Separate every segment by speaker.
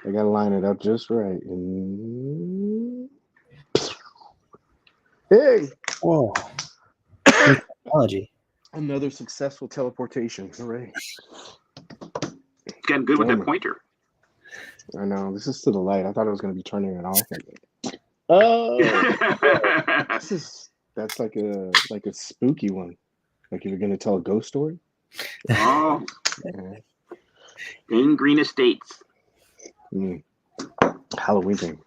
Speaker 1: I gotta line it up just right. Hey!
Speaker 2: Whoa. Technology.
Speaker 1: Another successful teleportation. Hooray.
Speaker 3: It's getting good with that pointer.
Speaker 1: I know. This is to the light. I thought I was going to be turning it off. Oh! That's like a spooky one. Like if you're going to tell a ghost story.
Speaker 3: Oh.
Speaker 1: Yeah.
Speaker 3: In Green Estates.
Speaker 1: Halloween thing.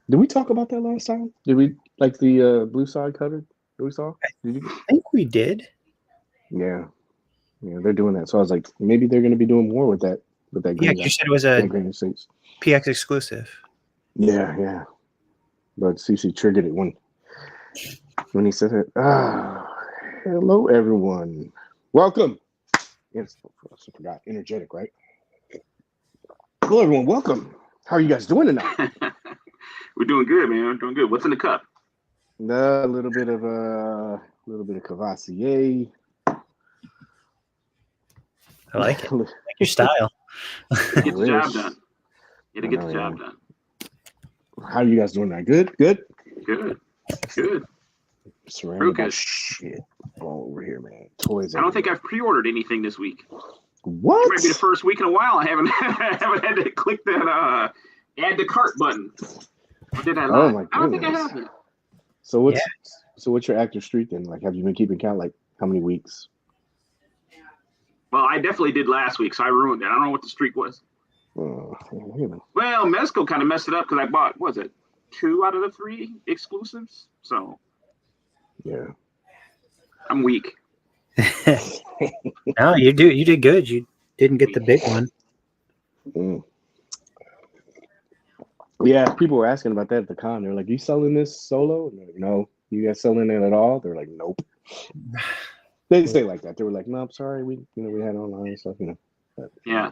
Speaker 1: Did we talk about that last time? Did we like the blue side cover that we saw?
Speaker 2: I think we did.
Speaker 1: Yeah, they're doing that. So I was like, maybe they're going to be doing more with that.
Speaker 2: Yeah, you said it was a
Speaker 1: Green Estates
Speaker 2: PX exclusive.
Speaker 1: Yeah. But CC triggered it when he said it. Hello everyone, welcome. Yes, I forgot. Energetic, right? Hello everyone, welcome. How are you guys doing tonight?
Speaker 3: We're doing good, man. We're doing good. What's in the cup?
Speaker 1: A little bit of Cavassier.
Speaker 2: I like it. I like your style.
Speaker 3: Get the job done. You gotta get the job done.
Speaker 1: How are you guys doing tonight? Good. Surrounded by shit all over here, man. Toys.
Speaker 3: I don't think I've pre-ordered anything this week.
Speaker 1: What?
Speaker 3: It might be the first week in a while I haven't had to click that add to cart button. Or did I lie?
Speaker 1: Oh my goodness.
Speaker 3: I don't think I have.
Speaker 1: So what's your active streak then? Like, have you been keeping count? Like, how many weeks?
Speaker 3: Well, I definitely did last week, so I ruined it. I don't know what the streak was.
Speaker 1: Well,
Speaker 3: Mezco kind of messed it up because I bought, 2 out of the 3 exclusives? So,
Speaker 1: yeah.
Speaker 3: I'm weak.
Speaker 2: No, you did good. You didn't get the big one.
Speaker 1: Yeah, people were asking about that at the con. They're like, "You selling this solo?" And they're like, "No." "You guys selling it at all?" They're like, "Nope." They didn't say it like that. They were like, "No, I'm sorry. We had online stuff, But,
Speaker 3: yeah.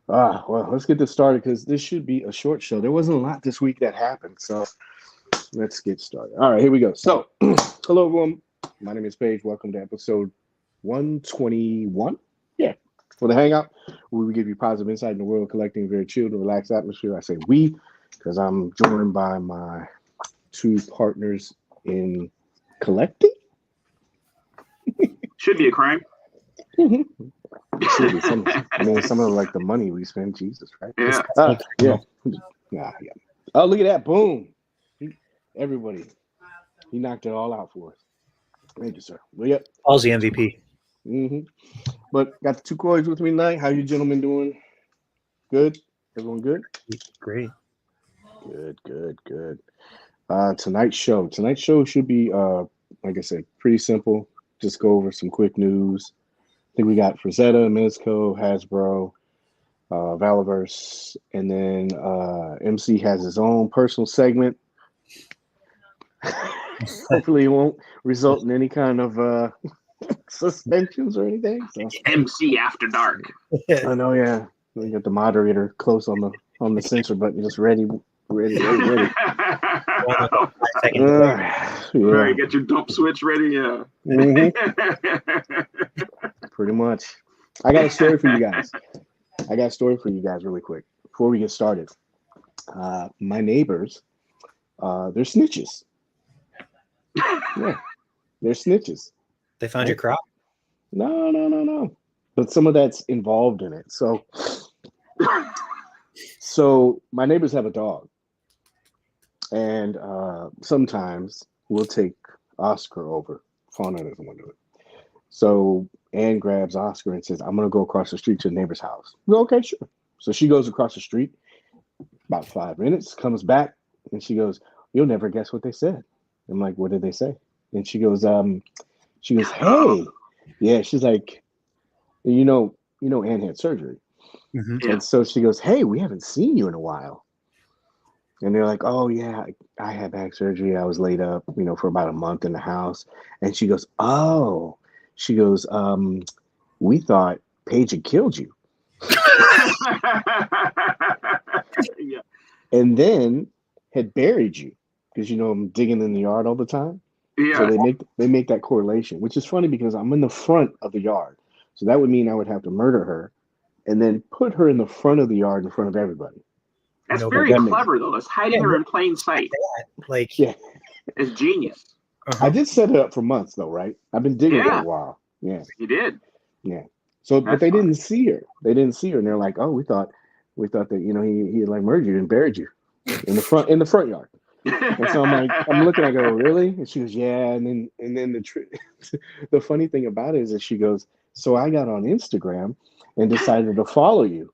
Speaker 1: Well, let's get this started because this should be a short show. There wasn't a lot this week that happened, so let's get started. All right, here we go. So, hello everyone. My name is Paige. Welcome to episode 121. Yeah, for the Hangout, where we give you positive insight in the world, collecting a very chilled and relaxed atmosphere. I say we because I'm joined by my 2 partners in collecting.
Speaker 3: Should be a crime.
Speaker 1: Should be some of like the money we spend. Jesus, right?
Speaker 3: Yeah.
Speaker 1: Yeah. Oh, look at that! Boom! Everybody, he knocked it all out for us. Thank you, sir. Well, yep.
Speaker 2: All's the MVP.
Speaker 1: But got the 2 Corys with me tonight. How you gentlemen doing? Good? Everyone good?
Speaker 2: Great.
Speaker 1: Good. Tonight's show should be, like I said, pretty simple. Just go over some quick news. I think we got Frazetta, Mezco, Hasbro, Valaverse, and then MC has his own personal segment. Hopefully it won't result in any kind of suspensions or anything. So.
Speaker 3: MC After Dark.
Speaker 1: I know, yeah. We got the moderator close on the censor button, just ready.
Speaker 3: Right, get your dump switch ready, yeah.
Speaker 1: Pretty much. I got a story for you guys. Really quick before we get started. My neighbors, they're snitches. Yeah, they're snitches.
Speaker 2: They found your crop?
Speaker 1: No. But some of that's involved in it. So my neighbors have a dog. And sometimes we'll take Oscar over. Fauna doesn't want to do it. So Anne grabs Oscar and says, "I'm going to go across the street to the neighbor's house." We go, "Okay, sure." So she goes across the street, about 5 minutes, comes back, and she goes, "You'll never guess what they said." I'm like, "What did they say?" And she goes, "Hey." Yeah, she's like, Anne had surgery.
Speaker 2: Mm-hmm.
Speaker 3: Yeah.
Speaker 1: And so she goes, "Hey, we haven't seen you in a while." And they're like, "Oh, yeah, I had back surgery. I was laid up, for about a month in the house." And she goes, "Oh." She goes, "We thought Paige had killed you."
Speaker 3: Yeah.
Speaker 1: And then had buried you. Because, I'm digging in the yard all the time.
Speaker 3: Yeah.
Speaker 1: So they make that correlation, which is funny because I'm in the front of the yard. So that would mean I would have to murder her and then put her in the front of the yard in front of everybody.
Speaker 3: That's
Speaker 2: No,
Speaker 3: very
Speaker 1: that makes-
Speaker 3: clever, though. That's hiding her in plain sight.
Speaker 2: Like,
Speaker 1: Yeah.
Speaker 3: It's genius.
Speaker 2: uh-huh.
Speaker 1: I did set it up for months though, right? I've been digging for
Speaker 3: Yeah.
Speaker 1: a while. Yeah.
Speaker 3: You did.
Speaker 1: Yeah. So, but
Speaker 3: That's
Speaker 1: they
Speaker 3: fine.
Speaker 1: didn't see her. They didn't see her, and they're like, "Oh, we thought that he had like murdered you and buried you in the front yard." And so I'm looking. I go, "Really?" And she goes, "Yeah." And then the funny thing about it is that she goes, "So I got on Instagram and decided to follow you."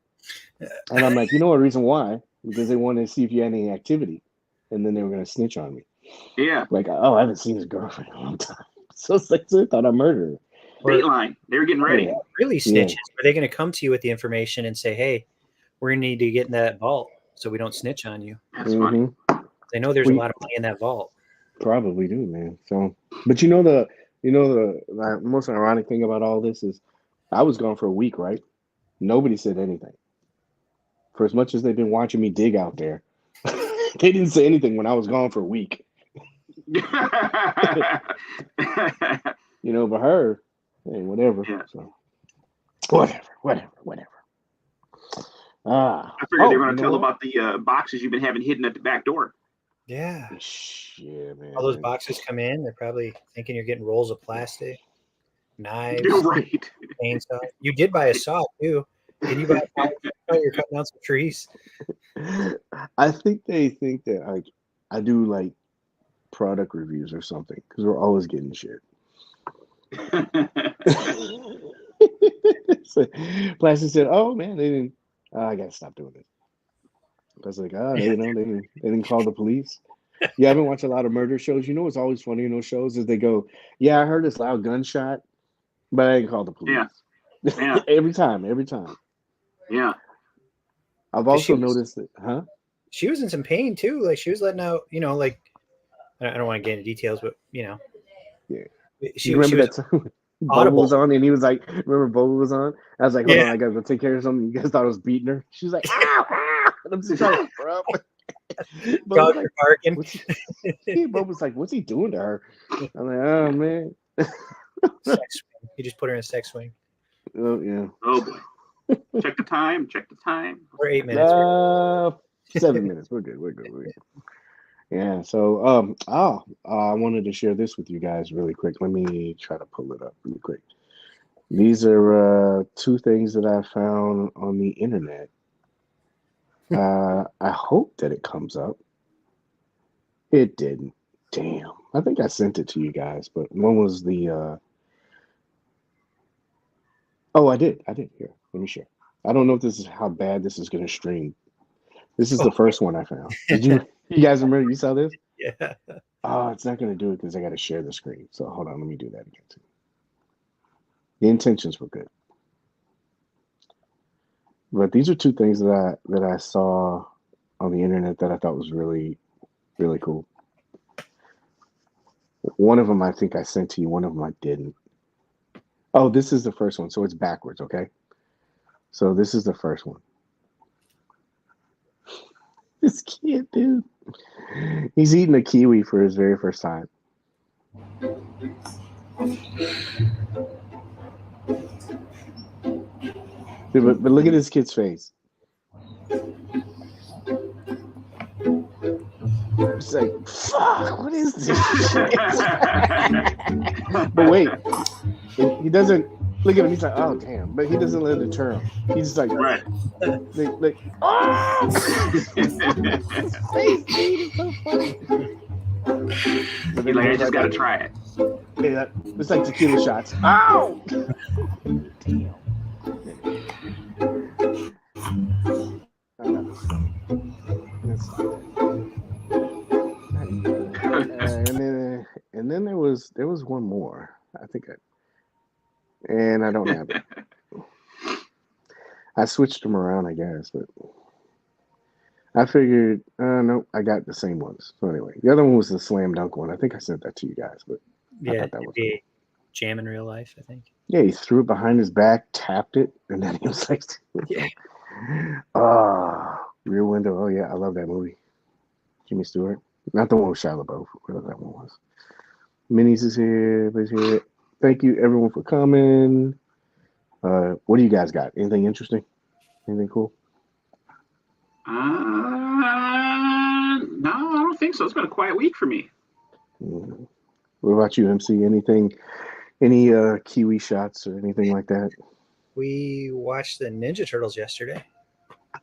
Speaker 1: And I'm like, "You know what reason why? Because they wanted to see if you had any activity, and then they were going to snitch on me."
Speaker 3: Yeah.
Speaker 1: Like, oh, I haven't seen his girlfriend in a long time. So it's like, so they thought I murdered her.
Speaker 3: Dateline. They were getting ready.
Speaker 1: Yeah.
Speaker 2: Really
Speaker 1: Yeah.
Speaker 2: snitches. Are they going to come to you with the information and say, "Hey, we're going to need to get in that vault so we don't snitch on you"?
Speaker 3: That's funny.
Speaker 2: They know there's a lot of money in that vault.
Speaker 1: Probably do, man. So, but the most ironic thing about all this is, I was gone for a week, right? Nobody said anything. For as much as they've been watching me dig out there, they didn't say anything when I was gone for a week. But her, hey, whatever.
Speaker 3: Yeah.
Speaker 1: So, whatever.
Speaker 3: I figured they were going to tell about the boxes you've been having hidden at the back door.
Speaker 2: Yeah.
Speaker 1: Yeah, man.
Speaker 2: All those boxes come in. They're probably thinking you're getting rolls of plastic, knives,
Speaker 3: You're right.
Speaker 2: chainsaw. You did buy a saw too. Did you buy a saw? You're cutting down some trees.
Speaker 1: I think they think that I do like product reviews or something because we're always getting shit. So, Plastic said, "Oh man, they didn't. I gotta stop doing this." I was like, they didn't call the police. Yeah, I haven't watched a lot of murder shows. You know what's always funny in those shows is they go, "Yeah, I heard this loud gunshot, but I didn't call the police."
Speaker 3: Yeah.
Speaker 1: every time.
Speaker 3: Yeah.
Speaker 1: I've also noticed that, huh?
Speaker 2: She was in some pain too. Like she was letting out, like I don't want to get into details, but
Speaker 1: Yeah.
Speaker 2: She
Speaker 1: You remember
Speaker 2: was
Speaker 1: that time Boba
Speaker 2: audible.
Speaker 1: was on and he was like, remember Boba was on? I was like, hold
Speaker 2: Yeah.
Speaker 1: on, I gotta go take care of something. You guys thought I was beating her? She was like, ow, ow. And I'm just trying to bro.
Speaker 2: Dogs are barking.
Speaker 1: Boba was like, what's he doing to her? I'm like, oh man.
Speaker 2: Sex swing. You just put her in a sex swing.
Speaker 1: Oh yeah.
Speaker 3: Oh boy. Check the time.
Speaker 2: We're 8 minutes.
Speaker 1: 7 minutes. We're good. Yeah. So I wanted to share this with you guys really quick. Let me try to pull it up really quick. These are two things that I found on the internet. I hope that it comes up. It didn't. Damn. I think I sent it to you guys, but one was the oh, I did. Here. Let me share. I don't know if this is how bad this is gonna stream. This is the first one I found. Did you guys remember you saw this?
Speaker 2: Yeah.
Speaker 1: Oh, it's not gonna do it because I gotta share the screen. So hold on, let me do that again too. The intentions were good. But these are two things that I saw on the internet that I thought was really, really cool. One of them I think I sent to you, one of them I didn't. Oh, this is the first one, so it's backwards, okay? So this is the first one. This kid, dude. He's eating a kiwi for his very first time. Dude, but look at this kid's face. It's like, fuck, what is this shit? But wait, he doesn't look at him. He's like, oh damn, but he doesn't let it deter him. He's just like,
Speaker 3: Right.
Speaker 1: like oh, his face, dude, is so funny. But
Speaker 3: He's like, I just gotta try it.
Speaker 1: Yeah, it's like tequila shots. Ow! Damn. And then there was one more. I don't have it. I switched them around, I guess, but I figured, no, I got the same ones. So anyway, the other one was the slam dunk one. I think I sent that to you guys, but I thought that was cool.
Speaker 2: Jam in real life, I think.
Speaker 1: Yeah, he threw it behind his back, tapped it, and then he was like,
Speaker 2: Yeah.
Speaker 1: Rear Window. Oh yeah, I love that movie. Jimmy Stewart. Not the one with Shia LaBeouf, whatever that one was. Minis is here, but here. Thank you everyone for coming. What do you guys got? Anything interesting? Anything cool?
Speaker 3: No, I don't think so. It's been a quiet week for me.
Speaker 1: Mm. What about you, MC? Anything? Any Kiwi shots or anything like that?
Speaker 2: We watched the Ninja Turtles yesterday.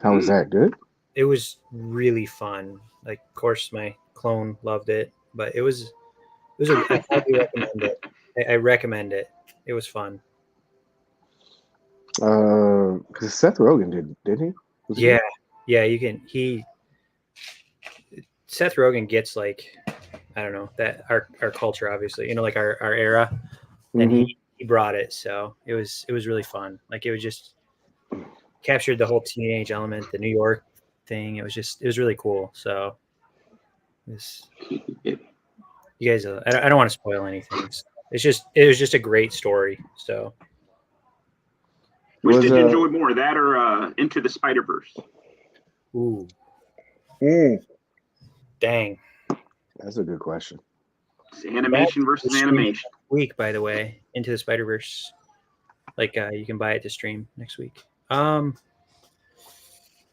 Speaker 1: How was that? Good?
Speaker 2: It was really fun. Like, of course, my clone loved it, but it was I highly recommend it. I recommend it. It was fun.
Speaker 1: Because Seth Rogen didn't he? Was he?
Speaker 2: Yeah. You can. Seth Rogen gets, like, I don't know, that our culture, obviously, like our era, and
Speaker 1: Mhm.
Speaker 2: he brought it. So it was really fun. Like, it was just captured the whole teenage element, the New York thing. It was really cool. So you guys, I don't want to spoil anything. So it was just a great story. So
Speaker 3: Which did you enjoy more, that or Into the Spider-Verse?
Speaker 2: ooh,
Speaker 1: Mm.
Speaker 2: dang.
Speaker 1: That's a good question.
Speaker 3: It's animation versus animation.
Speaker 2: Week, by the way, Into the Spider-Verse. Like, you can buy it to stream next week.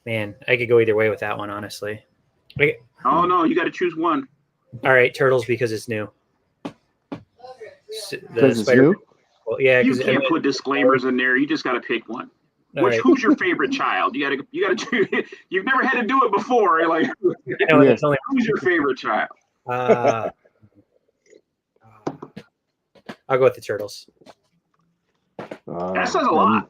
Speaker 2: Man, I could go either way with that one, honestly.
Speaker 3: Oh no, you got to choose one.
Speaker 2: All right, Turtles, because it's new.
Speaker 1: Because it's new?
Speaker 2: Well, yeah,
Speaker 3: You
Speaker 2: because
Speaker 3: can't put disclaimers in there. You just got to pick one. Who's your favorite child? You got to choose. You've never had to do it before. You're like,
Speaker 1: Yes.
Speaker 3: who's your favorite child?
Speaker 2: I'll go with the Turtles.
Speaker 3: That says a lot.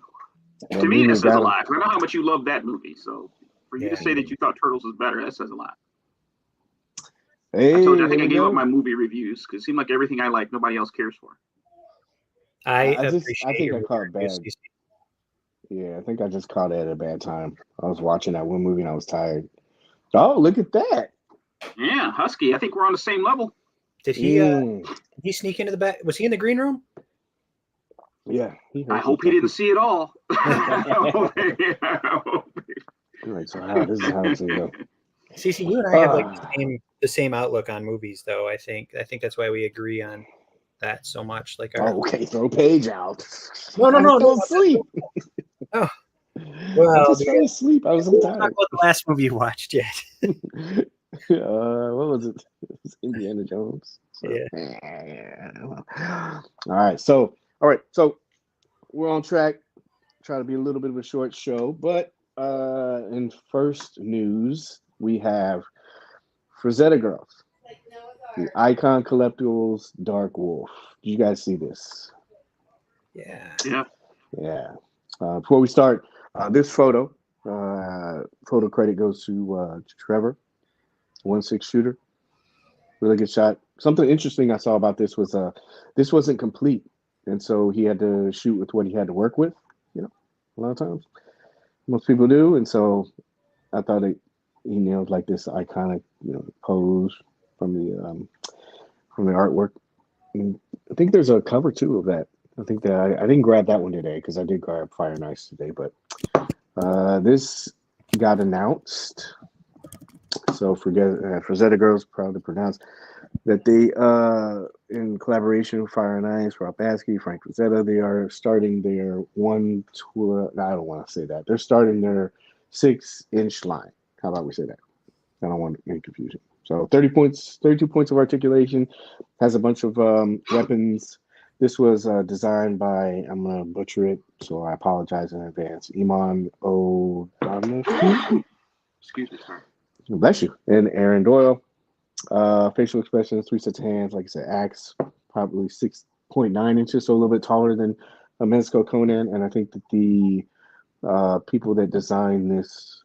Speaker 3: To me, that says a lot. I know how much you love that movie. So for you to say that you thought Turtles was better, that says a lot.
Speaker 1: Hey,
Speaker 3: I told you, I think I gave up my movie reviews because it seemed like everything I like, nobody else cares for.
Speaker 1: I think I caught bad. Yeah, I think I just caught it at a bad time. I was watching that one movie and I was tired. Oh, look at that.
Speaker 3: Yeah, Husky. I think we're on the same level.
Speaker 2: Did he sneak into the back? Was he in the green room?
Speaker 1: Yeah.
Speaker 3: I hope he didn't see it all.
Speaker 1: Right, so this is how it's going to go.
Speaker 2: CC, you and I have like the same outlook on movies, though. I think that's why we agree on that so much. Like,
Speaker 1: okay, throw Paige out.
Speaker 2: No.
Speaker 1: I fell asleep.
Speaker 2: Oh, well,
Speaker 1: I just fell asleep. I was so tired.
Speaker 2: Talk about the last movie you watched yet.
Speaker 1: What was it? It was Indiana Jones. So,
Speaker 2: yeah.
Speaker 1: All right. So we're on track. Try to be a little bit of a short show, but in first news, we have Frazetta Girls, the Icon Collectibles Darkwolf. Did you guys see this?
Speaker 2: Yeah.
Speaker 1: Before we start, this photo credit goes to Trevor, 1/6 shooter. Really good shot. Something interesting I saw about this was this wasn't complete, and so he had to shoot with what he had to work with. A lot of times, most people do, and so I thought he nailed like this iconic pose from the artwork. And I think there's a cover too of that. I think that I didn't grab that one today because I did grab Fire and Ice today, but this got announced. So Frazetta Girls, proud to pronounce that they, in collaboration with Fire and Ice, Rob Baskey, Frank Frazetta, they are starting their I don't want to say that. They're starting their 6-inch line. How about we say that? I don't want any confusion. So 32 points of articulation, has a bunch of weapons. This was designed by, I'm going to butcher it, so I apologize in advance, Iman O'Donoghue.
Speaker 3: Excuse me, sorry.
Speaker 1: Bless you. And Aaron Doyle. Facial expressions, 3 sets of hands, like I said, axe, probably 6.9 inches, so a little bit taller than a Mezco Conan. And I think that the people that designed this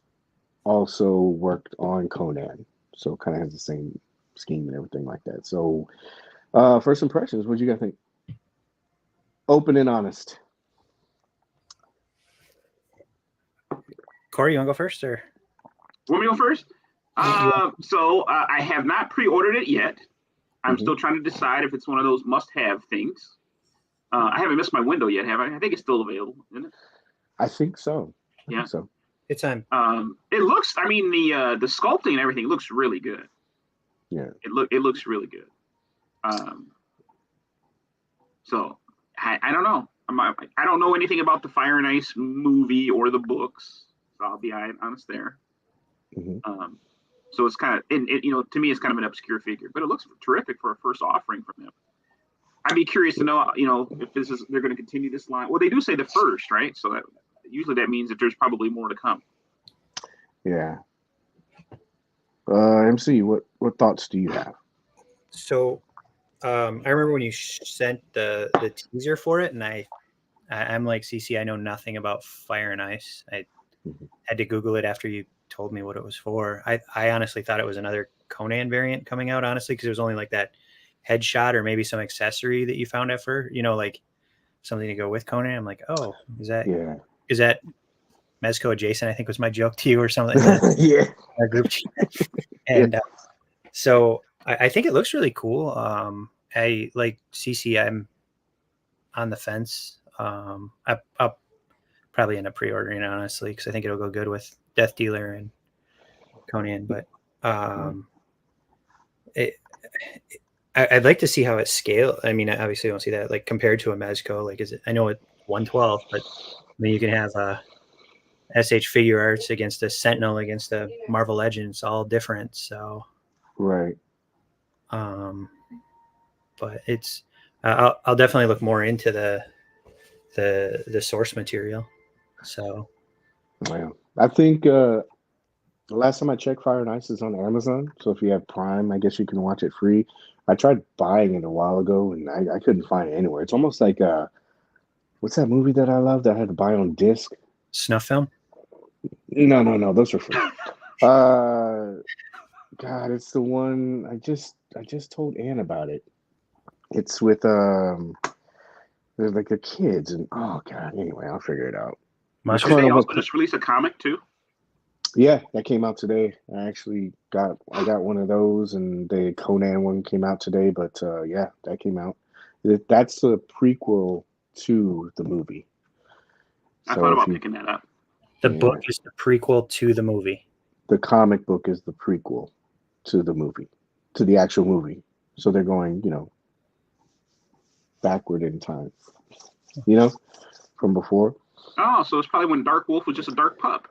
Speaker 1: also worked on Conan, so kind of has the same scheme and everything like that. So first impressions, what do you guys think? Open and honest.
Speaker 2: Cory, you want to go first, or?
Speaker 3: Want me to go first? So I have not pre-ordered it yet. I'm still trying to decide if it's one of those must-have things. I haven't missed my window yet, have I? I think it's still available, isn't it?
Speaker 1: I think so.
Speaker 2: So it's on.
Speaker 3: It looks. I mean, the sculpting and everything looks really good.
Speaker 1: Yeah.
Speaker 3: It looks really good. So I don't know. I don't know anything about the Fire and Ice movie or the books. So I'll be honest there.
Speaker 1: Mm-hmm.
Speaker 3: So it's kind of, and you know, to me, it's kind of an obscure figure, but it looks terrific for a first offering from them. I'd be curious to know, you know, if they're going to continue this line. Well, they do say the first, right? So usually that means that there's probably more to come.
Speaker 1: Yeah. MC, what thoughts do you have?
Speaker 2: So I remember when you sent the teaser for it, and I'm like, CC, I know nothing about Fire and Ice. I had to Google it after you told me what it was for. I honestly thought it was another Conan variant coming out, honestly, because it was only like that headshot or maybe some accessory that you found at first, you know, like something to go with Conan. I'm like, oh, is that Mezco adjacent? I think was my joke to you or something.
Speaker 1: Yeah.
Speaker 2: Our group chat. And so I think it looks really cool. I like CC. I'm on the fence. I'll probably end up pre-ordering it, honestly, because I think it'll go good with Death Dealer and Conan. But I'd like to see how it scales. I mean, I obviously don't see that like compared to a Mezco. Like, is it? I know it's 112, but I mean, you can have SH figure arts against a Sentinel against a Marvel Legends, all different. So,
Speaker 1: right.
Speaker 2: But it's I'll definitely look more into the source material. So,
Speaker 1: Wow. I think the last time I checked, Fire and Ice is on Amazon. So if you have Prime, I guess you can watch it free. I tried buying it a while ago, and I couldn't find it anywhere. It's almost like what's that movie that I love that I had to buy on disc?
Speaker 2: Snuff film?
Speaker 1: No, those are free. God, it's the one I just told Anne about it. It's with there's like the kids and oh god. Anyway, I'll figure it out.
Speaker 3: Did they also just release a comic too?
Speaker 1: Yeah, that came out today. I got one of those, and the Conan one came out today. But yeah, that came out. That's the prequel to the movie.
Speaker 3: I thought about picking that up.
Speaker 2: The book is the prequel to the movie.
Speaker 1: The comic book is the prequel to the movie, to the actual movie. So they're going, you know, backward in time. You know, from before.
Speaker 3: Oh, so it's probably when Darkwolf was just a dark pup.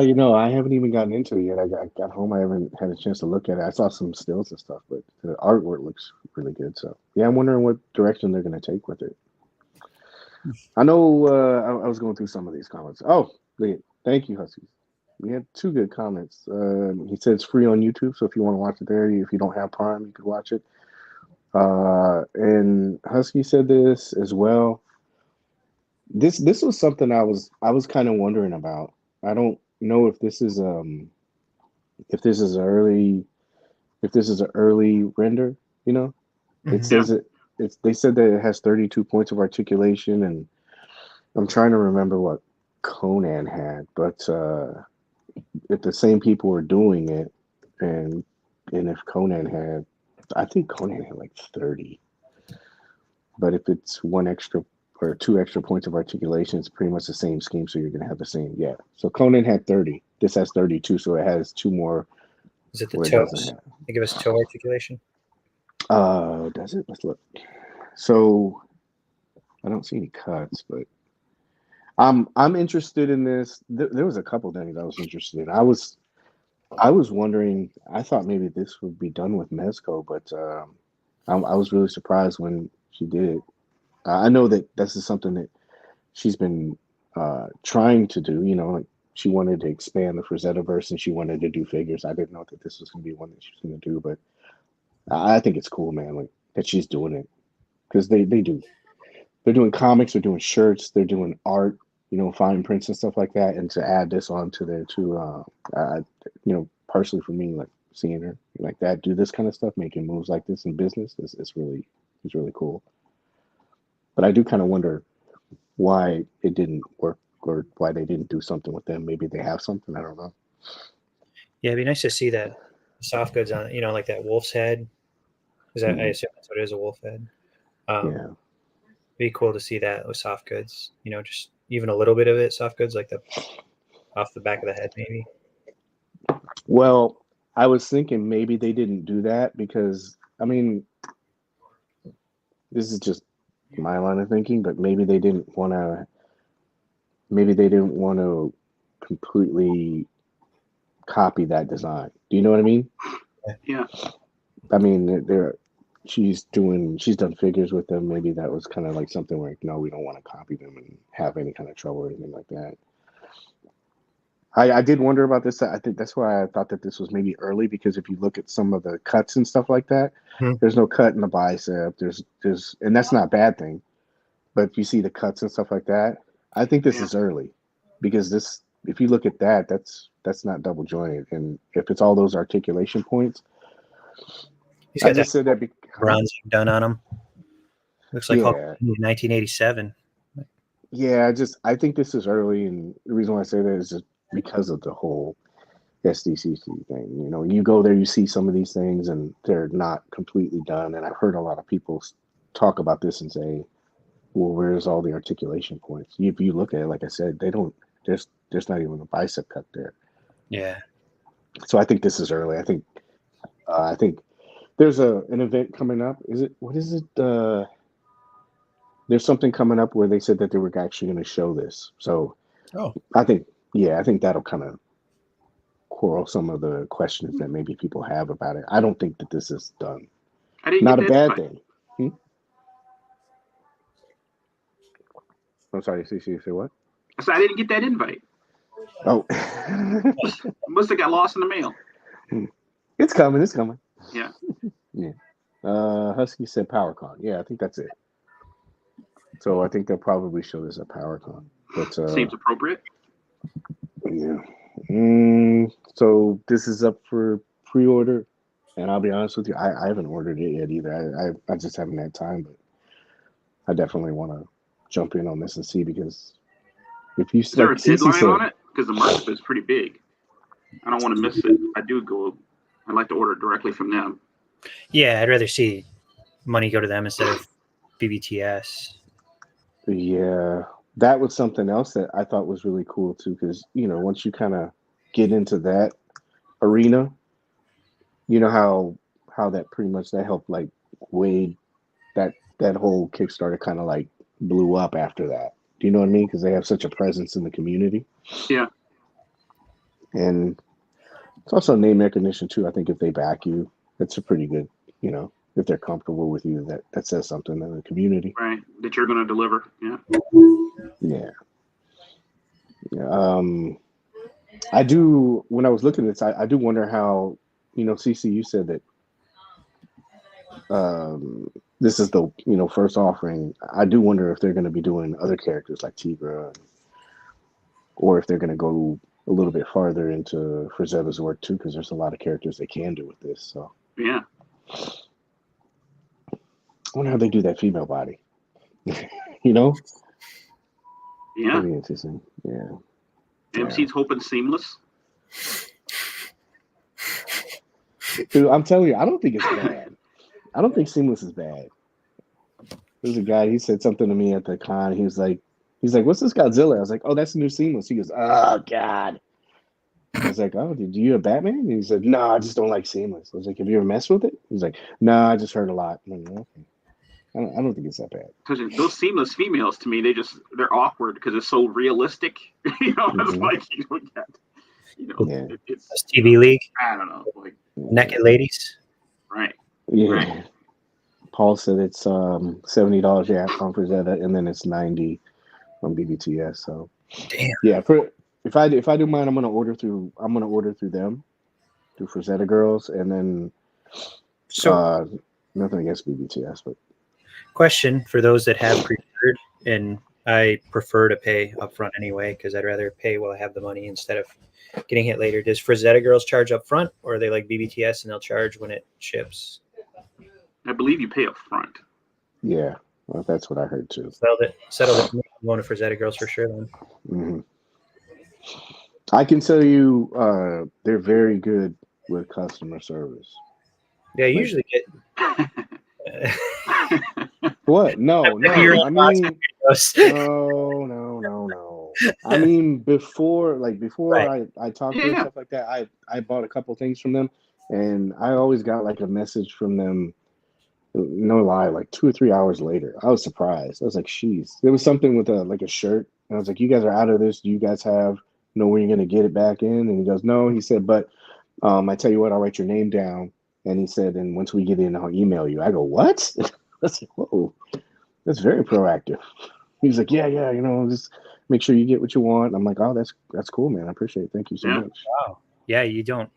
Speaker 1: You know, I haven't even gotten into it yet. I got home. I haven't had a chance to look at it. I saw some stills and stuff, but the artwork looks really good. So yeah, I'm wondering what direction they're going to take with it. I know I was going through some of these comments. Oh, thank you, Huskies. We had 2 good comments. He said it's free on YouTube, so if you want to watch it there, if you don't have Prime, you could watch it. And Husky said this as well. This was something I was kind of wondering about. I don't know if this is an early render. You know, it says they said that it has 32 points of articulation, and I'm trying to remember what Conan had, but if the same people were doing it, and if Conan had, I think Conan had like 30, but if it's 1 extra or 2 extra points of articulation, it's pretty much the same scheme, so you're going to have the same. Yeah. So Conan had 30. This has 32, so it has 2 more.
Speaker 2: Is it the toes? They give us toe articulation.
Speaker 1: Does it? Let's look. So I don't see any cuts, but I'm interested in this. There was a couple things I was interested in. I was wondering. I thought maybe this would be done with Mezco, but I was really surprised when she did it. I know that this is something that she's been trying to do. You know, like she wanted to expand the Frazetta-verse and she wanted to do figures. I didn't know that this was going to be one that she was going to do, but I think it's cool, man, like that she's doing it because they do. They're doing comics, they're doing shirts, they're doing art, you know, fine prints and stuff like that. And to add this onto there too, you know, partially for me, like seeing her like that, do this kind of stuff, making moves like this in business is really cool. But I do kind of wonder why it didn't work or why they didn't do something with them. Maybe they have something. I don't know.
Speaker 2: Yeah, it'd be nice to see that soft goods on, you know, like that wolf's head. Because I assume that's what it is, a wolf head. Yeah. It'd be cool to see that with soft goods. You know, just even a little bit of it, soft goods, like the off the back of the head, maybe.
Speaker 1: Well, I was thinking maybe they didn't do that because, I mean, this is just my line of thinking, but maybe they didn't want to completely copy that design. Do you know what I mean?
Speaker 3: Yeah.
Speaker 1: I mean, she's done figures with them. Maybe that was kind of like something where, no, we don't want to copy them and have any kind of trouble or anything like that. I did wonder about this. I think that's why I thought that this was maybe early, because if you look at some of the cuts and stuff like that, there's no cut in the bicep. There's and that's not a bad thing. But if you see the cuts and stuff like that, I think this is early, because this, if you look at that, that's not double jointed, and if it's all those articulation points, I just said that
Speaker 2: bronze done on him. Looks like 1987.
Speaker 1: Yeah, I think this is early, and the reason why I say that is just because of the whole SDCC thing. You know, you go there, you see some of these things, and they're not completely done. And I've heard a lot of people talk about this and say, "Well, where's all the articulation points?" If you look at it, like I said, they don't. There's not even a bicep cut there.
Speaker 2: Yeah.
Speaker 1: So I think this is early. I think there's an event coming up. What is it? There's something coming up where they said that they were actually going to show this. So I think that'll kind of quarrel some of the questions that maybe people have about it. I don't think that this is done. Not a bad thing. I'm sorry, CC, say what?
Speaker 3: So I didn't get that invite.
Speaker 1: Oh.
Speaker 3: Must have got lost in the mail.
Speaker 1: It's coming.
Speaker 3: Yeah.
Speaker 1: Yeah. Husky said PowerCon. Yeah, I think that's it. So I think they'll probably show this at PowerCon. But
Speaker 3: seems appropriate.
Speaker 1: Yeah. So this is up for pre-order, and I'll be honest with you, I haven't ordered it yet either. I just haven't had time, but I definitely want to jump in on this and see, because if you
Speaker 3: is there a deadline on it? Because the market is pretty big. I don't want to miss it. I'd like to order directly from them.
Speaker 2: Yeah, I'd rather see money go to them instead of BBTS.
Speaker 1: Yeah, that was something else that I thought was really cool too, because once you kind of get into that arena, you know how that pretty much that helped like Wade, that whole Kickstarter kind of like blew up after that. Do you know what I mean? Because they have such a presence in the community.
Speaker 3: Yeah,
Speaker 1: and it's also name recognition too. I think if they back you, it's a pretty good, if they're comfortable with you, that says something in the community.
Speaker 3: Right, that you're going to deliver. Yeah.
Speaker 1: I do, when I was looking at this, I do wonder how, CC, you said that this is the, first offering. I do wonder if they're going to be doing other characters like Tigra, or if they're going to go a little bit farther into Frazetta's work too, because there's a lot of characters they can do with this. So
Speaker 3: yeah.
Speaker 1: I wonder how they do that female body.
Speaker 3: Yeah.
Speaker 1: That'd be interesting. Yeah.
Speaker 3: MC's hoping seamless.
Speaker 1: Dude, I'm telling you, I don't think it's bad. I don't think seamless is bad. There's a guy, he said something to me at the con. He's like, what's this Godzilla? I was like, oh, that's the new seamless. He goes, oh, God. I was like, oh, do you have Batman? And he said, no, I just don't like seamless. I was like, have you ever messed with it? He's like, no, I just heard a lot. I'm like, okay. I don't think it's that bad.
Speaker 3: Because those seamless females, to me, they're awkward because it's so realistic. It's like it's
Speaker 2: TV League.
Speaker 3: I don't know, like
Speaker 2: naked ladies.
Speaker 3: Right.
Speaker 1: Yeah.
Speaker 3: Right.
Speaker 1: Paul said it's $70 on Frazetta, and then it's $90 on BBTS. So
Speaker 2: damn.
Speaker 1: Yeah, if I do mine, I'm gonna order through them, through Frazetta Girls, and then nothing against BBTS, but.
Speaker 2: Question for those that have pre-ordered, and I prefer to pay upfront anyway because I'd rather pay while I have the money instead of getting hit later. Does Frazetta Girls charge up front, or are they like BBTS and they'll charge when it ships?
Speaker 3: I believe you pay up front.
Speaker 1: Yeah, well, that's what I heard too.
Speaker 2: Settled it. I'm going to Frazetta Girls for sure then.
Speaker 1: Mm-hmm. I can tell you, they're very good with customer service.
Speaker 2: Yeah, I usually get.
Speaker 1: What? No. I mean, no. I mean, before right. I talked to them, stuff like that, I bought a couple things from them, and I always got like a message from them, no lie, like 2 or 3 hours later. I was surprised. I was like, "Sheesh." There was something with a shirt, and I was like, "You guys are out of this. Do you guys have know when you're gonna get it back in?" And he goes, "No." He said, "But I tell you what, I'll write your name down." And he said, "And once we get in, I'll email you." I go, "What?" I said, "Whoa, that's very proactive." He's like, "Yeah, you know, just make sure you get what you want." I'm like, "Oh, that's cool, man. I appreciate it. Thank you so much."
Speaker 2: Wow. Yeah, you don't.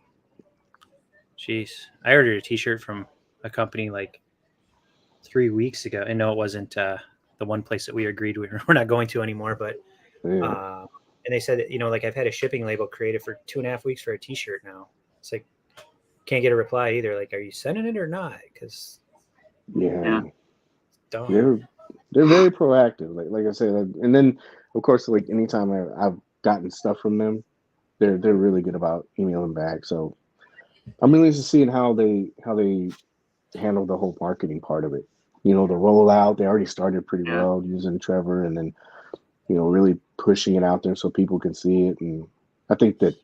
Speaker 2: Jeez, I ordered a T-shirt from a company like 3 weeks ago, and no, it wasn't the one place that we agreed we're not going to anymore. But
Speaker 1: Yeah.
Speaker 2: and they said that, you know, like I've had a shipping label created for 2.5 weeks for a T-shirt now. It's like can't get a reply either. Like, are you sending it or not? Because
Speaker 1: Yeah.
Speaker 2: don't.
Speaker 1: They're very proactive. Like I said, and then of course, like anytime I've gotten stuff from them, they're really good about emailing back. So I'm really interested in seeing how they handle the whole marketing part of it. You know, the rollout, they already started pretty well using Trevor, and then, you know, really pushing it out there so people can see it. And I think that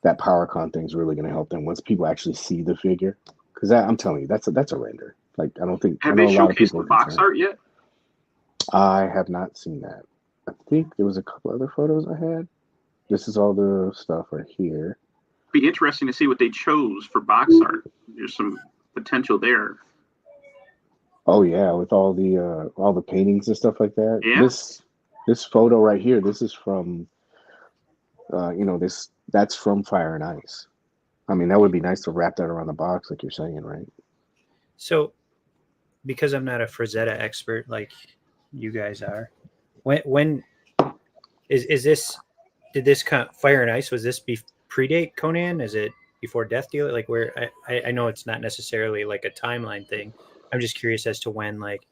Speaker 1: PowerCon thing is really going to help them once people actually see the figure. Because I'm telling you, that's a render. Like, I don't think, I know a lot of people
Speaker 3: the box art yet?
Speaker 1: I have not seen that. I think there was a couple other photos I had. This is all the stuff right here.
Speaker 3: Be interesting to see what they chose for box art. There's some potential there.
Speaker 1: Oh yeah, with all the paintings and stuff like that.
Speaker 3: Yeah.
Speaker 1: This photo right here, this is from that's from Fire and Ice. I mean, that would be nice to wrap that around the box, like you're saying, right?
Speaker 2: So, because I'm not a Frazetta expert like you guys are, when is this? Did this Fire and Ice? Was this predate Conan? Is it before Death Dealer? Like, where I know it's not necessarily like a timeline thing. I'm just curious as to when, like,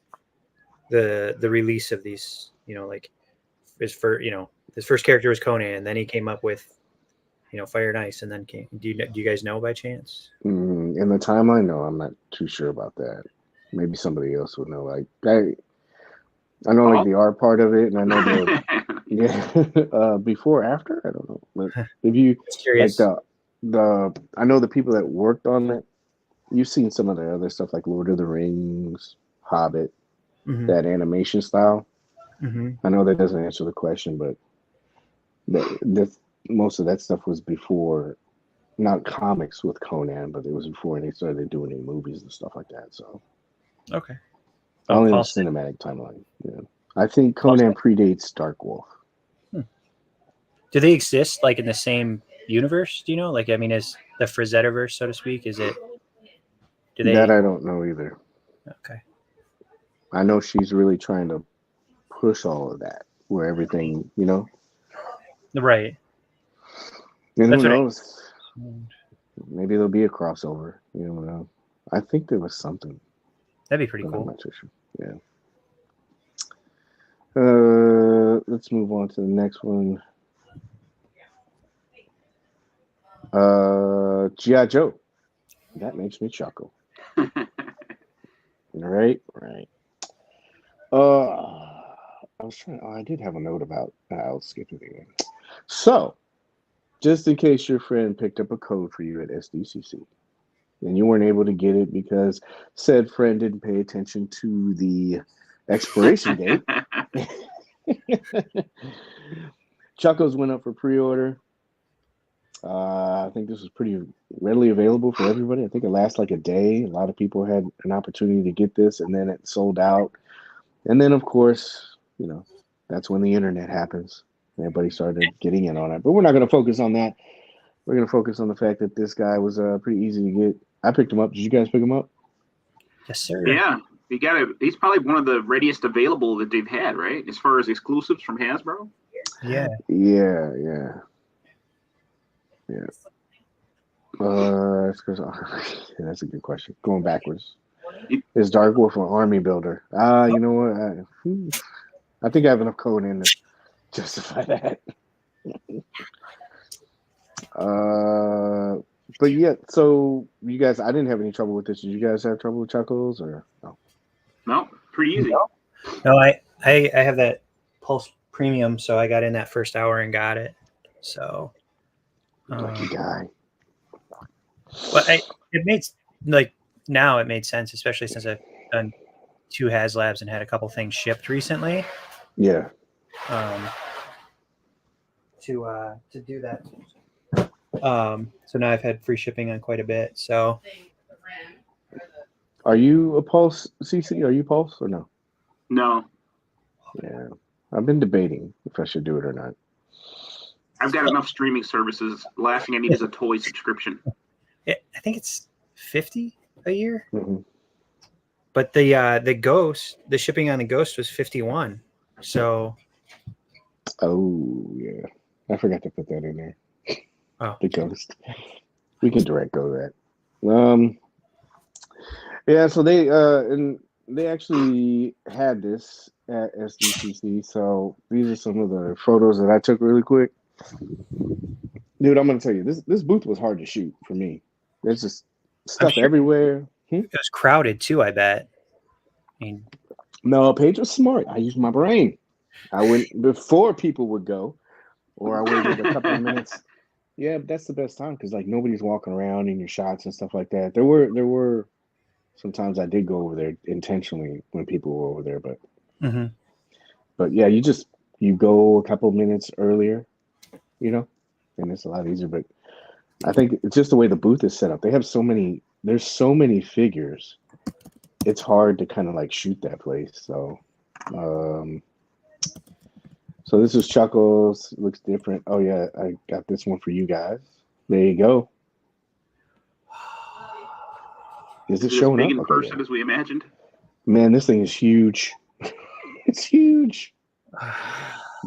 Speaker 2: the release of these, you know, like his first character was Conan, then he came up with, you know, Fire and Ice, and then do you guys know by chance?
Speaker 1: In the timeline, no, I'm not too sure about that. Maybe somebody else would know. Like I know like the art part of it, and I know before, after, I don't know. But if you like I know the people that worked on it. You've seen some of the other stuff like Lord of the Rings, Hobbit, that animation style. I know that doesn't answer the question, but most of that stuff was before, not comics with Conan, but it was before they started doing any movies and stuff like that. So
Speaker 2: okay,
Speaker 1: only the cinematic timeline. Yeah, I think Conan predates Darkwolf.
Speaker 2: Do they exist like in the same universe? Do you know? Like, I mean, is the Frazettaverse, so to speak, is it? Do they?
Speaker 1: That I don't know either.
Speaker 2: Okay.
Speaker 1: I know she's really trying to push all of that, where everything, you know.
Speaker 2: Right.
Speaker 1: And who knows? Maybe there'll be a crossover. You know, I think there was something.
Speaker 2: That'd be pretty cool.
Speaker 1: I'm not too sure. Yeah. Let's move on to the next one. G.I. Joe. That makes me chuckle. Right. I was trying. I did have a note about. I'll skip it again. So, just in case your friend picked up a code for you at SDCC, and you weren't able to get it because said friend didn't pay attention to the expiration date. Chuckles went up for pre-order. I think this was pretty readily available for everybody. I think it lasts like a day. A lot of people had an opportunity to get this, and then it sold out. And then, of course, you know, that's when the internet happens. Everybody started getting in on it. But we're not going to focus on that. We're going to focus on the fact that this guy was pretty easy to get. I picked him up. Did you guys pick him up?
Speaker 2: Yes, sir.
Speaker 3: Yeah. He's probably one of the readiest available that they've had, right? As far as exclusives from Hasbro.
Speaker 2: Yeah.
Speaker 1: That's a good question. Going backwards. Is Darkwolf an army builder? You know what? I think I have enough code in to justify that. But yeah, so you guys, I didn't have any trouble with this. Did you guys have trouble with Chuckles or no?
Speaker 3: No, pretty easy.
Speaker 2: No, I have that Pulse Premium, so I got in that first hour and got it. So
Speaker 1: lucky guy.
Speaker 2: But it made sense, especially since I've done 2 HasLabs and had a couple things shipped recently.
Speaker 1: Yeah.
Speaker 2: to do that. So now I've had free shipping on quite a bit. So
Speaker 1: Are you a Pulse, CC? Are you Pulse or no?
Speaker 3: No,
Speaker 1: Yeah. I've been debating if I should do it or not.
Speaker 3: I've got enough streaming services. The last thing I need is a toy subscription.
Speaker 2: I think it's $50 a year.
Speaker 1: Mm-hmm.
Speaker 2: But the shipping on the Ghost was $51. So
Speaker 1: Oh, yeah. I forgot to put that in there.
Speaker 2: Oh.
Speaker 1: The Ghost. We can direct go that. Yeah, so they actually had this at SDCC. So these are some of the photos that I took really quick. Dude, I'm gonna tell you, this booth was hard to shoot for me. There's just stuff everywhere.
Speaker 2: It was crowded too, I bet. I mean,
Speaker 1: No, Paige was smart. I used my brain. I went before people would go, or I waited a couple of minutes. Yeah, but that's the best time because like nobody's walking around in your shots and stuff like that. There were sometimes I did go over there intentionally when people were over there, but but yeah, you go a couple of minutes earlier, and it's a lot easier. But I think it's just the way the booth is set up. They have there's so many figures. It's hard to kind of like shoot that place. So so this is Chuckles. It looks different. Oh yeah, I got this one for you guys. There you go. Is it showing
Speaker 3: big
Speaker 1: up
Speaker 3: in person as we imagined?
Speaker 1: Man, this thing is huge. It's huge.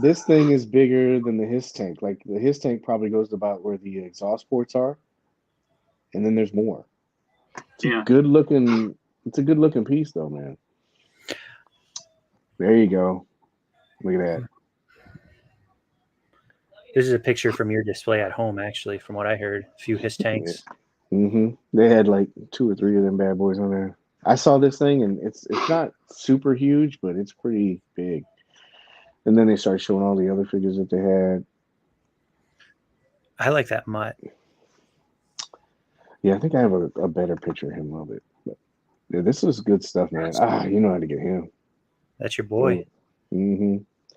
Speaker 1: This thing is bigger than the Hiss tank. Like the Hiss tank probably goes about where the exhaust ports are, and then there's more. It's a good looking piece though, man. There you go. Look at that.
Speaker 2: This is a picture from your display at home, actually, from what I heard. A few Hiss tanks.
Speaker 1: Yeah. They had like 2 or 3 of them bad boys on there. I saw this thing, and it's not super huge, but it's pretty big. And then they started showing all the other figures that they had.
Speaker 2: I like that mutt.
Speaker 1: Yeah, I think I have a better picture of him a little bit. But yeah, this is good stuff, man. You know how to get him.
Speaker 2: That's your boy.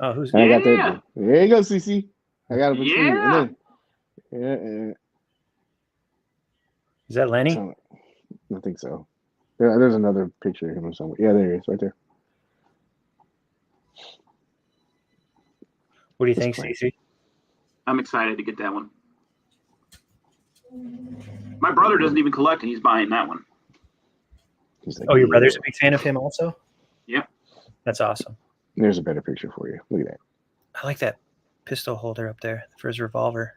Speaker 2: Oh, who's
Speaker 1: I got that? There you go, CC. I got it.
Speaker 3: Yeah.
Speaker 2: Is that Lenny?
Speaker 1: I think so. There's another picture of him somewhere. Yeah, there he is, right there.
Speaker 2: What do you think, Stacey?
Speaker 3: I'm excited to get that one. My brother doesn't even collect, and he's buying that one.
Speaker 1: He's like,
Speaker 2: your brother's a big fan of him also?
Speaker 3: Yep.
Speaker 2: That's awesome.
Speaker 1: There's a better picture for you. Look at that.
Speaker 2: I like that pistol holder up there for his revolver.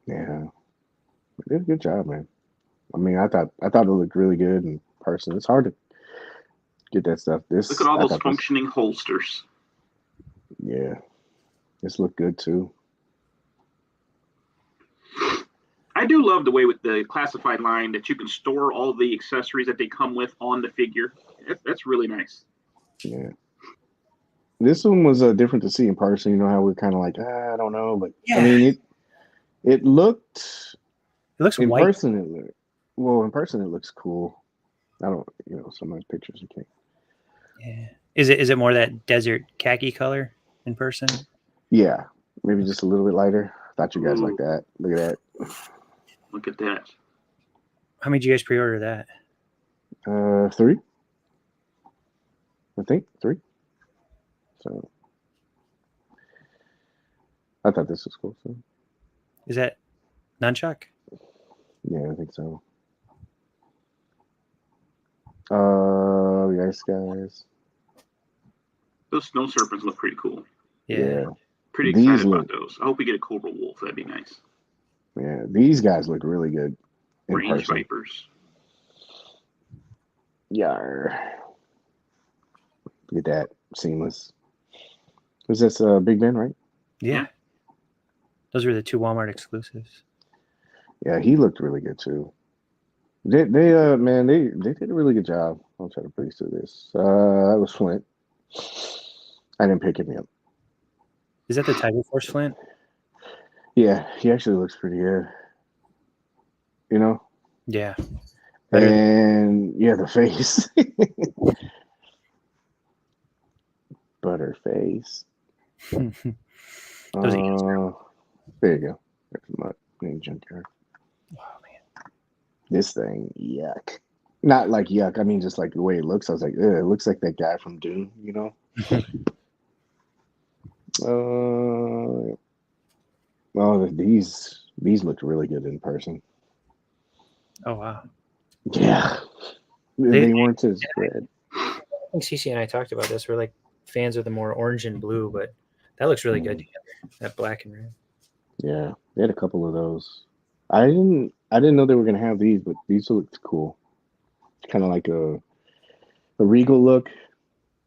Speaker 1: Yeah. They did a good job, man. I mean, I thought it looked really good in person. It's hard to get that stuff.
Speaker 3: Look at all those functioning holsters.
Speaker 1: Yeah. This looked good too.
Speaker 3: I do love the way with the classified line that you can store all the accessories that they come with on the figure. That's really nice. Yeah.
Speaker 1: This one was different to see in person. You know how we're kind of like, I don't know, but yeah. I mean, it looks in
Speaker 2: white.
Speaker 1: Person. In person it looks cool. I don't, some of those pictures you can't.
Speaker 2: Yeah. Is it more that desert khaki color in person?
Speaker 1: Yeah, maybe just a little bit lighter. Thought you guys like that. Look at that.
Speaker 3: Look at that.
Speaker 2: How many did you guys pre-order that?
Speaker 1: 3. I think 3. So I thought this was cool. So.
Speaker 2: Is that Nunchuck?
Speaker 1: Yeah, I think so. The ice guys.
Speaker 3: Those snow serpents look pretty cool.
Speaker 1: Yeah.
Speaker 3: Pretty excited about those. I hope we get a Cobra Wolf. That'd be nice.
Speaker 1: Yeah, these guys look really good.
Speaker 3: Range Vipers.
Speaker 1: Yar. Look at that. Seamless. Was this Big Ben, right?
Speaker 2: Yeah. Those were the 2 Walmart exclusives.
Speaker 1: Yeah, he looked really good too. They did a really good job. I'll try to breeze through this. That was Flint. I didn't pick him up.
Speaker 2: Is that the Tiger Force Flint?
Speaker 1: Yeah, he actually looks pretty good.
Speaker 2: Yeah.
Speaker 1: And the face. Butterface. There you go. There's my name junkyard.
Speaker 2: Oh man,
Speaker 1: This thing, yuck. Not like yuck. I mean, just like the way it looks. I was like, it looks like that guy from Dune, you know? Oh, these looked really good in person.
Speaker 2: oh wow.
Speaker 1: Yeah. They weren't as red.
Speaker 2: I think CC and I talked about this. We're like fans of the more orange and blue, but that looks really good together. That black and red.
Speaker 1: Yeah, they had a couple of those. I didn't know they were gonna have these, but these looked cool. Kind of like a regal look.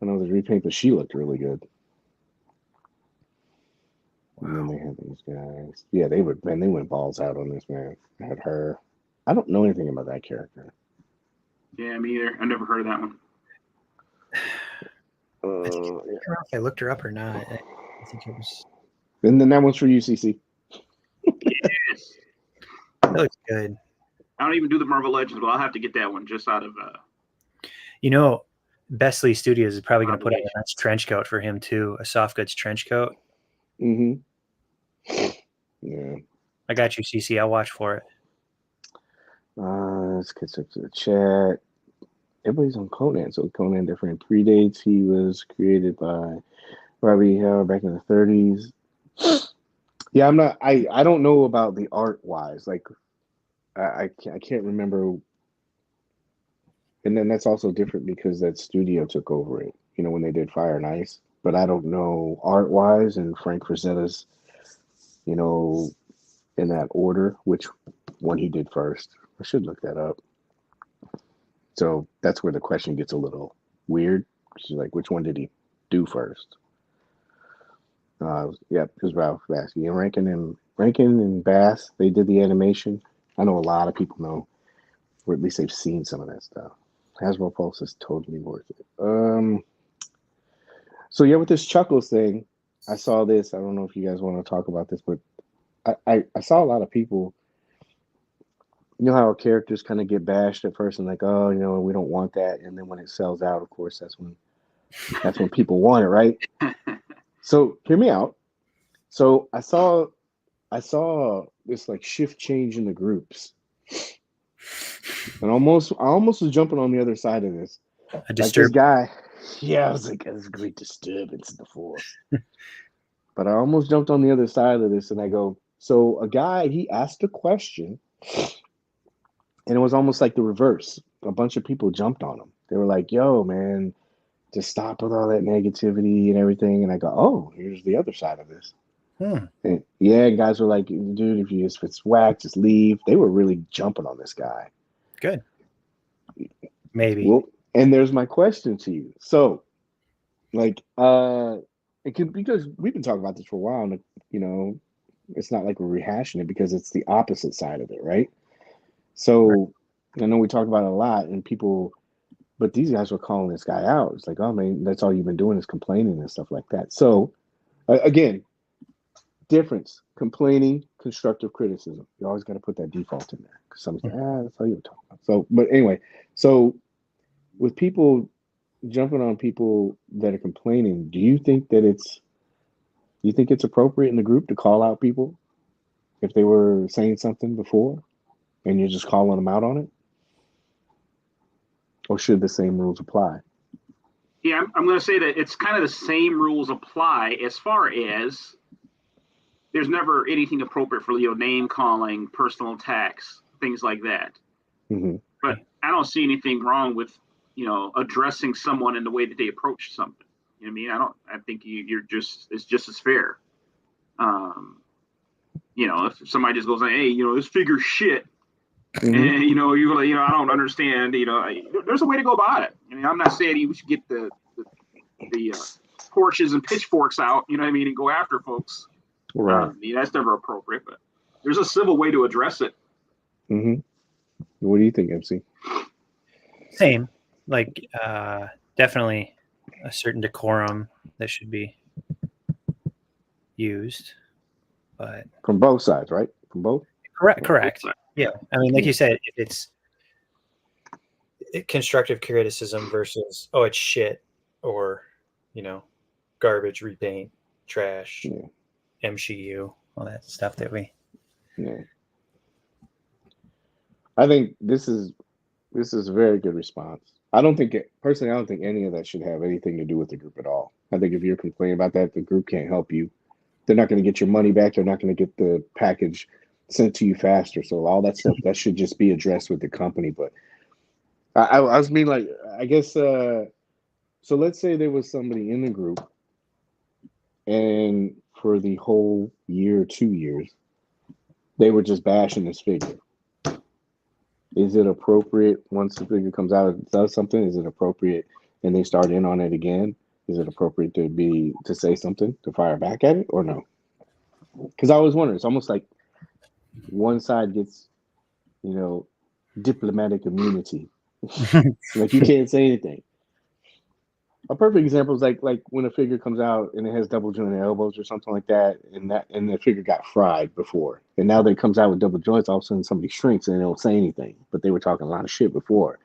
Speaker 1: I know there's repaint, but she looked really good. And then they had these guys. Yeah, they went balls out on this, man. I had her. I don't know anything about that character.
Speaker 3: Yeah, me either. I never heard of that one.
Speaker 2: I don't know if I looked her up or not. I think it was.
Speaker 1: And then that one's for you, CC.
Speaker 3: Yes.
Speaker 2: That looks good.
Speaker 3: I don't even do the Marvel Legends, but I'll have to get that one just out of.
Speaker 2: You know, Bestley Studios is probably going to put out a nice trench coat for him too, a soft goods trench coat.
Speaker 1: Mm-hmm. Yeah.
Speaker 2: I got you, CC. I'll watch for it.
Speaker 1: Let's get up to the chat. Everybody's on Conan, so Conan different predates. He was created by Robbie Hale back in the 30s. Yeah, I'm not. I don't know about the art wise. Like, I can't remember. And then that's also different because that studio took over it. You know, when they did Fire and Ice. But I don't know art wise and Frank Frazetta's. You know, in that order, which one he did first. I should look that up. So that's where the question gets a little weird. She's like, which one did he do first? Yeah, it was Ralph Basky. And Rankin and Bass, they did the animation. I know a lot of people know, or at least they've seen some of that stuff. Hasbro Pulse is totally worth it. So yeah, with this Chuckles thing, I saw this. I don't know if you guys want to talk about this, but I saw a lot of people. You know how characters kind of get bashed at first and like, oh, you know, we don't want that, and then when it sells out, of course, that's when people want it, right? So hear me out. So I saw this like shift change in the groups, and I almost was jumping on the other side of this.
Speaker 2: A
Speaker 1: Like this guy, yeah, I was like, there's a great disturbance in the force. But I almost jumped on the other side of this, and I go, so a guy, he asked a question, and it was almost like the reverse. A bunch of people jumped on him. They were like, yo, man, just stop with all that negativity and everything. And I go, oh, here's the other side of this. And yeah, guys were like, dude, if it's whack, just leave. They were really jumping on this guy.
Speaker 2: Good. Maybe.
Speaker 1: Well, and there's my question to you. So, like, because we've been talking about this for a while, and you know, it's not like we're rehashing it because it's the opposite side of it, right? So I know we talk about it a lot, and people, but these guys were calling this guy out. It's like, oh man, that's all you've been doing is complaining and stuff like that. So again, difference: complaining, constructive criticism. You always got to put that default in there because someone's like, that's all you were talking about. So, but anyway, so with people jumping on people that are complaining, do you think it's appropriate in the group to call out people if they were saying something before and you're just calling them out on it? Or should the same rules apply?
Speaker 3: Yeah, I'm going to say that it's kind of the same rules apply as far as there's never anything appropriate for name calling, personal attacks, things like that.
Speaker 1: Mm-hmm.
Speaker 3: But I don't see anything wrong with addressing someone in the way that they approach something. You know what I mean? I think it's just as fair. If somebody just goes like, hey, this figure's shit. Mm-hmm. And I don't understand. There's a way to go about it. I mean, I'm not saying you should get the torches and pitchforks out. You know what I mean, and go after folks.
Speaker 1: Right.
Speaker 3: That's never appropriate. But there's a civil way to address it.
Speaker 1: Mm-hmm. What do you think, MC?
Speaker 2: Same. Like, definitely a certain decorum that should be used, but
Speaker 1: from both sides, right? From both.
Speaker 2: Correct. Yeah, I mean, like you said, if it's constructive criticism versus it's shit or garbage, repaint, trash, MCU, all that stuff that we.
Speaker 1: Yeah. I think this is a very good response. I don't think any of that should have anything to do with the group at all. I think if you're complaining about that, the group can't help you. They're not going to get your money back. They're not going to get the package sent to you faster. So all that stuff that should just be addressed with the company. But I was mean, like, I guess. So let's say there was somebody in the group, and for the whole year, 2 years, they were just bashing this figure. Is it appropriate once the figure comes out and does something? Is it appropriate and they start in on it again? Is it appropriate to say something, to fire back at it, or no? Because I always wonder, it's almost like one side gets, diplomatic immunity. Like you can't say anything. A perfect example is like when a figure comes out and it has double jointed elbows or something like that, and the figure got fried before, and now that it comes out with double joints, all of a sudden somebody shrinks and they don't say anything, but they were talking a lot of shit before,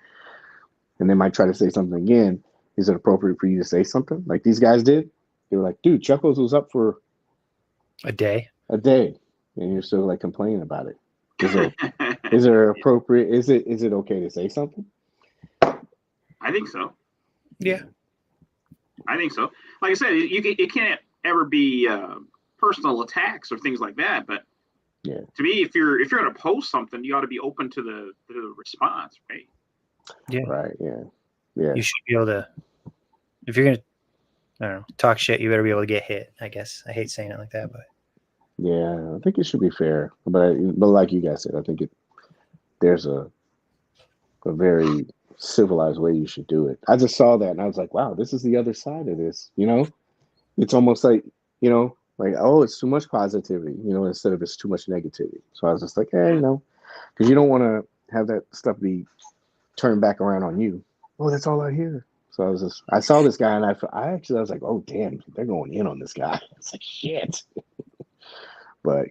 Speaker 1: and they might try to say something again. Is it appropriate for you to say something like these guys did? They were like, "Dude, Chuckles was up for
Speaker 2: a day,
Speaker 1: and you're still like complaining about it. Is there appropriate? Is it okay to say something?"
Speaker 3: I think so.
Speaker 2: Yeah.
Speaker 3: I think so. Like I said, it can't ever be personal attacks or things like that. But
Speaker 1: yeah,
Speaker 3: to me, if you're going to post something, you ought to be open to the response, right?
Speaker 2: Yeah.
Speaker 1: Right. Yeah. Yeah.
Speaker 2: You should be able to. If you're gonna, talk shit, you better be able to get hit. I guess I hate saying it like that, but
Speaker 1: yeah, I think it should be fair. But like you guys said, I think there's a very civilized way you should do it. I just saw that and I was like, wow, this is the other side of this. It's almost like, oh, it's too much positivity, instead of it's too much negativity. So I was just like, hey, because you don't want to have that stuff be turned back around on you. Oh, that's all I hear. So I saw this guy and I was like, oh, damn, they're going in on this guy. It's like, shit. But,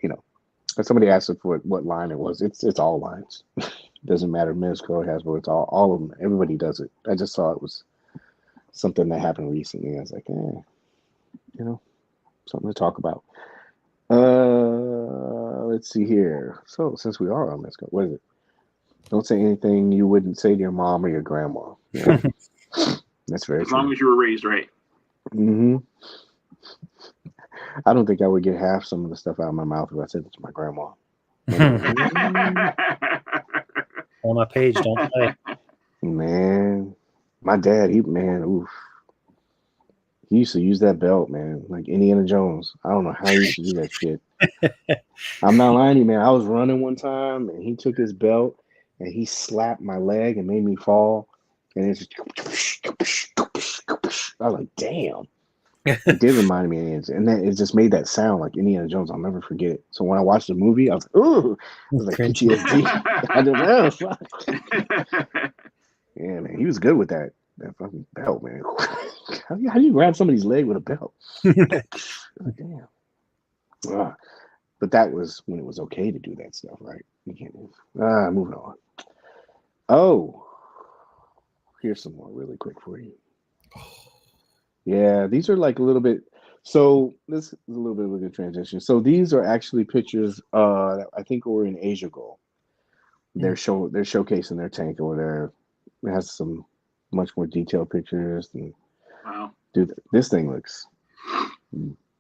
Speaker 1: if somebody asked for what line it was, it's all lines. Doesn't matter, Mezco, Hasbro, it's all of them. Everybody does it. I just saw it was something that happened recently. I was like, something to talk about. Let's see here. So since we are on Mezco, what is it? Don't say anything you wouldn't say to your mom or your grandma. That's very true.
Speaker 3: As long as you were raised right.
Speaker 1: Mm-hmm. I don't think I would get half some of the stuff out of my mouth if I said it to my grandma.
Speaker 2: On my page, don't play.
Speaker 1: Man, my dad, oof. He used to use that belt, man, like Indiana Jones. I don't know how he used to do that shit. I'm not lying to you, man. I was running one time, and he took his belt, and he slapped my leg and made me fall. And it's I was like, damn. It did remind me of it, and then it just made that sound like Indiana Jones. I'll never forget it. So when I watched the movie, I was like, ooh, it was like PTSD. I did that. Yeah, man, he was good with that fucking belt, man. How do you grab somebody's leg with a belt? Damn. But that was when it was okay to do that stuff, right? You can't move. Moving on. Oh, here's some more really quick for you. Yeah, these are like a little bit. So this is a little bit of a good transition. So these are actually pictures. That I think were in Asia Gold. They're showcasing their tank over there. It has some much more detailed pictures. And,
Speaker 3: wow,
Speaker 1: dude, this thing looks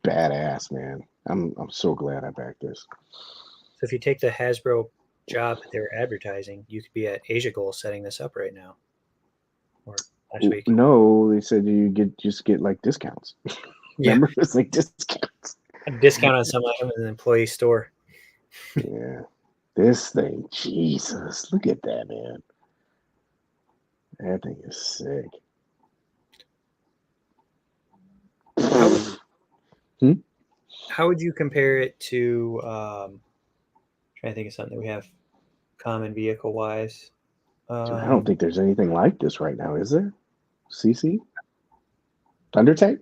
Speaker 1: badass, man. I'm so glad I backed this.
Speaker 2: So if you take the Hasbro job that they're advertising, you could be at Asia Gold setting this up right now. Or last week.
Speaker 1: No, they said you just get like discounts. Remember, it's like discounts.
Speaker 2: A discount on some item in an employee store.
Speaker 1: Yeah, this thing, Jesus, look at that, man. That thing is sick.
Speaker 2: How would you compare it to? Trying to think of something that we have common vehicle wise.
Speaker 1: I don't think there's anything like this right now, is there? CC? Thunder Tank?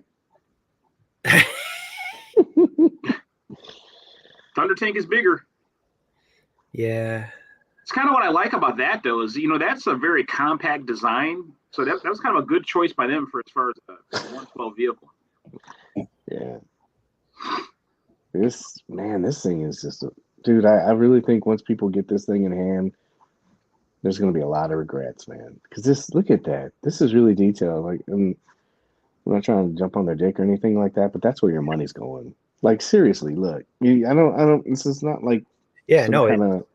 Speaker 3: Thunder Tank is bigger.
Speaker 2: Yeah.
Speaker 3: It's kind of what I like about that, though, is, that's a very compact design. So that was kind of a good choice by them for as far as a 112 vehicle.
Speaker 1: Yeah. this thing is just, dude. I really think once people get this thing in hand, there's going to be a lot of regrets, man. Because look at that. This is really detailed. Like, I'm not trying to jump on their dick or anything like that, but that's where your money's going. Like, seriously, look. I don't. This is not like
Speaker 2: Yeah,
Speaker 1: some
Speaker 2: no,
Speaker 1: kind of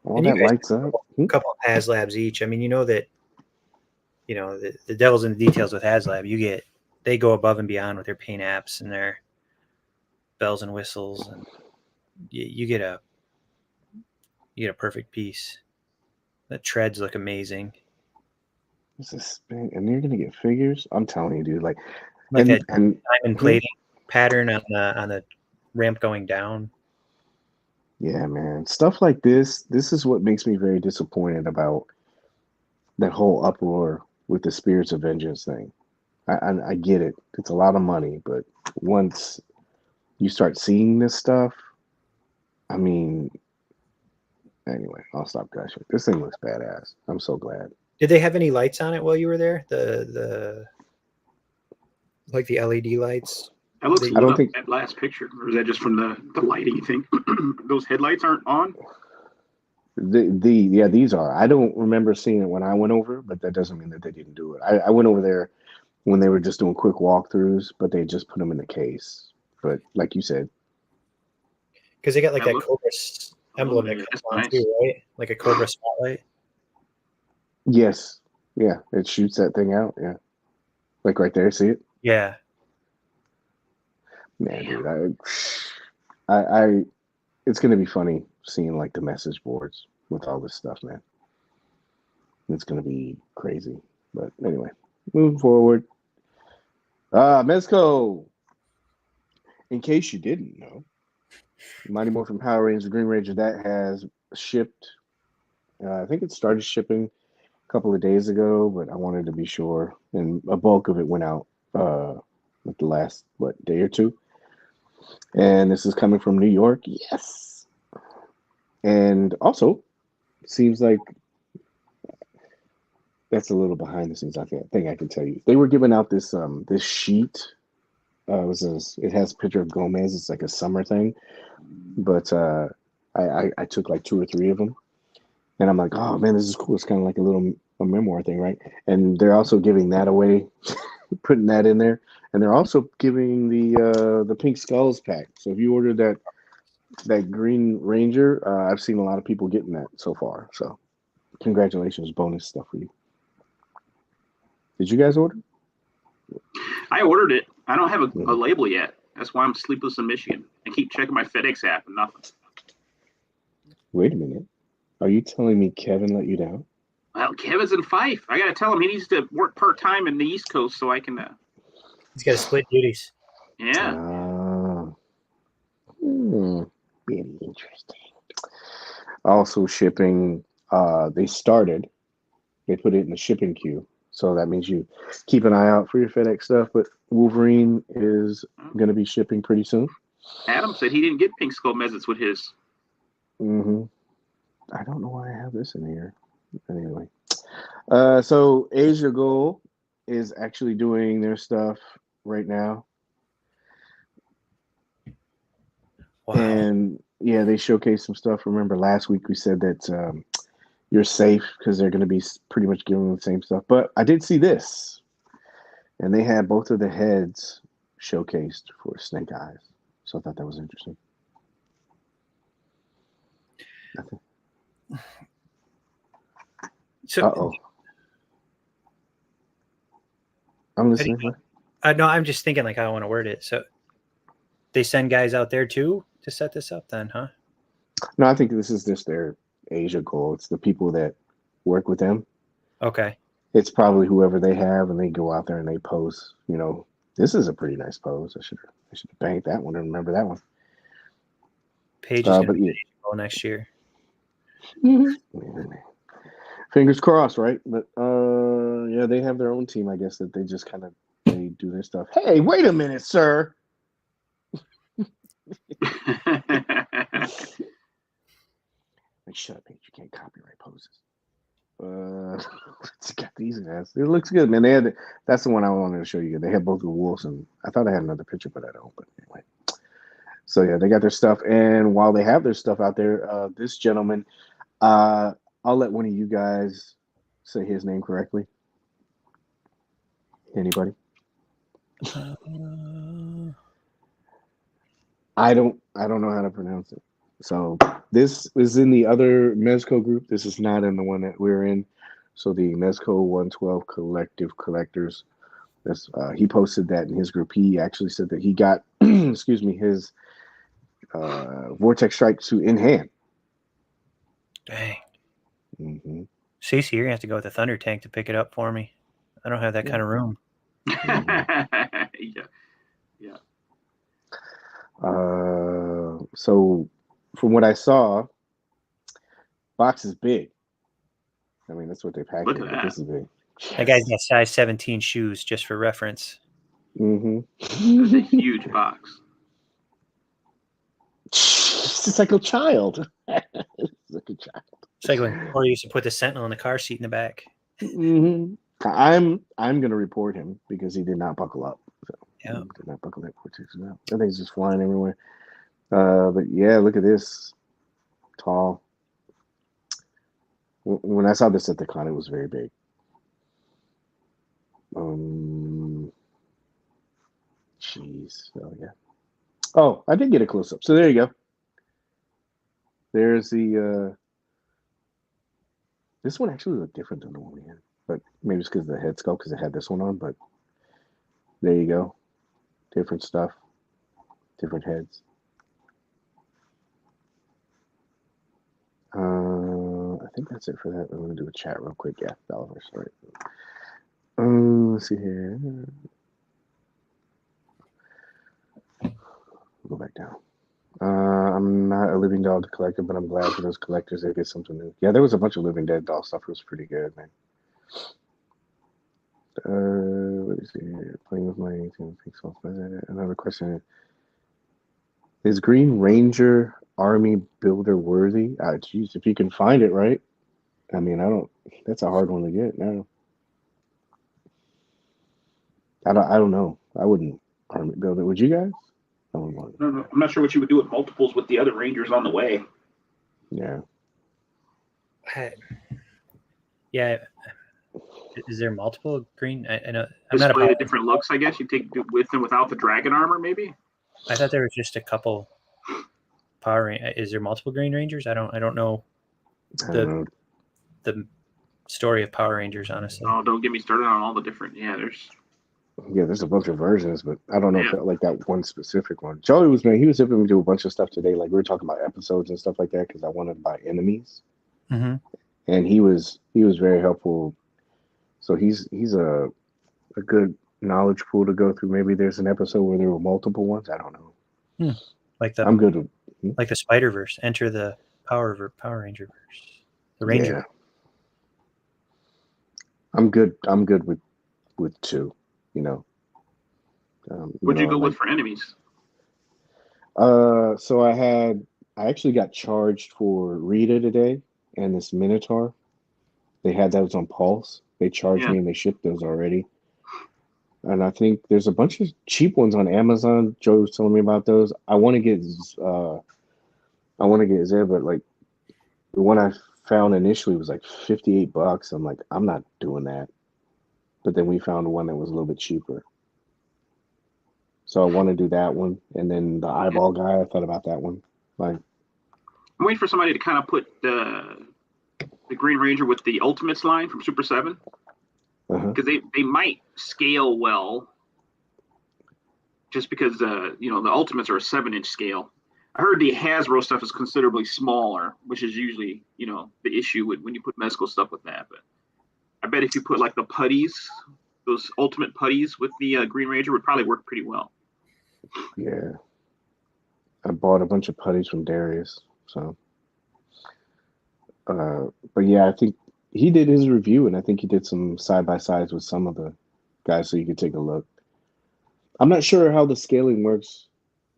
Speaker 1: all
Speaker 2: and you
Speaker 1: that
Speaker 2: guys
Speaker 1: lights up.
Speaker 2: a couple of HasLabs each. I mean, you know that, the devil's in the details with HasLab. They go above and beyond with their paint apps and their bells and whistles, and you get a perfect piece. The treads look amazing.
Speaker 1: This is, and you're gonna get figures. I'm telling you, dude. Like
Speaker 2: that
Speaker 1: and
Speaker 2: diamond plating pattern on the ramp going down.
Speaker 1: yeah, man. Stuff like this is what makes me very disappointed about that whole uproar with the Spirits of Vengeance thing. I get it. It's a lot of money, but once you start seeing this stuff, I mean, anyway, I'll stop gushing. This thing looks badass. I'm so glad.
Speaker 2: Did they have any lights on it while you were there? The like the LED lights?
Speaker 3: That looks
Speaker 1: I don't think
Speaker 3: that last picture, or is that just from the lighting thing? Those headlights aren't on.
Speaker 1: these are. I don't remember seeing it when I went over, but that doesn't mean that they didn't do it. I went over there when they were just doing quick walkthroughs, but they just put them in the case. But like you said,
Speaker 2: because they got like that
Speaker 3: look,
Speaker 2: Cobra emblem that comes on too, right? Like a Cobra spotlight.
Speaker 1: Yes, yeah, it shoots that thing out. Yeah, like right there. See it?
Speaker 2: Yeah.
Speaker 1: Man, dude, I it's gonna be funny seeing like the message boards with all this stuff, man. It's gonna be crazy. But anyway, moving forward. Mezco. In case you didn't know, Mighty Morphin Power Rangers Green Ranger that has shipped. I think it started shipping a couple of days ago, but I wanted to be sure, and a bulk of it went out like the last day or two. And this is coming from New York. Yes. And also, seems like that's a little behind the scenes. I think I can tell you. They were giving out this this sheet. It has a picture of Gomez. It's like a summer thing. But I took like 2 or 3 of them. And I'm like, oh man, this is cool. It's kind of like a memoir thing, right? And they're also giving that away, putting that in there. And they're also giving the Pink Skulls pack. So if you ordered that Green Ranger, I've seen a lot of people getting that so far. So congratulations, bonus stuff for you. Did you guys order?
Speaker 3: I ordered it. I don't have a label yet. That's why I'm sleepless in Michigan. I keep checking my FedEx app and nothing.
Speaker 1: Wait a minute. Are you telling me Kevin let you down?
Speaker 3: Well, Kevin's in Fife. I got to tell him he needs to work part-time in the East Coast so I can...
Speaker 2: He's got to split duties.
Speaker 3: Yeah.
Speaker 1: Really interesting. Also shipping, they put it in the shipping queue. So that means you keep an eye out for your FedEx stuff. But Wolverine is going to be shipping pretty soon.
Speaker 3: Adam said he didn't get Pink Skull Mezzets with his.
Speaker 1: Mm-hmm. I don't know why I have this in here. Anyway. So Asia Gold is actually doing their stuff right now.
Speaker 2: Wow.
Speaker 1: And yeah, they showcased some stuff. Remember last week we said that you're safe because they're going to be pretty much giving the same stuff. But I did see this. And they had both of the heads showcased for Snake Eyes. So I thought that was interesting. Nothing.
Speaker 2: So,
Speaker 1: I'm listening.
Speaker 2: No, I'm just thinking like I want to word it. So they send guys out there too to set this up then, huh?
Speaker 1: No, I think this is just their Asia goal. It's the people that work with them.
Speaker 2: Okay.
Speaker 1: It's probably whoever they have, and they go out there and they pose. This is a pretty nice pose. I should have banked that one and remember that one.
Speaker 2: Paige is going to be next year.
Speaker 1: Fingers crossed, right? But yeah, they have their own team, I guess, that they just kind of they do their stuff. Hey, wait a minute, sir. Shut up, Paige. You can't copyright poses. It's got these guys. It looks good, man. They had that's the one I wanted to show you. They had both the wolves, and I thought I had another picture, but I don't. But anyway, so yeah, they got their stuff. And while they have their stuff out there, this gentleman, I'll let one of you guys say his name correctly. Anybody? I don't know how to pronounce it. So this is in the other Mezco group. This is not in the one that we're in. So the Mezco 112 Collective Collectors. That's he posted that in his group. He actually said that he got excuse me, his Vortex Strike suit in hand.
Speaker 2: Dang.
Speaker 1: Mm-hmm.
Speaker 2: Cece, you're gonna have to go with the Thunder Tank to pick it up for me. I don't have that kind of room.
Speaker 3: Yeah.
Speaker 1: So from what I saw, box is big. I mean, that's what they packed.
Speaker 3: Look at
Speaker 1: but
Speaker 3: that.
Speaker 1: This is big.
Speaker 2: That guy's got size 17 shoes, just for reference.
Speaker 1: Mm-hmm.
Speaker 3: It's a huge box.
Speaker 1: It's like a child. It's like a child.
Speaker 2: It's like when Cory used to put the Sentinel in the car seat in the back.
Speaker 1: Mm-hmm. I'm gonna report him because he did not buckle up. So
Speaker 2: Yeah.
Speaker 1: he did not buckle that Vortex up. That thing's just flying everywhere. But yeah, look at this. Tall. When I saw this at the con, it was very big. Jeez. Oh yeah. Oh, I did get a close up. So there you go. There's the. This one actually looked different than the one we had, but maybe it's because of the head sculpt because it had this one on. But there you go. Different stuff. Different heads. I think that's it for that. I'm gonna do a chat real quick. Yeah, Valaverse. Right. Let's see here. Go back down. I'm not a Living Doll collector, but I'm glad for those collectors they get something new. Yeah, there was a bunch of Living Dead doll stuff. It was pretty good, man. What is it here? Playing with my 18 pixels. Another question. Is Green Ranger Army Builder worthy? Geez, if you can find it, right? I mean, I don't. That's a hard one to get. No, I don't know. I wouldn't army build it. Would you guys? I wouldn't want it.
Speaker 3: No, I'm not sure what you would do with multiples with the other Rangers on the way.
Speaker 1: Yeah.
Speaker 2: Yeah. Is there multiple green? I know.
Speaker 3: I'm not the different looks, I guess. You take with and without the dragon armor, maybe.
Speaker 2: I thought there was just a couple Power Rangers. Is there multiple Green Rangers? I don't know the story of Power Rangers, honestly.
Speaker 3: Oh, don't get me started on all the different.
Speaker 1: There's a bunch of versions, but I don't know if like that one specific one. Joey was helping me do a bunch of stuff today. Like we were talking about episodes and stuff like that because I wanted to buy enemies, and he was very helpful. So he's a good knowledge pool to go through. Maybe there's an episode where there were multiple ones. I don't know. I'm good.
Speaker 2: Like the Spider-Verse. Enter the Power Ranger verse. The Ranger.
Speaker 1: Yeah. I'm good with two.
Speaker 3: What'd you go with for enemies?
Speaker 1: So I actually got charged for Rita today and this Minotaur. They had those on Pulse. They charged me and they shipped those already. And I think there's a bunch of cheap ones on Amazon. Joe was telling me about those. I want to get Zed, but like the one I found initially was like $58. I'm like, I'm not doing that. But then we found one that was a little bit cheaper. So I want to do that one. And then the eyeball guy, I thought about that one. Like,
Speaker 3: I'm waiting for somebody to kind of put the Green Ranger with the Ultimates line from Super 7. Because they might scale well just because the Ultimates are a 7-inch scale. I heard the Hasbro stuff is considerably smaller, which is usually the issue when you put Mezco stuff with that. But I bet if you put like the putties, those Ultimate putties with the Green Ranger would probably work pretty well.
Speaker 1: Yeah, I bought a bunch of putties from Darius. So, but yeah, I think he did his review, and I think he did some side-by-sides with some of the guys so you could take a look. I'm not sure how the scaling works,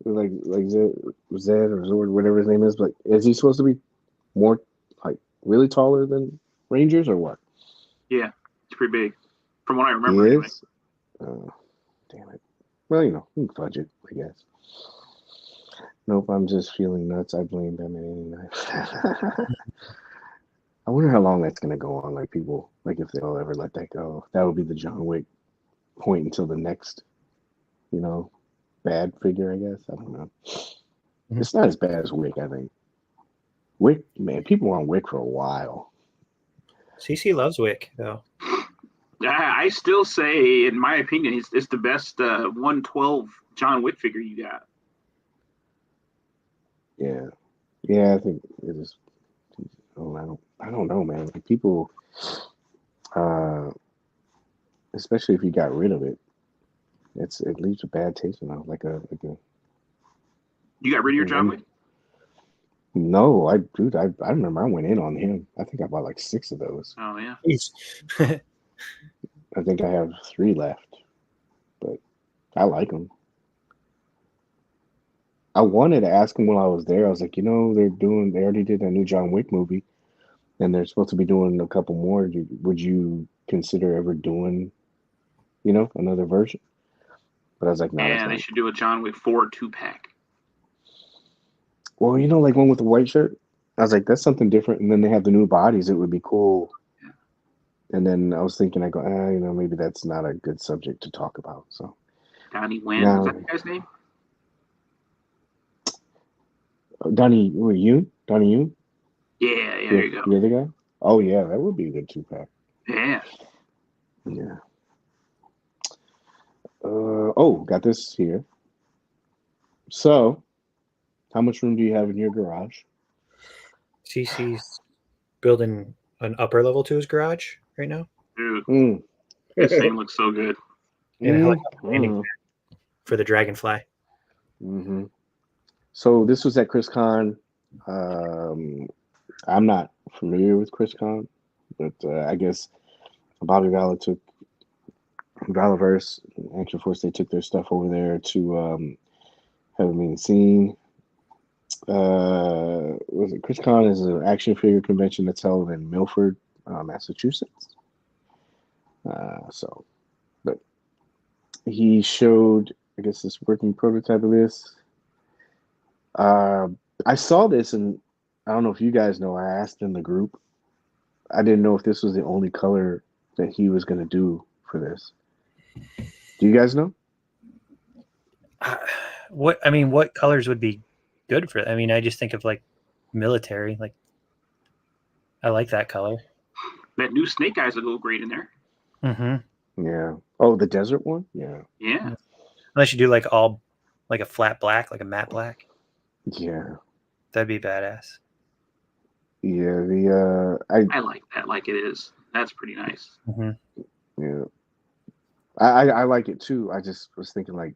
Speaker 1: like Zed or Zord, whatever his name is, but is he supposed to be more, like, really taller than Rangers or what?
Speaker 3: Yeah, it's pretty big, from what I
Speaker 1: He
Speaker 3: remember. Anyway.
Speaker 1: is. Damn it. Well, you know, we can fudge it, I guess. Nope, I'm just feeling nuts. I blame them at any night. I wonder how long that's gonna go on. Like people, like if they'll ever let that go. That would be the John Wick point until the next, you know, bad figure. I guess I don't know.
Speaker 2: Mm-hmm.
Speaker 1: It's not as bad as Wick. I think Wick, man, people were on Wick for a while.
Speaker 2: CC loves Wick though.
Speaker 3: I still say, in my opinion, it's the best 112 John Wick figure you got.
Speaker 1: Yeah, yeah, I think it is. Oh, I don't know, man. Like people, especially if you got rid of it, it leaves a bad taste in mouth.
Speaker 3: You got rid of your John Wick?
Speaker 1: No, I remember I went in on him. I think I bought like 6 of those.
Speaker 3: Oh yeah.
Speaker 1: I think I have 3 left, but I like them. I wanted to ask him while I was there. I was like, you know, they already did that new John Wick movie, and they're supposed to be doing a couple more. Would you consider ever doing, you know, another version? But I was like, no.
Speaker 3: Yeah, they should do a John Wick 4 2-pack.
Speaker 1: Well, you know, like one with the white shirt. I was like, that's something different. And then they have the new bodies. It would be cool.
Speaker 3: Yeah.
Speaker 1: And then I was thinking, I go, you know, maybe that's not a good subject to talk about. So
Speaker 3: Donnie Yen, is that the guy's name?
Speaker 1: Donnie Yoon? Donnie Yoon?
Speaker 3: Yeah, there you go.
Speaker 1: The other guy? Oh, yeah, that would be a good 2-pack.
Speaker 3: Yeah.
Speaker 1: Yeah. Got this here. So, how much room do you have in your garage?
Speaker 2: CC's building an upper level to his garage right now.
Speaker 3: Dude, this thing looks so good.
Speaker 2: And a helicopter landing for the Dragonfly.
Speaker 1: Mm-hmm. So this was at ChrisCon. I'm not familiar with ChrisCon, but I guess Bobby Valor took Valaverse, Action Force. They took their stuff over there to have been seen. Was it ChrisCon is an action figure convention that's held in Milford, Massachusetts. But he showed, I guess, this working prototype of this. I saw this, and I don't know if you guys know. I asked in the group. I didn't know if this was the only color that he was going to do for this. Do you guys know?
Speaker 2: What colors would be good for it? I mean, I just think of like military. Like, I like that color.
Speaker 3: That new Snake Eyes would go great in there.
Speaker 2: Mm-hmm.
Speaker 1: Yeah. Oh, the desert one? Yeah.
Speaker 3: Yeah.
Speaker 2: Unless you do like a flat black, like a matte black.
Speaker 1: Yeah.
Speaker 2: That'd be badass.
Speaker 1: Yeah.
Speaker 3: I like that like it is. That's pretty nice.
Speaker 2: Mm-hmm.
Speaker 1: Yeah. I like it too. I just was thinking, like,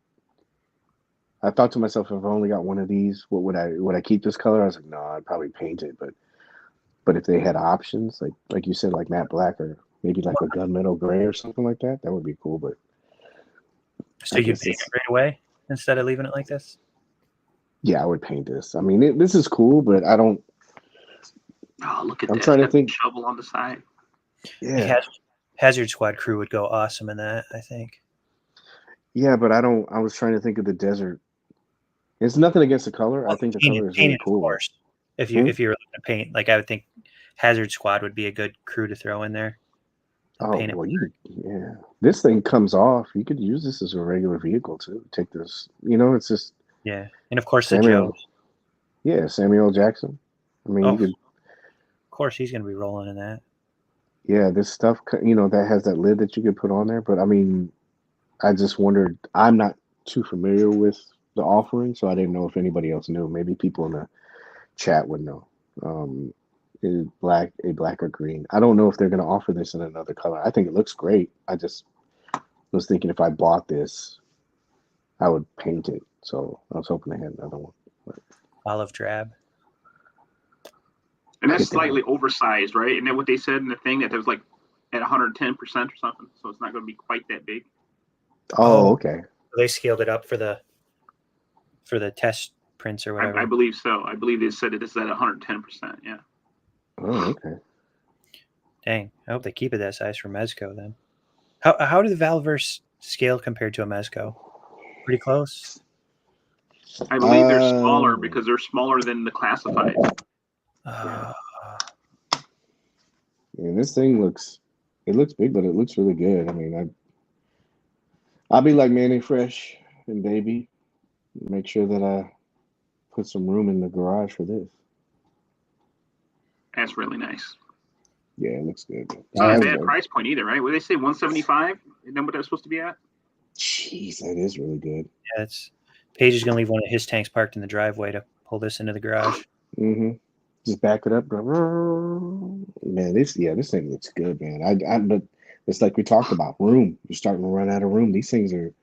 Speaker 1: I thought to myself, if I only got one of these, what would I keep this color? I was like, no, I'd probably paint it. But if they had options, like you said, like matte black or maybe like a gunmetal gray or something like that, that would be cool. But
Speaker 2: so you'd paint it right away instead of leaving it like this?
Speaker 1: Yeah, I would paint this. I mean, this is cool, but I don't.
Speaker 3: Oh, look at
Speaker 1: I'm
Speaker 3: that!
Speaker 1: trying to think.
Speaker 3: Shovel on the side.
Speaker 1: Yeah.
Speaker 2: Hazard Squad crew would go awesome in that, I think.
Speaker 1: Yeah, but I don't. I was trying to think of the desert. It's nothing against the color. I think the color is really cool.
Speaker 2: Of course. If you were looking to paint, like I would think Hazard Squad would be a good crew to throw in there.
Speaker 1: Paint well, yeah. This thing comes off. You could use this as a regular vehicle too. Take this. You know, it's just.
Speaker 2: Yeah, and of course
Speaker 1: Samuel. Yeah, Samuel Jackson. I mean, you could.
Speaker 2: Of course, he's going to be rolling in that.
Speaker 1: Yeah, this stuff, you know, that has that lid that you could put on there. But I mean, I just wondered. I'm not too familiar with the offering, so I didn't know if anybody else knew. Maybe people in the chat would know. Is black or green? I don't know if they're going to offer this in another color. I think it looks great. I just was thinking if I bought this, I would paint it. So I was hoping they had another one. But
Speaker 2: olive drab.
Speaker 3: And that's slightly oversized, right? Isn't that what they said in the thing, that was like at 110% or something? So it's not going to be quite that big.
Speaker 1: Oh, okay.
Speaker 2: They scaled it up for the test prints or whatever.
Speaker 3: I believe so. I believe they said it is at 110%. Yeah.
Speaker 1: Oh, okay.
Speaker 2: Dang, I hope they keep it that size for Mezco then. How do the Valaverse scale compared to a Mezco? Pretty close.
Speaker 3: I believe they're smaller because they're smaller than the classifieds.
Speaker 1: Yeah, this thing looks big, but it looks really good. I mean, I'll be like Manny Fresh and Baby. Make sure that I put some room in the garage for this.
Speaker 3: That's really nice.
Speaker 1: Yeah, it looks good.
Speaker 3: It's not a bad price point either, right? What did they say, 175? Isn't that what that was supposed to be at?
Speaker 1: Jeez, that is really good.
Speaker 2: Yeah, Paige is gonna leave one of his tanks parked in the driveway to pull this into the garage.
Speaker 1: Mm-hmm. Just back it up. Man, this thing looks good, man. But it's like we talked about room. You're starting to run out of room. These things are,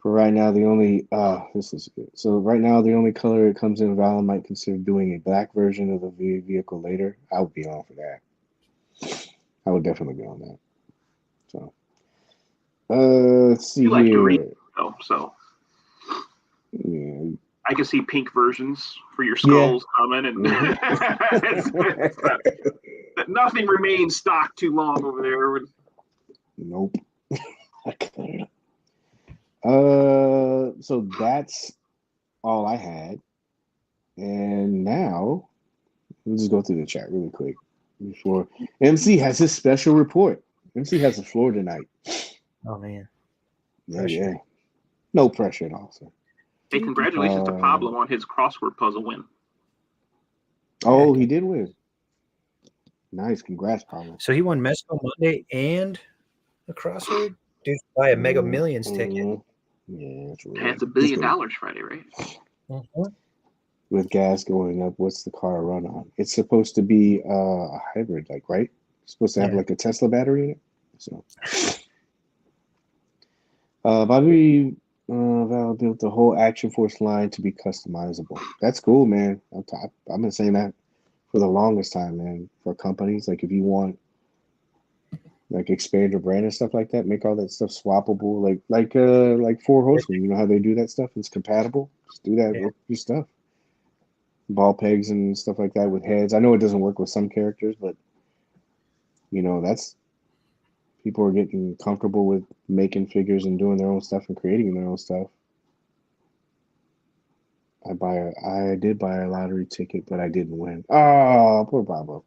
Speaker 1: for right now, the only this is good. So right now, the only color it comes in, Val might consider doing a black version of the vehicle later. I would be on for that. I would definitely be on that. So, let's see
Speaker 3: like
Speaker 1: here.
Speaker 3: to read, though, so
Speaker 1: yeah.
Speaker 3: I can see pink versions for your skulls coming, and nothing remains stock too long over there.
Speaker 1: Nope. So that's all I had, and now we'll just go through the chat really quick before MC has his special report. MC has the floor tonight.
Speaker 2: Oh man,
Speaker 1: yeah. No pressure at all, sir.
Speaker 3: Hey, congratulations to Pablo on his crossword puzzle win.
Speaker 1: Oh, he did win. Nice, congrats, Pablo.
Speaker 2: So he won Mezco Monday and a crossword. Dude, buy a Mega Millions ticket.
Speaker 1: Yeah, that's really
Speaker 3: That's $1 billion Friday, right?
Speaker 2: Mm-hmm.
Speaker 1: With gas going up, what's the car run on? It's supposed to be a hybrid, like, right? It's supposed to have like a Tesla battery in it. So, Bobby Val built the whole Action Force line to be customizable. That's cool, man. I've been saying that for the longest time, man. For companies, like if you want, like expand your brand and stuff like that, make all that stuff swappable, like Four Horsemen. You know how they do that stuff? It's compatible. Just do that with your stuff. Ball pegs and stuff like that with heads. I know it doesn't work with some characters, but that's people are getting comfortable with making figures and doing their own stuff and creating their own stuff. I did buy a lottery ticket, but I didn't win. Oh, poor Pablo.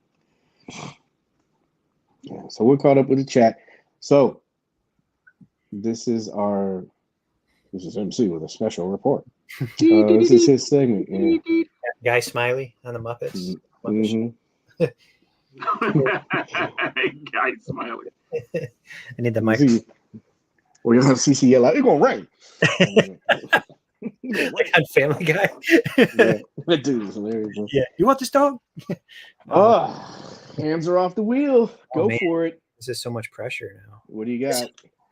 Speaker 1: Yeah, so we're caught up with the chat. So this is MC with a special report. This is his segment. Yeah.
Speaker 2: Guy Smiley on the Muppets.
Speaker 1: Mm-hmm.
Speaker 3: Guy Smiley.
Speaker 2: I need the mic.
Speaker 1: Or you'll have CC yell out, "It's gonna rain."
Speaker 2: Like on Family Guy.
Speaker 1: That dude is hilarious.
Speaker 2: Yeah, you want this dog?
Speaker 1: Hands are off the wheel. Go for it.
Speaker 2: This is so much pressure now.
Speaker 1: What do you got?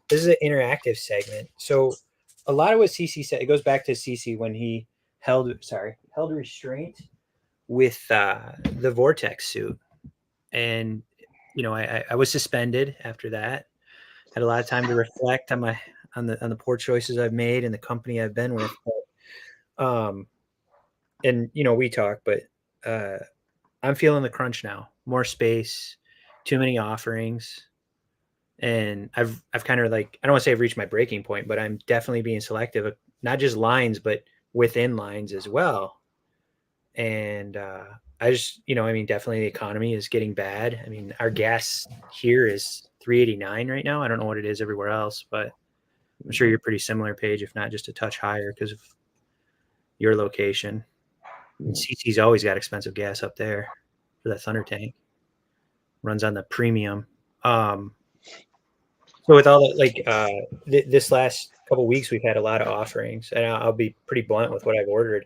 Speaker 2: This is an interactive segment. So a lot of what CC said, it goes back to CC when he held restraint with the Vortex suit. And, I was suspended after that. Had a lot of time to reflect on the poor choices I've made and the company I've been with. But, and, we talk, but I'm feeling the crunch now. More space, too many offerings. And I've kind of I don't want to say I've reached my breaking point, but I'm definitely being selective of not just lines, but within lines as well. And I just, definitely the economy is getting bad. I mean, our gas here is $3.89 right now. I don't know what it is everywhere else, but I'm sure you're pretty similar, Paige, if not just a touch higher because of your location. And CC's always got expensive gas up there for that Thunder tank. Runs on the premium. So with all that, this last couple of weeks, we've had a lot of offerings, and I'll be pretty blunt with what I've ordered.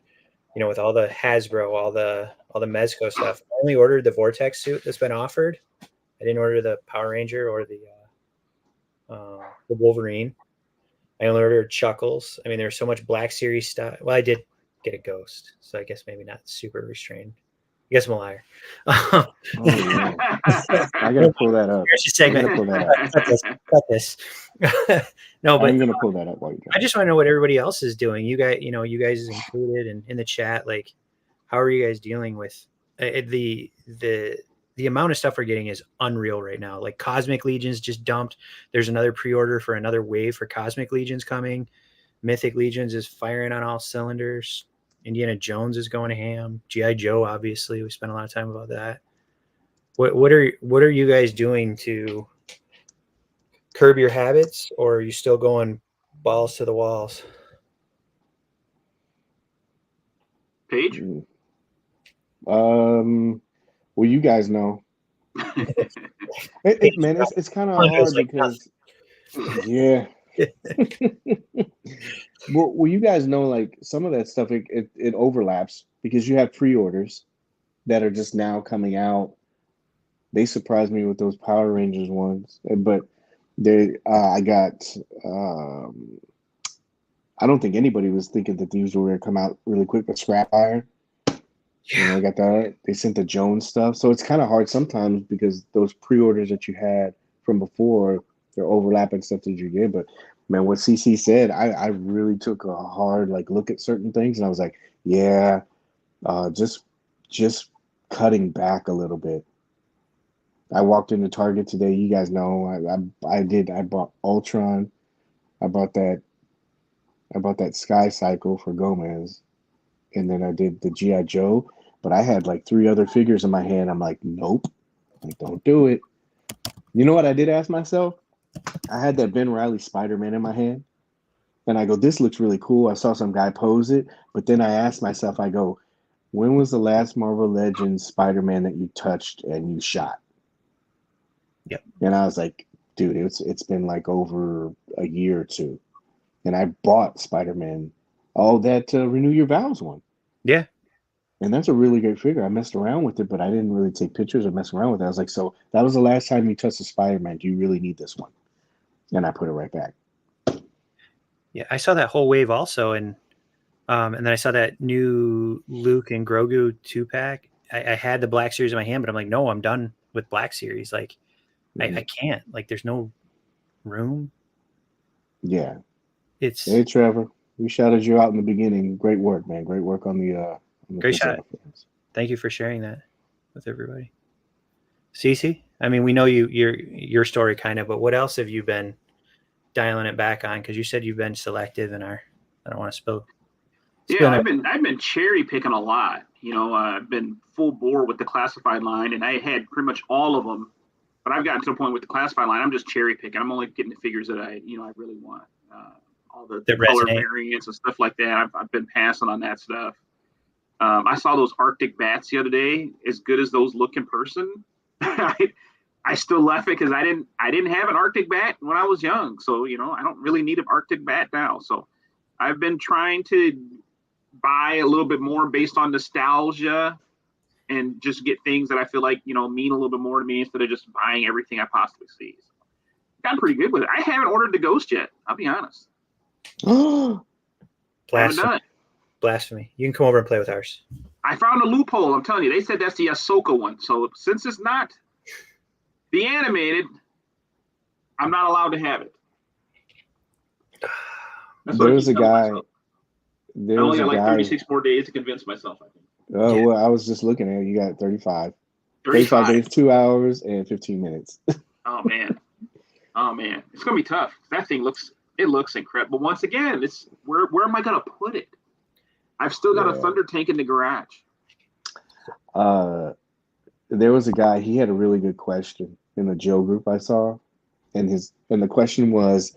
Speaker 2: With all the Hasbro, all the Mezco stuff. I only ordered the Vortex suit that's been offered. I didn't order the Power Ranger or the Wolverine. I only ordered Chuckles. I mean, there's so much Black Series stuff. Well, I did get a Ghost, so I guess maybe not super restrained. I guess I'm a liar.
Speaker 1: I gotta pull that up.
Speaker 2: Here's your segment. Cut this. No, but
Speaker 1: I'm gonna pull that up while you go.
Speaker 2: I just want to know what everybody else is doing. You guys, you guys is included in the chat. Like, how are you guys dealing with The amount of stuff we're getting is unreal right now. Like Cosmic Legions just dumped. There's another pre-order for another wave for Cosmic Legions coming. Mythic Legions is firing on all cylinders. Indiana Jones is going ham. G.I. Joe, obviously, we spent a lot of time about that. What are you guys doing to curb your habits, or are you still going balls to the walls?
Speaker 3: Paige?
Speaker 1: Well, you guys know. Man, it's kind of hard because, yeah. Well, you guys know, like, some of that stuff, it overlaps because you have pre-orders that are just now coming out. They surprised me with those Power Rangers ones, but I got. I don't think anybody was thinking that these were going to come out really quick. But Scrap Iron, I got that. They sent the Jones stuff, so it's kind of hard sometimes because those pre-orders that you had from before, they're overlapping stuff that you get. But man, what CC said, I really took a hard look at certain things, and I was like, yeah, just cutting back a little bit. I walked into Target today. You guys know I did. I bought Ultron. I bought that Sky Cycle for Gomez, and then I did the G.I. Joe. But I had 3 other figures in my hand. I'm like, nope, don't do it. You know what I did ask myself? I had that Ben Reilly Spider-Man in my hand, and I go, this looks really cool. I saw some guy pose it, but then I asked myself, I go, when was the last Marvel Legends Spider-Man that you touched and you shot?
Speaker 2: Yep.
Speaker 1: And I was like, dude, it's been over a year or two. And I bought Spider-Man, that Renew Your Vows one.
Speaker 2: Yeah.
Speaker 1: And that's a really great figure. I messed around with it, but I didn't really take pictures or mess around with it. I was like, so that was the last time you touched a Spider-Man. Do you really need this one? And I put it right back.
Speaker 2: Yeah, I saw that whole wave also, and then I saw that new Luke and Grogu 2-pack. I had the Black Series in my hand, but I'm like, no, I'm done with Black Series. Like, I can't. There's no room.
Speaker 1: Yeah.
Speaker 2: Hey,
Speaker 1: Trevor, we shouted you out in the beginning. Great work, man. Great work on the
Speaker 2: great shot. Films. Thank you for sharing that with everybody. Cece, I mean, we know your story kind of, but what else have you been dialing it back on? Because you said you've been selective in I don't want to spill.
Speaker 3: Yeah, I've been cherry picking a lot. I've been full bore with the classified line, and I had pretty much all of them. But I've gotten to a point with the classified line, I'm just cherry picking. I'm only getting the figures that I really want. All the color variants and stuff like that. I've been passing on that stuff. I saw those Arctic bats the other day. As good as those look in person, I still left it because I didn't have an Arctic bat when I was young. So I don't really need an Arctic bat now. So I've been trying to buy a little bit more based on nostalgia and just get things that I feel like mean a little bit more to me instead of just buying everything I possibly see. So, got pretty good with it. I haven't ordered the Ghost yet. I'll be honest.
Speaker 2: Blasphemy. You can come over and play with ours.
Speaker 3: I found a loophole. I'm telling you. They said that's the Ahsoka one. So since it's not the animated, I'm not allowed to have it.
Speaker 1: There's a guy.
Speaker 3: I only got 36 more days to convince myself, I think.
Speaker 1: Oh, yeah. Well, I was just looking at it. You got 35. 35 days, 2 hours, and 15 minutes.
Speaker 3: Oh, man. It's going to be tough. That thing looks incredible. But once again, it's where am I going to put it? I've still got a Thunder tank in the garage.
Speaker 1: There was a guy, he had a really good question in the Joe group I saw. And the question was,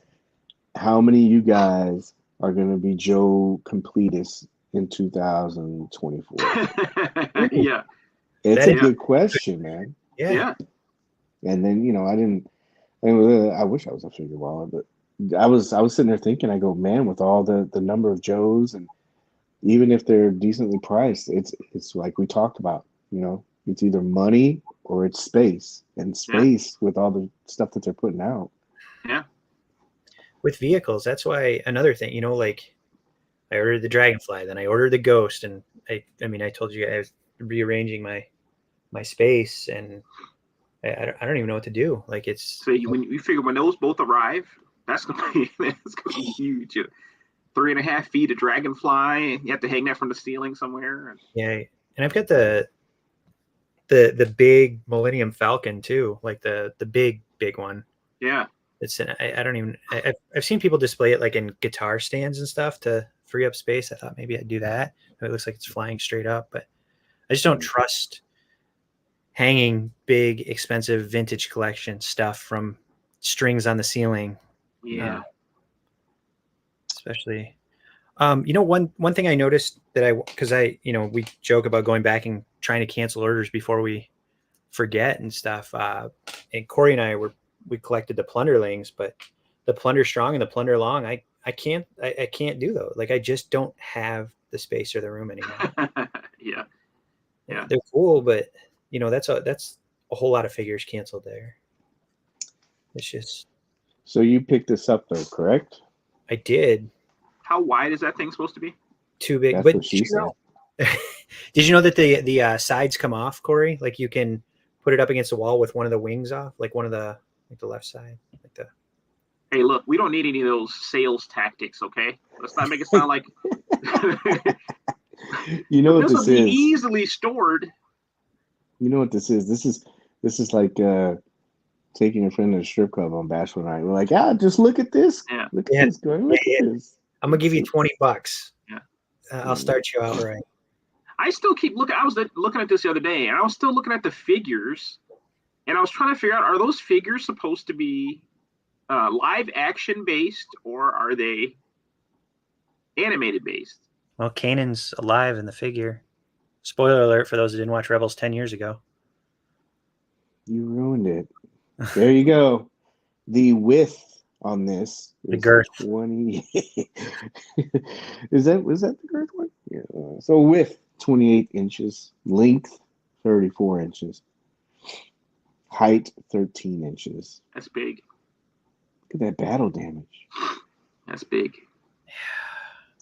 Speaker 1: how many of you guys are going to be Joe completists in 2024?
Speaker 3: Yeah.
Speaker 1: It's a good question, man.
Speaker 3: Yeah.
Speaker 1: And then, I wish I was a figure baller, but I was sitting there thinking, I go, man, with all the number of Joes, and even if they're decently priced, it's like we talked about, it's either money or it's space, and space with all the stuff that they're putting out.
Speaker 3: Yeah.
Speaker 2: With vehicles, that's why another thing, I ordered the Dragonfly, then I ordered the Ghost, and I told you I was rearranging my space, and I don't even know what to do.
Speaker 3: So when you figure when those both arrive, that's gonna be huge. 3.5 feet of Dragonfly. You have to hang that from the ceiling somewhere.
Speaker 2: Yeah, and I've got the the big Millennium Falcon too, like the big one.
Speaker 3: Yeah.
Speaker 2: It's I don't even I've seen people display it like in guitar stands and stuff to free up space. I thought maybe I'd do that. It looks like it's flying straight up, but I just don't trust hanging big, expensive vintage collection stuff from strings on the ceiling.
Speaker 3: Yeah.
Speaker 2: Especially, one thing I noticed that because we joke about going back and trying to cancel orders before we forget and stuff. And Cory and we collected the Plunderlings, but the Plunder Strong and the Plunder Long, I can't do those. Like I just don't have the space or the room anymore.
Speaker 3: Yeah.
Speaker 2: They're cool, but that's a whole lot of figures canceled there. It's just.
Speaker 1: So you picked this up though, correct?
Speaker 2: I did.
Speaker 3: How wide is that thing supposed to be?
Speaker 2: Too big.
Speaker 1: That's
Speaker 2: But
Speaker 1: what she said.
Speaker 2: did you know that the sides come off, Cory? Like you can put it up against the wall with one of the wings off, like one of the left side, like the.
Speaker 3: Hey, look, we don't need any of those sales tactics, okay? Let's not make it sound like.
Speaker 1: You know what
Speaker 3: this
Speaker 1: this
Speaker 3: will be
Speaker 1: is?
Speaker 3: easily stored.
Speaker 1: You know what this is? This is like taking a friend to the strip club on bachelor night. We're like, just look at this.
Speaker 3: Yeah.
Speaker 1: Look at this, going. Look at this.
Speaker 2: I'm gonna give you $20.
Speaker 3: Yeah.
Speaker 2: I'll start you out right.
Speaker 3: I still keep looking. I was looking at this the other day, and I was still looking at the figures, and I was trying to figure out: are those figures supposed to be live action based, or are they animated based?
Speaker 2: Well, Kanan's alive in the figure. Spoiler alert for those who didn't watch Rebels 10 years ago.
Speaker 1: You ruined it. There you go. The width on this is
Speaker 2: The girth.
Speaker 1: 20. Was that the girth one? Yeah. So width 28 inches, length 34 inches, height 13 inches.
Speaker 3: That's big.
Speaker 1: Look at that battle damage.
Speaker 3: That's big.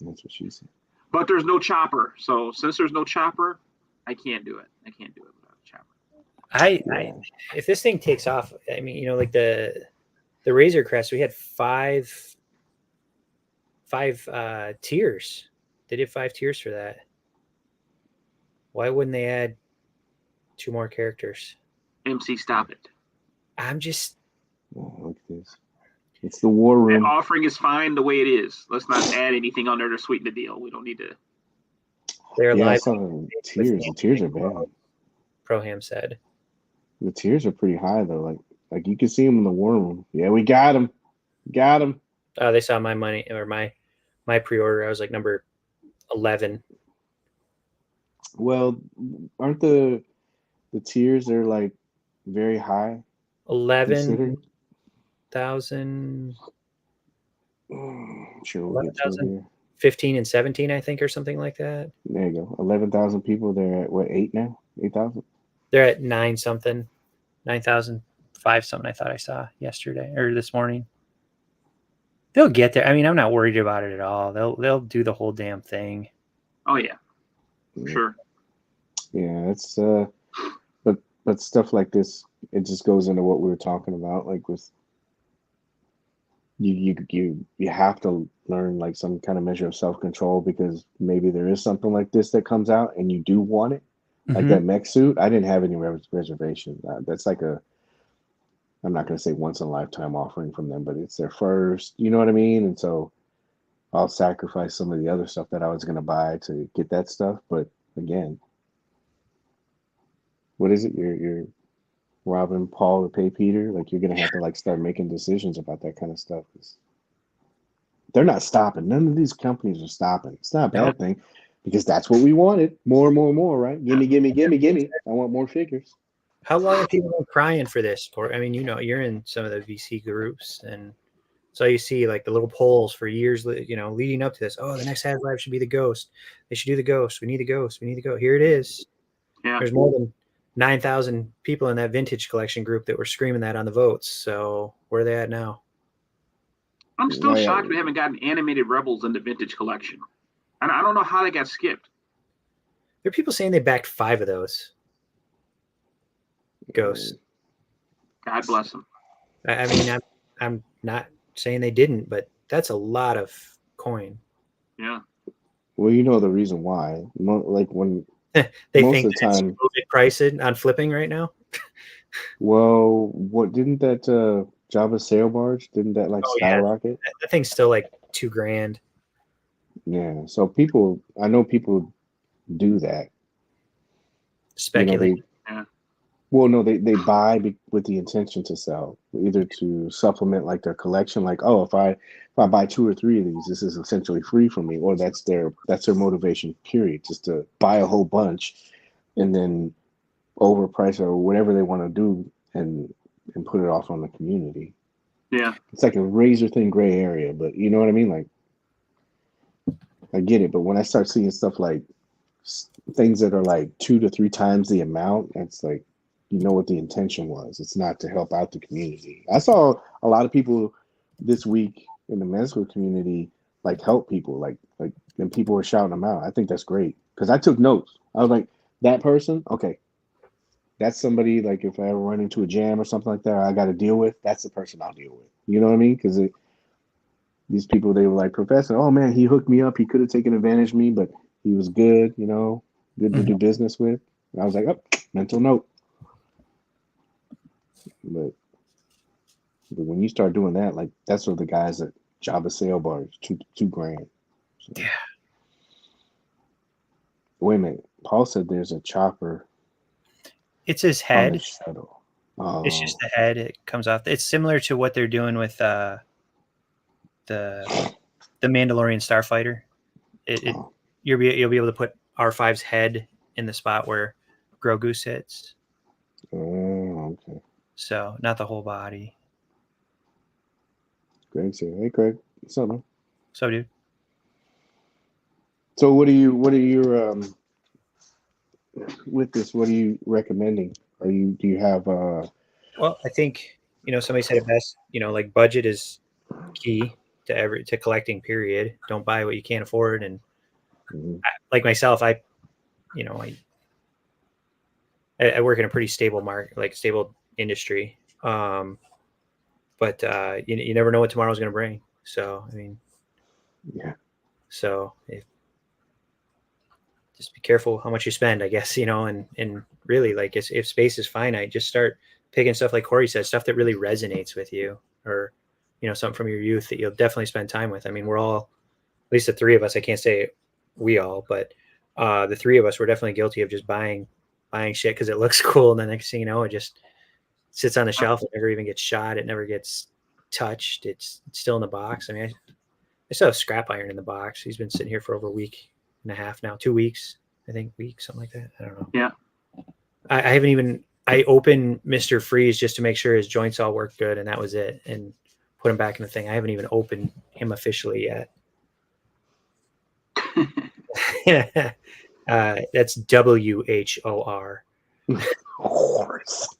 Speaker 1: That's what she said.
Speaker 3: But there's no chopper. So since there's no chopper, I can't do it. I can't do it without a chopper.
Speaker 2: If this thing takes off, I mean, like the Razor Crest, we had five tiers. They did 5 tiers for that. Why wouldn't they add 2 more characters?
Speaker 3: MC, stop it.
Speaker 2: I'm just.
Speaker 1: Oh, look at this. It's the war room.
Speaker 3: That offering is fine the way it is. Let's not add anything under to sweeten the deal. We don't need to.
Speaker 2: They're
Speaker 1: Yeah, I
Speaker 2: live.
Speaker 1: saw the tiers. The tiers are bad.
Speaker 2: Proham said.
Speaker 1: The tiers are pretty high though. Like you can see them in the war room. Yeah, we got him. Got him.
Speaker 2: They saw my money or my pre-order. I was like number 11.
Speaker 1: Well, aren't the tiers are like very high?
Speaker 2: 11,000.
Speaker 1: Sure, we'll get to it here.
Speaker 2: 15 and 17, I think, or something like that.
Speaker 1: There you go. 11,000 people. They're at what, 8 now? 8,000?
Speaker 2: They're at 9 something, 9,005 something. I thought I saw yesterday or this morning. They'll get there. I mean, I'm not worried about it at all. They'll do the whole damn thing.
Speaker 3: Oh yeah, sure.
Speaker 1: Yeah, it's but stuff like this, it just goes into what we were talking about, like with you have to learn like some kind of measure of self-control, because maybe there is something like this that comes out and you do want it. Like that mech suit, I didn't have any reservations. That's like I'm not going to say once in a lifetime offering from them, but it's their first, you know what I mean? And so I'll sacrifice some of the other stuff that I was going to buy to get that stuff. But again, what is it? You're robbing Paul to pay Peter. Like you're going to have to like start making decisions about that kind of stuff. They're not stopping. None of these companies are stopping. It's not a bad thing, because that's what we wanted. More, right? Gimme. I want more figures.
Speaker 2: How long have people been crying for this? Or I mean, you're in some of the VC groups, and so you see like the little polls for years, leading up to this. Oh, the next Hasbro should be the Ghost. They should do the Ghost. We need the Ghost. We need to go. Here it is.
Speaker 3: Yeah.
Speaker 2: There's more than 9,000 people in that vintage collection group that were screaming that on the votes. So where are they at now?
Speaker 3: I'm still shocked we haven't gotten animated Rebels in the vintage collection. And I don't know how they got skipped.
Speaker 2: There are people saying they backed 5 of those Ghosts.
Speaker 3: God bless them.
Speaker 2: I mean, I'm not saying they didn't, but that's a lot of coin.
Speaker 3: Yeah.
Speaker 1: Well, you know the reason why. Like when
Speaker 2: They
Speaker 1: most
Speaker 2: think
Speaker 1: of the
Speaker 2: that it's
Speaker 1: time.
Speaker 2: COVID priced on flipping right now.
Speaker 1: Well, what didn't that Java sail barge, didn't that like
Speaker 2: Oh yeah,
Speaker 1: skyrocket?
Speaker 2: that thing's still like $2,000.
Speaker 1: Yeah. So people, I know people do that. You know,
Speaker 2: Speculating.
Speaker 3: Yeah.
Speaker 1: well, no, they buy with the intention to sell, either to supplement like their collection, like, oh, if I buy 2 or 3 of these, this is essentially free for me, or that's their motivation, period, just to buy a whole bunch and then overprice or whatever they want to do and put it off on the community.
Speaker 3: Yeah.
Speaker 1: It's like a razor thin gray area, but you know what I mean? Like, I get it, but when I start seeing stuff like things that are like 2 to 3 times the amount, it's like, you know what the intention was. It's not to help out the community. I saw a lot of people this week in the Mezco community like help people, like, and people were shouting them out. I think that's great because I took notes. I was like, that person, okay, that's somebody, like if I ever run into a jam or something like that, I got to deal with. That's the person I'll deal with. You know what I mean? Because these people, they were like, Professor, oh man, he hooked me up. He could have taken advantage of me, but he was good, you know, good to do business with. And I was like, oh, mental note. But when you start doing that, like that's what the guys at Java Sale Bars, two grand. So,
Speaker 2: Yeah.
Speaker 1: wait a minute. Paul said there's a chopper
Speaker 2: It's his
Speaker 1: on
Speaker 2: head.
Speaker 1: the shuttle.
Speaker 2: It's just the head. It comes off. It's similar to what they're doing with the Mandalorian Starfighter.
Speaker 1: Oh,
Speaker 2: You'll be able to put R5's head in the spot where Grogu sits.
Speaker 1: okay.
Speaker 2: So not the whole body.
Speaker 1: Greg said, hey Greg, what's up, man?
Speaker 2: So dude.
Speaker 1: So what are your with this, what are you recommending? Do you have
Speaker 2: Well, I think, somebody said it best, like budget is key to collecting, period. Don't buy what you can't afford. And like myself, I work in a pretty stable market, like stable industry. But you never know what tomorrow's going to bring. So, I mean,
Speaker 1: yeah.
Speaker 2: So just be careful how much you spend, I guess, and really, like, if space is finite, just start picking stuff like Cory said, stuff that really resonates with you, or, something from your youth that you'll definitely spend time with. I mean, we're all, at least the three of us, I can't say we all, but the three of us were definitely guilty of just buying shit because it looks cool. And the next thing you know, it just sits on the shelf. It never even gets shot. It never gets touched. It's still in the box. I mean, I still have scrap iron in the box. He's been sitting here for over a week and a half now, 2 weeks, I think, something like that. I don't know.
Speaker 3: Yeah.
Speaker 2: I haven't even, I opened Mr. Freeze just to make sure his joints all work good, and that was it, and put him back in the thing. I haven't even opened him officially yet. That's WHOR.
Speaker 1: Horse.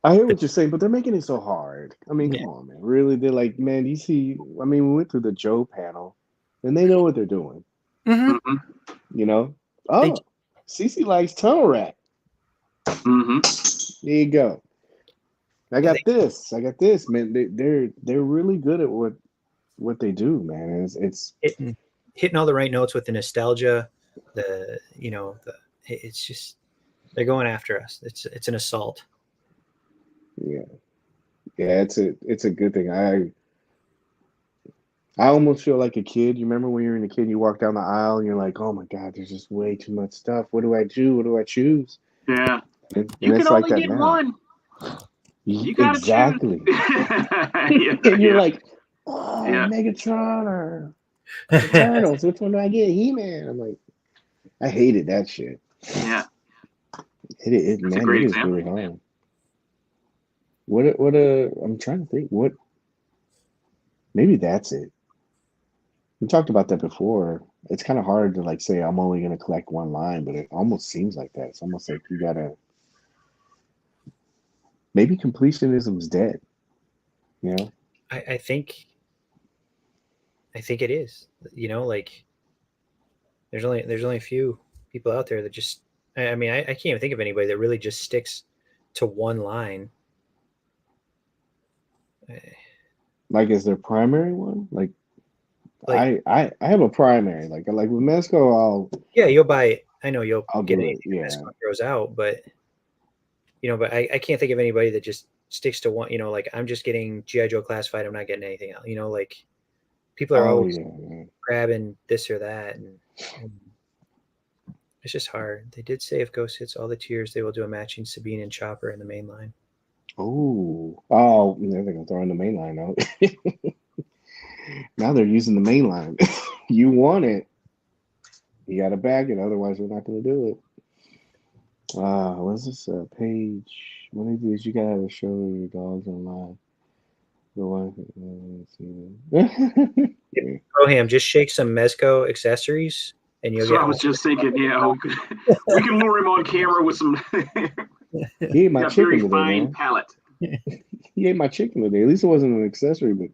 Speaker 1: I hear what you're saying, but they're making it so hard. I mean, come on, man. Really? They're like, man, you see, I mean, we went through the Joe panel, and they know what they're doing.
Speaker 3: Mm-hmm.
Speaker 1: You know? Oh, Cece likes tunnel rat.
Speaker 3: Mm-hmm.
Speaker 1: There you go. I got this, man. They're really good at what they do, man. It's
Speaker 2: hitting all the right notes with the nostalgia, it's just, they're going after us. It's an assault.
Speaker 1: Yeah, it's a good thing. I almost feel like a kid. You remember when you were a kid, you walk down the aisle and you're like, oh my God, there's just way too much stuff. What do I do? What do I choose?
Speaker 3: Yeah.
Speaker 1: And
Speaker 3: you
Speaker 1: it's
Speaker 3: can
Speaker 1: like
Speaker 3: only
Speaker 1: that
Speaker 3: get
Speaker 1: now.
Speaker 3: one. You gotta
Speaker 1: exactly. And you're like, oh, Megatron or Eternals. Which one do I get? He-Man. I'm like, I hated that shit.
Speaker 3: Yeah.
Speaker 1: It
Speaker 3: That's
Speaker 1: man,
Speaker 3: a great
Speaker 1: it is
Speaker 3: example.
Speaker 1: really hard. I'm trying to think maybe that's it. We talked about that before. It's kind of hard to like say I'm only going to collect one line, but it almost seems like that. It's almost like you gotta. Maybe completionism's dead. You know.
Speaker 2: I think it is. Like there's only a few people out there that just. I mean, I can't even think of anybody that really just sticks to one line.
Speaker 1: Like, is their primary one? Like, I have a primary. Like with Mezco,
Speaker 2: you'll buy it. I know you'll
Speaker 1: I'll
Speaker 2: get
Speaker 1: do
Speaker 2: anything
Speaker 1: it. Yeah.
Speaker 2: that grows out, but but I can't think of anybody that just sticks to one. Like I'm just getting GI Joe Classified. I'm not getting anything else. Like people are always grabbing this or that, and it's just hard. They did say if Ghost hits all the tiers, they will do a matching Sabine and Chopper in the main line.
Speaker 1: Oh, they're gonna throw in the main line out. Now they're using the main line. You want it, you got to bag it. Otherwise, we're not going to do it. What's this page? One of these you gotta show your dogs online. The one.
Speaker 2: Ham, just shake some Mezco accessories, and you'll get.
Speaker 3: I was just thinking, we can lure him on camera with some.
Speaker 1: He ate my chicken
Speaker 3: very
Speaker 1: today,
Speaker 3: fine
Speaker 1: man.
Speaker 3: palate.
Speaker 1: He ate my chicken today. At least it wasn't an accessory, but.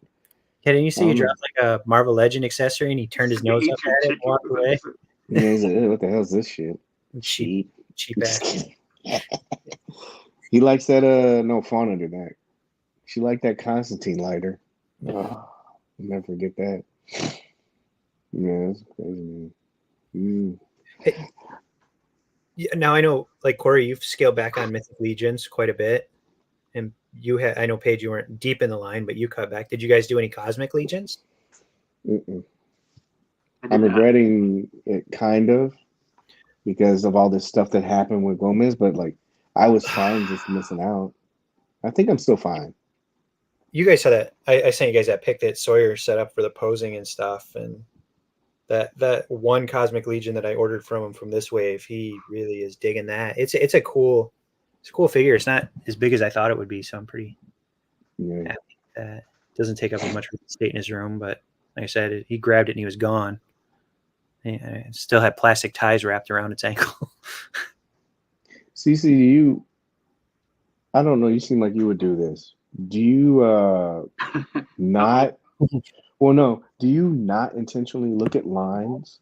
Speaker 2: Yeah, didn't you see he dropped like a Marvel Legend accessory and he turned his nose up at it and walked away?
Speaker 1: Yeah, he's like, what the hell is this shit?
Speaker 2: Cheap ass.
Speaker 1: He likes that no fauna did that. She liked that Constantine lighter. Oh, I'll never forget that. Yeah, that's crazy, man.
Speaker 2: Hey, now I know, like Cory, you've scaled back on Mythic Legions quite a bit. And you had, I know, Paige, you weren't deep in the line, but you cut back. Did you guys do any Cosmic Legions?
Speaker 1: I'm regretting it kind of because of all this stuff that happened with Gomez, but like I was fine just missing out. I think I'm still fine.
Speaker 2: You guys saw that. I sent you guys that pic that Sawyer set up for the posing and stuff. And that one Cosmic Legion that I ordered from him from this wave, he really is digging that. It's a cool figure. It's not as big as I thought it would be, so I'm pretty happy that it doesn't take up as much state in his room. But like I said, he grabbed it and he was gone. It still had plastic ties wrapped around its ankle.
Speaker 1: CC, I don't know. You seem like you would do this. Do you not? Well, no. Do you not intentionally look at lines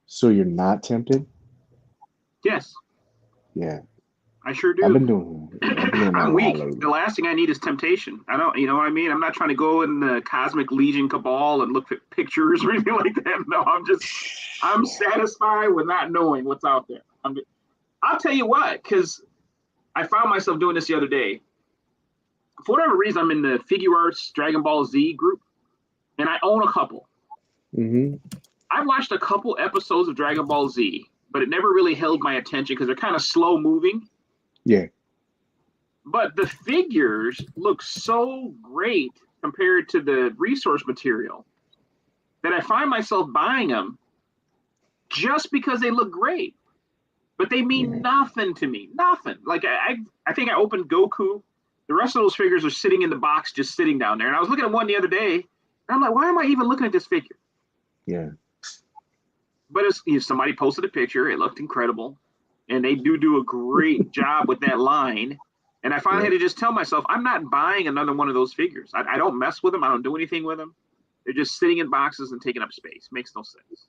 Speaker 1: so you're not tempted?
Speaker 3: Yes.
Speaker 1: Yeah.
Speaker 3: I sure do.
Speaker 1: I've been doing that.
Speaker 3: I'm weak. The last thing I need is temptation. I don't, you know what I mean? I'm not trying to go in the Cosmic Legion cabal and look at pictures or anything like that. No, I'm satisfied with not knowing what's out there. I'll tell you what, because I found myself doing this the other day. For whatever reason, I'm in the Figure Arts Dragon Ball Z group, and I own a couple. I watched a couple episodes of Dragon Ball Z, but it never really held my attention because they're kind of slow moving.
Speaker 1: Yeah.
Speaker 3: But the figures look so great compared to the resource material that I find myself buying them just because they look great. But they mean nothing to me. Nothing. Like I think I opened Goku. The rest of those figures are sitting in the box, just sitting down there. And I was looking at one the other day, and I'm like, why am I even looking at this figure?
Speaker 1: Yeah.
Speaker 3: But somebody posted a picture. It looked incredible. And they do a great job with that line. And I finally had to just tell myself, I'm not buying another one of those figures. I don't mess with them. I don't do anything with them. They're just sitting in boxes and taking up space. Makes no sense.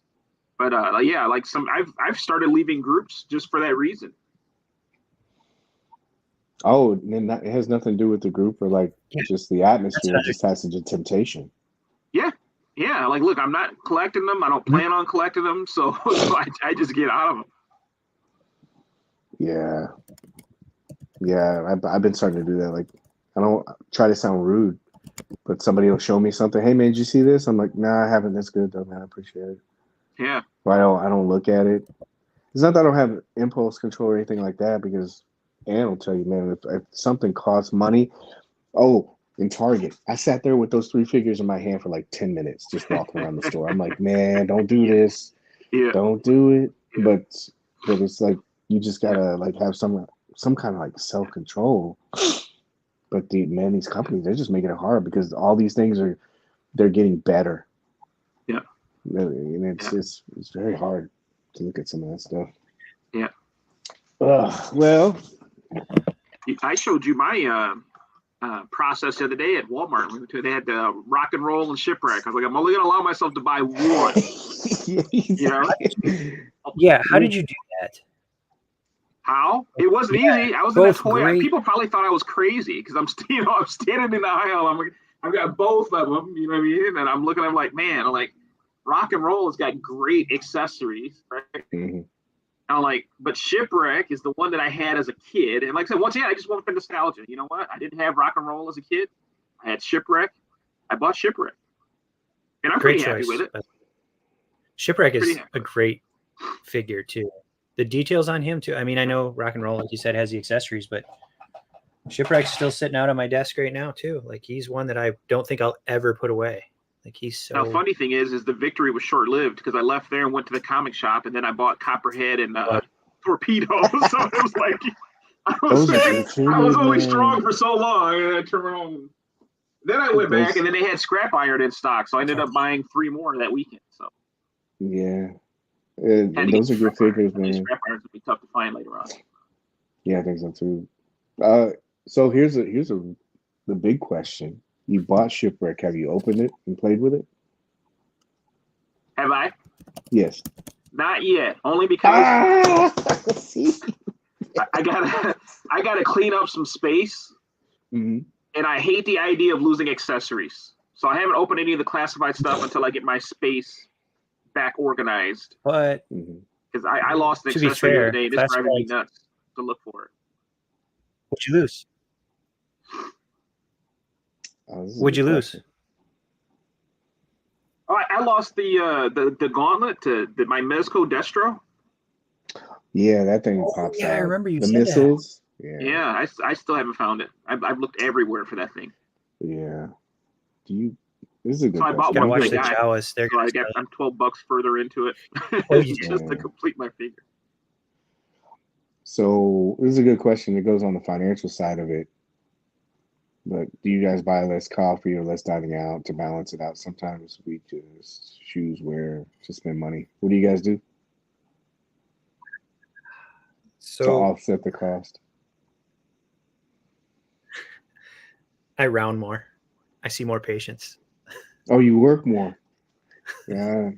Speaker 3: But I've started leaving groups just for that reason.
Speaker 1: Oh, and it has nothing to do with the group or like just the atmosphere. It just has to do temptation.
Speaker 3: Yeah. Yeah. Like, look, I'm not collecting them. I don't plan on collecting them. So I just get out of them.
Speaker 1: Yeah. Yeah. I've been starting to do that. Like, I don't try to sound rude, but somebody will show me something. Hey, man, did you see this? I'm like, nah, I haven't. That's good, though, man. I appreciate it.
Speaker 3: Yeah.
Speaker 1: But I don't look at it. It's not that I don't have impulse control or anything like that because Ann will tell you, man, if something costs money. Oh, in Target, I sat there with those 3 figures in my hand for like 10 minutes, just walking around the store. I'm like, man, don't do this.
Speaker 3: Yeah.
Speaker 1: Don't do it. Yeah. But it's like you just gotta like have some kind of like self-control. But these companies, they're just making it hard because all these things they're getting better.
Speaker 3: Yeah.
Speaker 1: And it's very hard to look at some of that stuff.
Speaker 3: Yeah.
Speaker 1: Well,
Speaker 3: I showed you my process the other day at Walmart. They had the Rock and Roll and Shipwreck. I was like, I'm only going to allow myself to buy one.
Speaker 2: Yeah. How did you do that?
Speaker 3: How? It wasn't easy. I was in a toy. People probably thought I was crazy because I'm standing in the aisle. I've got both of them. You know what I mean? And I'm looking. I'm like, man. I'm like, Rock and Roll has got great accessories, right?
Speaker 1: Mm-hmm.
Speaker 3: I'm like, but Shipwreck is the one that I had as a kid. And like I said, once again, I just went for nostalgia. You know what? I didn't have Rock and Roll as a kid. I had Shipwreck. I bought Shipwreck. And I'm
Speaker 2: Great
Speaker 3: pretty happy
Speaker 2: choice.
Speaker 3: with it.
Speaker 2: Shipwreck is a great figure too. The details on him too. I mean, I know Rock and Roll, like you said, has the accessories, but Shipwreck's still sitting out on my desk right now too. Like he's one that I don't think I'll ever put away. Like he's so.
Speaker 3: Now, funny thing is the victory was short lived because I left there and went to the comic shop, and then I bought Copperhead and Torpedo. So it was like I was only strong for so long, and I turned around. Then I went back, and then they had Scrap Iron in stock, so I ended up buying 3 more that weekend. So
Speaker 1: yeah, those are good figures, man.
Speaker 3: Scrap Irons would be tough to find later on.
Speaker 1: Yeah, I think so too. So here's the big question. You bought Shipwreck. Have you opened it and played with it?
Speaker 3: Have I?
Speaker 1: Yes.
Speaker 3: Not yet. Only because I gotta clean up some space, and I hate the idea of losing accessories. So I haven't opened any of the classified stuff until I get my space back organized.
Speaker 2: But
Speaker 3: because I lost an accessory the other day, it's driving me nuts to look for it.
Speaker 2: What'd you lose? What'd you lose?
Speaker 3: Oh, I lost the gauntlet to my Mezco Destro.
Speaker 1: Yeah, that thing pops out.
Speaker 2: I remember you
Speaker 1: the
Speaker 2: said
Speaker 1: missiles.
Speaker 2: that.
Speaker 3: Yeah, I still haven't found it. I've looked everywhere for that thing.
Speaker 1: Yeah. This is a good
Speaker 3: so I bought
Speaker 2: Gotta
Speaker 3: one
Speaker 2: watch
Speaker 3: for
Speaker 2: the Jawas. They're
Speaker 3: so I'm $12 further into it just to complete my figure.
Speaker 1: So this is a good question. It goes on the financial side of it. But do you guys buy less coffee or less dining out to balance it out? Sometimes we just choose where to spend money. What do you guys do to offset the cost?
Speaker 2: I round more. I see more patients.
Speaker 1: Oh, you work more. Yeah.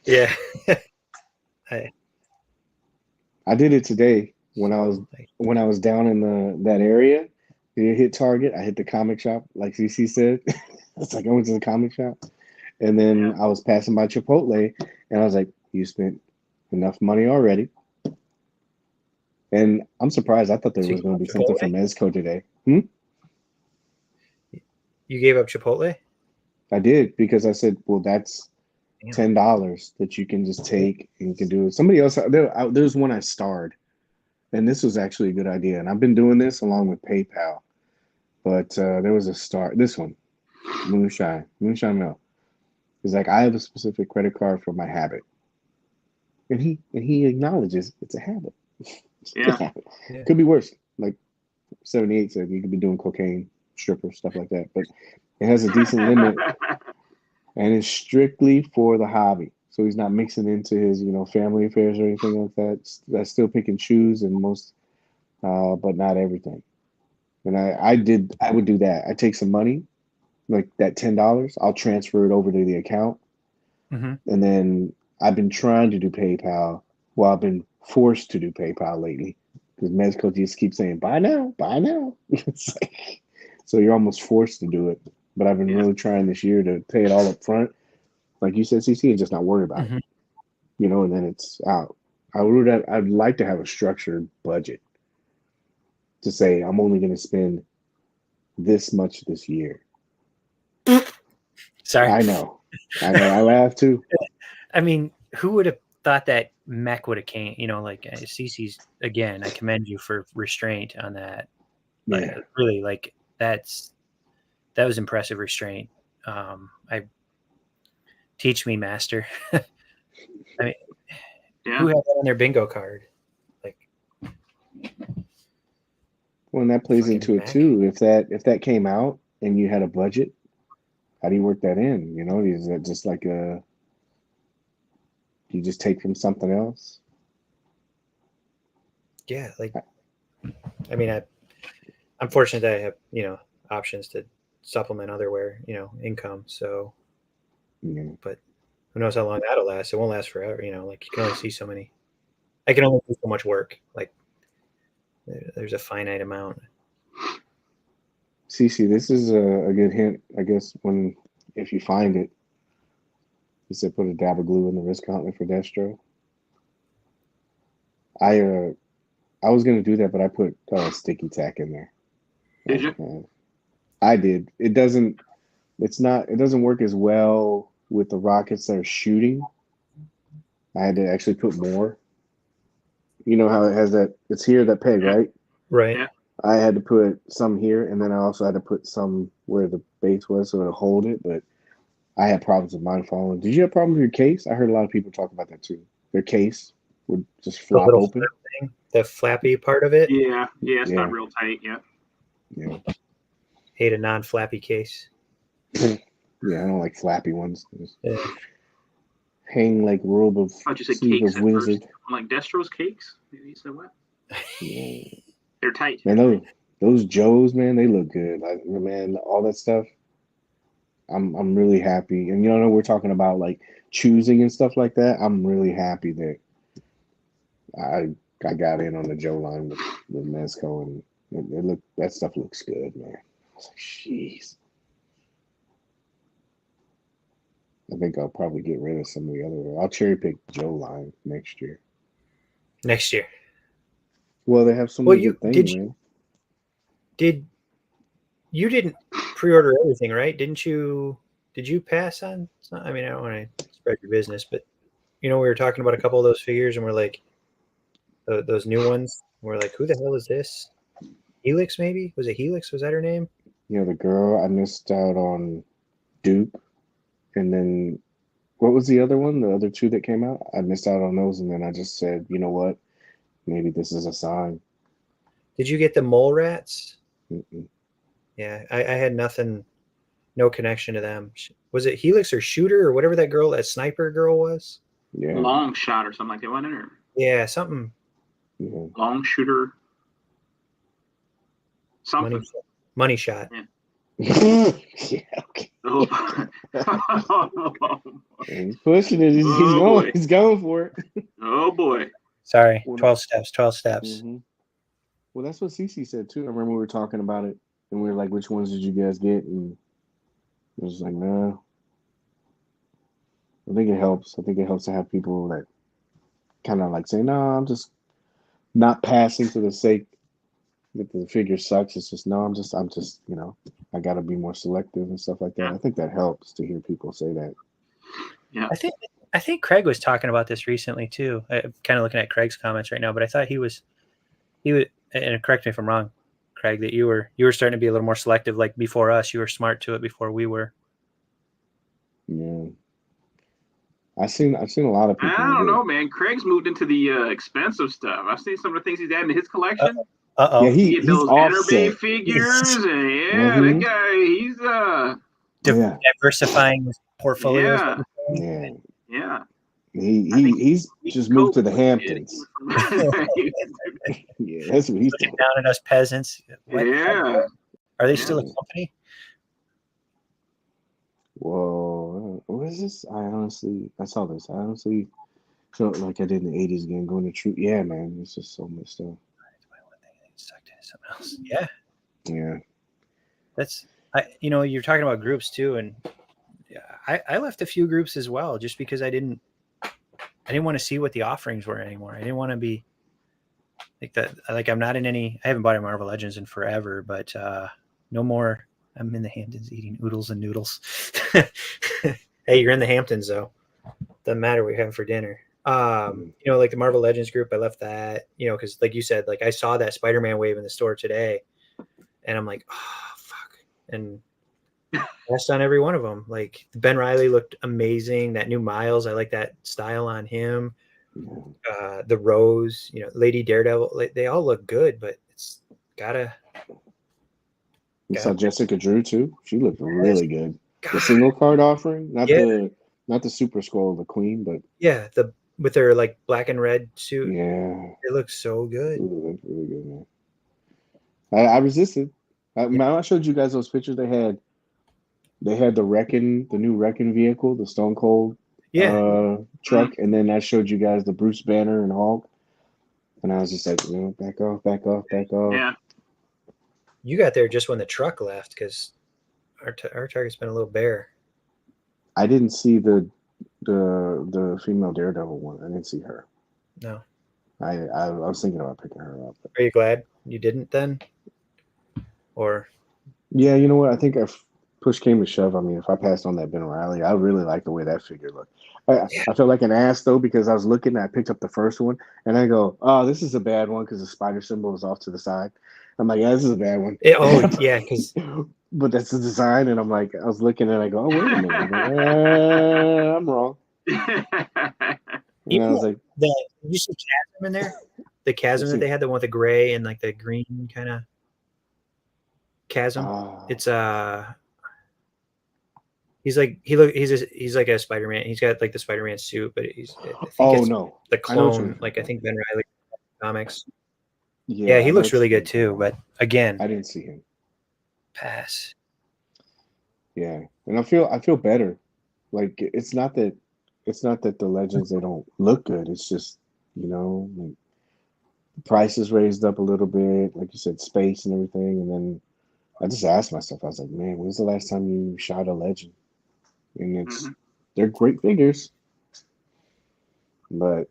Speaker 2: Yeah.
Speaker 1: I did it today when I was down in that area. It hit Target. I hit the comic shop, like CC said. It's like I went to the comic shop, and then I was passing by Chipotle, and I was like, "You spent enough money already." And I'm surprised. I thought there was going to be something from Mezco today.
Speaker 2: You gave up Chipotle?
Speaker 1: I did because I said, "Well, that's $10 that you can just take and you can do it." Somebody else there's one I starred. And this was actually a good idea. And I've been doing this along with PayPal. But there was a start. This one, Moonshine Milk. He's like, I have a specific credit card for my habit. And he acknowledges it's a habit.
Speaker 3: Yeah.
Speaker 1: Could be worse. Like 78 said, you could be doing cocaine, stripper, stuff like that. But it has a decent limit. And it's strictly for the hobby. So he's not mixing into his, family affairs or anything like that. That's still pick and choose and most, but not everything. And I would do that. I take some money, like that $10. I'll transfer it over to the account. And then I've been trying to do PayPal. Well, I've been forced to do PayPal lately because Mezco just keeps saying, buy now. It's like, so you're almost forced to do it. But I've been really trying this year to pay it all up front. Like you said, CC, and just not worry about it. And then it's out. I'd like to have a structured budget to say I'm only going to spend this much this year.
Speaker 2: Sorry.
Speaker 1: I know. I laugh too.
Speaker 2: I mean, who would have thought that Mech would have came? Like CC's again. I commend you for restraint on that.
Speaker 1: Yeah.
Speaker 2: Really, like that was impressive restraint. I teach me, master. I mean, who had that on their bingo card? Like,
Speaker 1: well, and that plays into it too. If that came out and you had a budget, how do you work that in? Is that just like you just take from something else?
Speaker 2: Yeah, like, I mean, I'm fortunate that I have options to supplement otherwhere income. So, but who knows how long that'll last? It won't last forever. Like you can only see so many. I can only do so much work. Like there's a finite amount.
Speaker 1: CC, this is a good hint, I guess. If you find it, He said put a dab of glue in the wrist gauntlet for Destro. I was gonna do that, but I put sticky tack in there.
Speaker 3: Did you?
Speaker 1: I did. It doesn't work as well with the rockets that are shooting. I had to actually put more. You know how it has that? It's here, that peg, right?
Speaker 2: Right.
Speaker 3: Yeah.
Speaker 1: I had to put some here, and then I also had to put some where the base was so it'll hold it. But I had problems with mine falling. Did you have problems with your case? I heard a lot of people talk about that too. Their case would just flop open.
Speaker 2: Thing, the flappy part of it.
Speaker 3: Yeah, it's not real tight. Yeah.
Speaker 2: Hate a non-flappy case.
Speaker 1: Yeah, I don't like flappy ones.
Speaker 2: Yeah.
Speaker 1: Hang like robe of
Speaker 3: I thought you said
Speaker 1: sleeve
Speaker 3: cakes
Speaker 1: of
Speaker 3: at
Speaker 1: wizard.
Speaker 3: first. I'm like Destro's cakes. Maybe you said what?
Speaker 1: Yeah.
Speaker 3: They're tight.
Speaker 1: Man, those Joes, man, they look good. Like, man, all that stuff. I'm really happy. And you know, we're talking about like choosing and stuff like that. I'm really happy that I got in on the Joe line with Mezco, and that stuff looks good, man. I was like, jeez. I think I'll probably get rid of some of the other. I'll cherry pick Joe line next year.
Speaker 2: Next year.
Speaker 1: Well, they have so many good things, man.
Speaker 2: You didn't pre-order everything, right? Didn't you? Did you pass on? I mean, I don't want to spread your business, but we were talking about a couple of those figures, and we're like, those new ones. We're like, who the hell is this? Helix, maybe? Was it Helix? Was that her name?
Speaker 1: The girl. I missed out on Duke, and then what was the other one? The other two that came out, I missed out on those, and then I just said, you know what? Maybe this is a sign.
Speaker 2: Did you get the mole rats?
Speaker 1: Mm-mm.
Speaker 2: Yeah, I had nothing, no connection to them. Was it Helix or Shooter or whatever that sniper girl was?
Speaker 1: Yeah.
Speaker 3: Long shot or something like that, wasn't it?
Speaker 2: Yeah, something.
Speaker 1: Yeah.
Speaker 3: Long shooter. Something.
Speaker 2: Money shot.
Speaker 1: Yeah. Okay.
Speaker 3: Oh.
Speaker 1: He's pushing it. He's going for it.
Speaker 3: Oh boy.
Speaker 2: Sorry, 12 steps.
Speaker 1: Mm-hmm. Well, that's what Cece said too. I remember we were talking about it, and we were like, "Which ones did you guys get?" And it was like, "No." I think it helps. I think it helps to have people that kind of like say, "No, I'm just not passing for the sake that the figure sucks." It's just no, I'm just, I got to be more selective and stuff like that.
Speaker 3: Yeah.
Speaker 1: I think that helps to hear people say that.
Speaker 3: Yeah.
Speaker 2: I think Craig was talking about this recently too. I'm kind of looking at Craig's comments right now, but I thought he was, and correct me if I'm wrong, Craig, that you were starting to be a little more selective. Like before us, you were smart to it before we were.
Speaker 1: Yeah. I've seen a lot of people.
Speaker 3: I don't know, man. Craig's moved into the expensive stuff. I've seen some of the things he's added to his collection.
Speaker 2: Uh-oh.
Speaker 1: Yeah,
Speaker 3: he's
Speaker 1: those
Speaker 3: Enterbay figures, and that guy, he's
Speaker 2: diversifying his portfolio.
Speaker 3: Yeah.
Speaker 1: He's just moved to the Hamptons. Yeah, that's what he's doing.
Speaker 2: Down at us peasants.
Speaker 3: Yeah.
Speaker 2: Are they still a company?
Speaker 1: Whoa, what is this? I saw this. I honestly felt like I did in the 80s again, going to True. Yeah, man, it's just so messed up.
Speaker 2: Sucked into something else. Yeah.
Speaker 1: Yeah.
Speaker 2: That's, you're talking about groups too. And I left a few groups as well, just because I didn't want to see what the offerings were anymore. I didn't want to be like that. Like I'm not in any, I haven't bought a Marvel Legends in forever, but no more. I'm in the Hamptons eating oodles and noodles. Hey, you're in the Hamptons though. Doesn't matter what you're having for dinner. Like the Marvel Legends group, I left that, because like you said, like I saw that Spider-Man wave in the store today and I'm like, oh, fuck. And passed on every one of them. Like Ben Reilly looked amazing. That new Miles, I like that style on him. The Rose, Lady Daredevil, like they all look good, but it's gotta.
Speaker 1: You saw Jessica Drew too. She looked really good. The single card offering, not the Super Scroll of the Queen, but
Speaker 2: with their like black and red suit.
Speaker 1: Yeah,
Speaker 2: it looks so good.
Speaker 1: It looked really good, man. I resisted. I showed you guys those pictures they had. They had the new Wrecking vehicle, the Stone Cold truck, and then I showed you guys the Bruce Banner and Hulk, and I was just like, back off.
Speaker 3: Yeah.
Speaker 2: You got there just when the truck left because our target's been a little bare.
Speaker 1: I didn't see the the female Daredevil one. I didn't see her.
Speaker 2: No.
Speaker 1: I was thinking about picking her up. But...
Speaker 2: Are you glad you didn't then? Or
Speaker 1: yeah, you know what? I think if push came to shove, I mean, if I passed on that Ben Riley, I really like the way that figure looked. I feel like an ass though because I was looking, I picked up the first one, and I go, "Oh, this is a bad one" because the spider symbol is off to the side. I'm like, "Yeah, this is a bad one."
Speaker 2: yeah, because
Speaker 1: but that's the design, and I'm like, I was looking, and I go, "Oh, wait a minute, I'm, like, I'm wrong." And I was like,
Speaker 2: you see Chasm in there? The chasm that they had, the one with the gray and like the green kind of chasm. It's he's like he's like a Spider-Man. He's got like the Spider-Man suit, but he's the clone. Like I think Ben Riley comics. Yeah, he looks really good too. But again,
Speaker 1: I didn't see him.
Speaker 2: Pass.
Speaker 1: Yeah, and I feel better. Like it's not that the legends they don't look good. It's just like the price is raised up a little bit, like you said, space and everything. And then I just asked myself, I was like, man, when's the last time you shot a legend? And they're great figures, but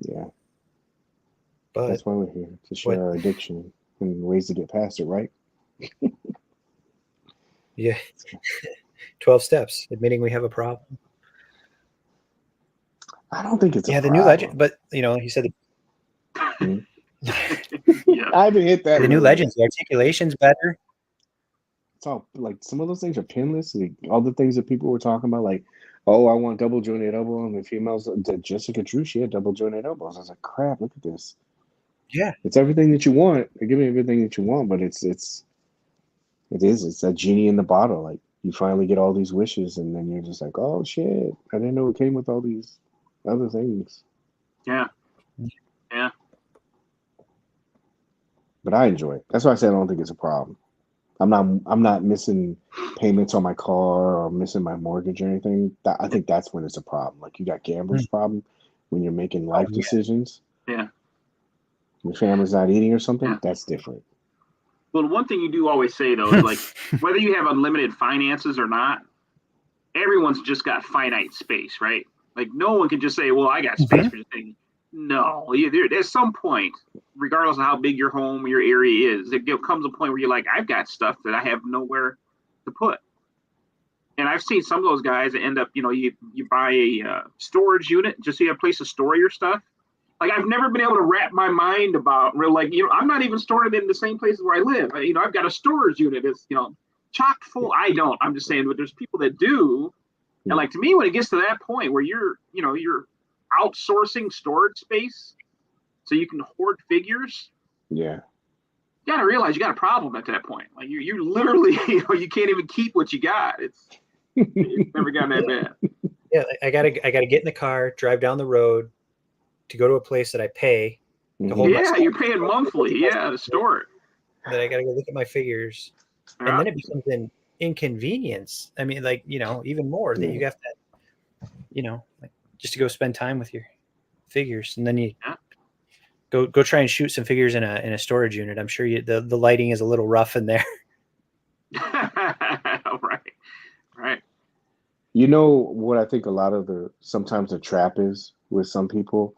Speaker 1: yeah,
Speaker 2: but
Speaker 1: that's why we're here to share our addiction and ways to get past it, right?
Speaker 2: Yeah. 12 steps, admitting we have a problem.
Speaker 1: I don't think it's
Speaker 2: the new legend, but he said
Speaker 1: I haven't hit that.
Speaker 2: The new legends, the articulation's better.
Speaker 1: It's all like some of those things are pinless. Like, all the things that people were talking about, like, oh, I want double jointed elbow, and the females, Jessica Drew, she had double jointed elbows. I was like, crap, look at this.
Speaker 2: Yeah,
Speaker 1: it's everything that you want. They give me everything that you want, but it's that genie in the bottle. Like, you finally get all these wishes, and then you're just like, oh shit, I didn't know it came with all these other things.
Speaker 3: Yeah.
Speaker 1: But I enjoy it. That's why I said I don't think it's a problem. I'm not missing payments on my car or missing my mortgage or anything. I think that's when it's a problem. Like, you got gambler's problem when you're making life decisions.
Speaker 3: Yeah.
Speaker 1: Your family's not eating or something. Yeah. That's different.
Speaker 3: Well, the one thing you do always say though is like whether you have unlimited finances or not, everyone's just got finite space, right? Like no one can just say, "Well, I got space for this thing." No, there's some point, regardless of how big your home or your area is, there comes a point where you're like, I've got stuff that I have nowhere to put. And I've seen some of those guys that end up, you buy a storage unit just so you have a place to store your stuff. Like, I've never been able to wrap my mind about I'm not even storing it in the same places where I live. I've got a storage unit that's, chock full. I don't. I'm just saying, but there's people that do. And like, to me, when it gets to that point where you're outsourcing storage space so you can hoard figures. Yeah. You got to realize you got a problem at that point. Like you literally, you can't even keep what you got. It's never gotten that bad.
Speaker 2: Yeah. I gotta get in the car, drive down the road to go to a place that I pay to hold my stuff.
Speaker 3: You're paying monthly. Yeah. To store it.
Speaker 2: Then I got to go look at my figures. Yeah. And then it becomes an inconvenience. I mean, like, even more that you have to, like, just to go spend time with your figures, and then you go try and shoot some figures in a storage unit. I'm sure the lighting is a little rough in there.
Speaker 3: Right.
Speaker 1: What I think a lot of sometimes the trap is with some people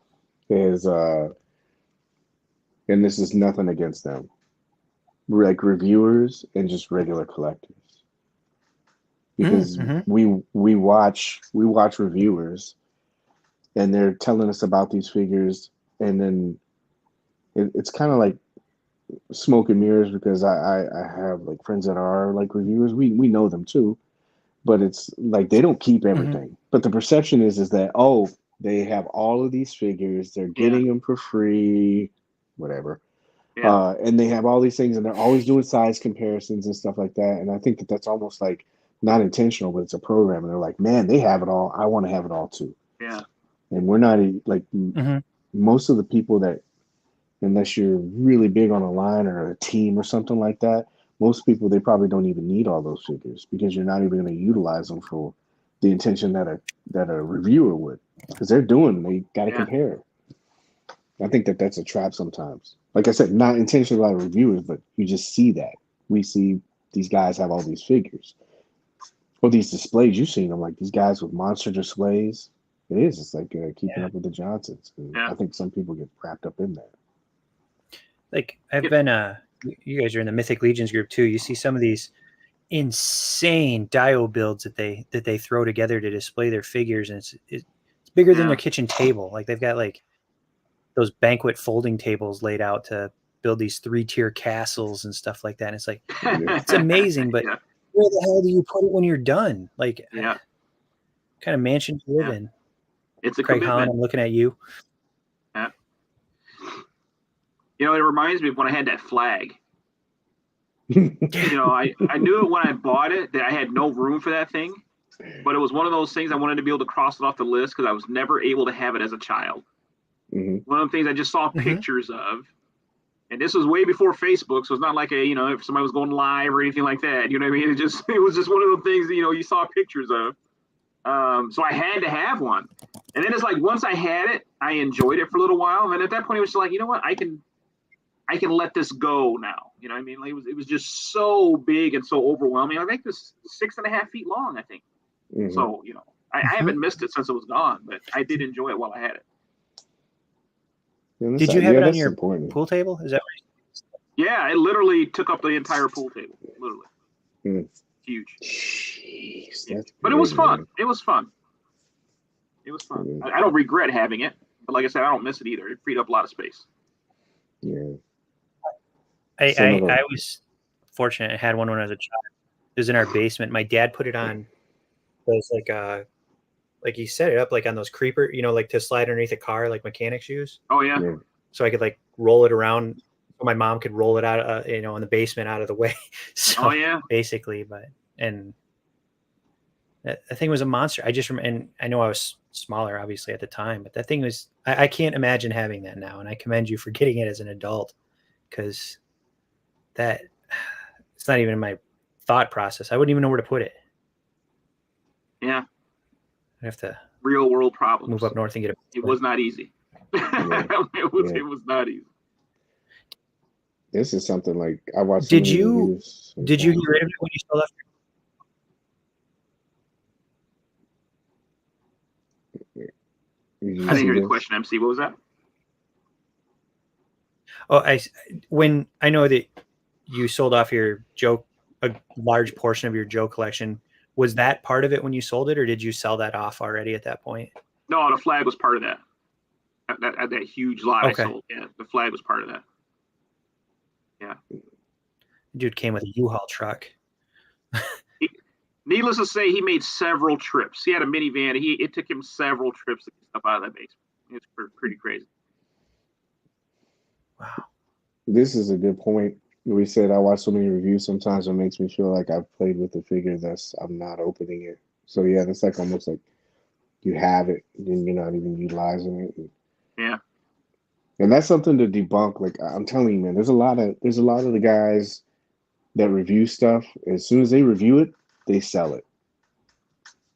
Speaker 1: is, and this is nothing against them, like reviewers and just regular collectors, because we watch reviewers. And they're telling us about these figures, and then it's kind of like smoke and mirrors, because I have like friends that are like reviewers. We know them too, but it's like they don't keep everything. But the perception is that, oh, they have all of these figures, they're getting them for free, whatever. Yeah. And they have all these things, and they're always doing size comparisons and stuff like that. And I think that that's almost like not intentional, but it's a program. And they're like, man, they have it all. I want to have it all too.
Speaker 3: Yeah.
Speaker 1: And we're not like most of the people that, unless you're really big on a line or a team or something like that, most people, they probably don't even need all those figures, because you're not even going to utilize them for the intention that a reviewer would, because they got to compare. I think that that's a trap sometimes. Like I said, not intentionally by reviewers, but you just see that. We see these guys have all these figures. Or these displays you've seen them, like these guys with monster displays. It is. It's like keeping up with the Johnsons. And
Speaker 3: Yeah.
Speaker 1: I think some people get wrapped up in that.
Speaker 2: Like I've been you guys are in the Mythic Legions group too. You see some of these insane dio builds that they throw together to display their figures, and it's bigger than their kitchen table. Like they've got like those banquet folding tables laid out to build these 3-tier castles and stuff like that. And it's like it's amazing, but where the hell do you put it when you're done? Like what kind of mansion do you live in?
Speaker 3: It's a
Speaker 2: Craig
Speaker 3: commitment.
Speaker 2: Holland, I'm looking at you.
Speaker 3: Yeah. You know, it reminds me of when I had that flag. You know, I knew it when I bought it that I had no room for that thing, but it was one of those things I wanted to be able to cross it off the list because I was never able to have it as a child. One of the things I just saw pictures of, and this was way before Facebook, so it's not like if somebody was going live or anything like that. You know what I mean? It was just one of the things that, you saw pictures of. So I had to have one, and then it's like once I had it, I enjoyed it for a little while, and at that point it was just like, you know what, I can let this go now. You know what I mean? Like it was just so big and so overwhelming. I think this 6.5 feet long, I think. So I haven't missed it since it was gone, but I did enjoy it while I had it.
Speaker 2: Did you have it on your pool table? Is that right?
Speaker 3: Yeah, it literally took up the entire pool table. Literally. Huge.
Speaker 1: Jeez,
Speaker 3: but it was fun. It was fun. It was fun. I don't regret having it, but like I said, I don't miss it either. It freed up a lot of space.
Speaker 1: Yeah.
Speaker 2: I was fortunate. I had one when I was a child. It was in our basement. My dad put it on those like he set it up like on those creeper, like to slide underneath a car, like mechanics use.
Speaker 3: Oh yeah.
Speaker 2: So I could like roll it around. So my mom could roll it out, in the basement out of the way. So basically, and that thing was a monster. I just remember, and I know I was smaller, obviously at the time, but that thing was. I can't imagine having that now, and I commend you for getting it as an adult, because that it's not even in my thought process. I wouldn't even know where to put it.
Speaker 3: Yeah.
Speaker 2: I have to
Speaker 3: real world problems.
Speaker 2: Move up north and get it.
Speaker 3: It was not easy. It was not easy.
Speaker 1: This is something like I watched.
Speaker 2: Did you get rid of it when you still left?
Speaker 3: I didn't hear your question, MC. What was that?
Speaker 2: Oh, when I know that you sold off your Joe, a large portion of your Joe collection. Was that part of it when you sold it, or did you sell that off already at that point?
Speaker 3: No, the flag was part of that. That huge lot I sold. Yeah, the flag was part of that. Yeah.
Speaker 2: Dude came with a U-Haul truck.
Speaker 3: Needless to say, he made several trips. He had a minivan. It took him several trips to get stuff out of that basement. It's pretty crazy.
Speaker 2: Wow.
Speaker 1: This is a good point. We said I watch so many reviews. Sometimes it makes me feel like I've played with the figure I'm not opening it. So yeah, it's like almost like you have it and you're not even utilizing it.
Speaker 3: Yeah.
Speaker 1: And that's something to debunk. Like I'm telling you, man, there's a lot of the guys that review stuff. As soon as they review it, they sell it.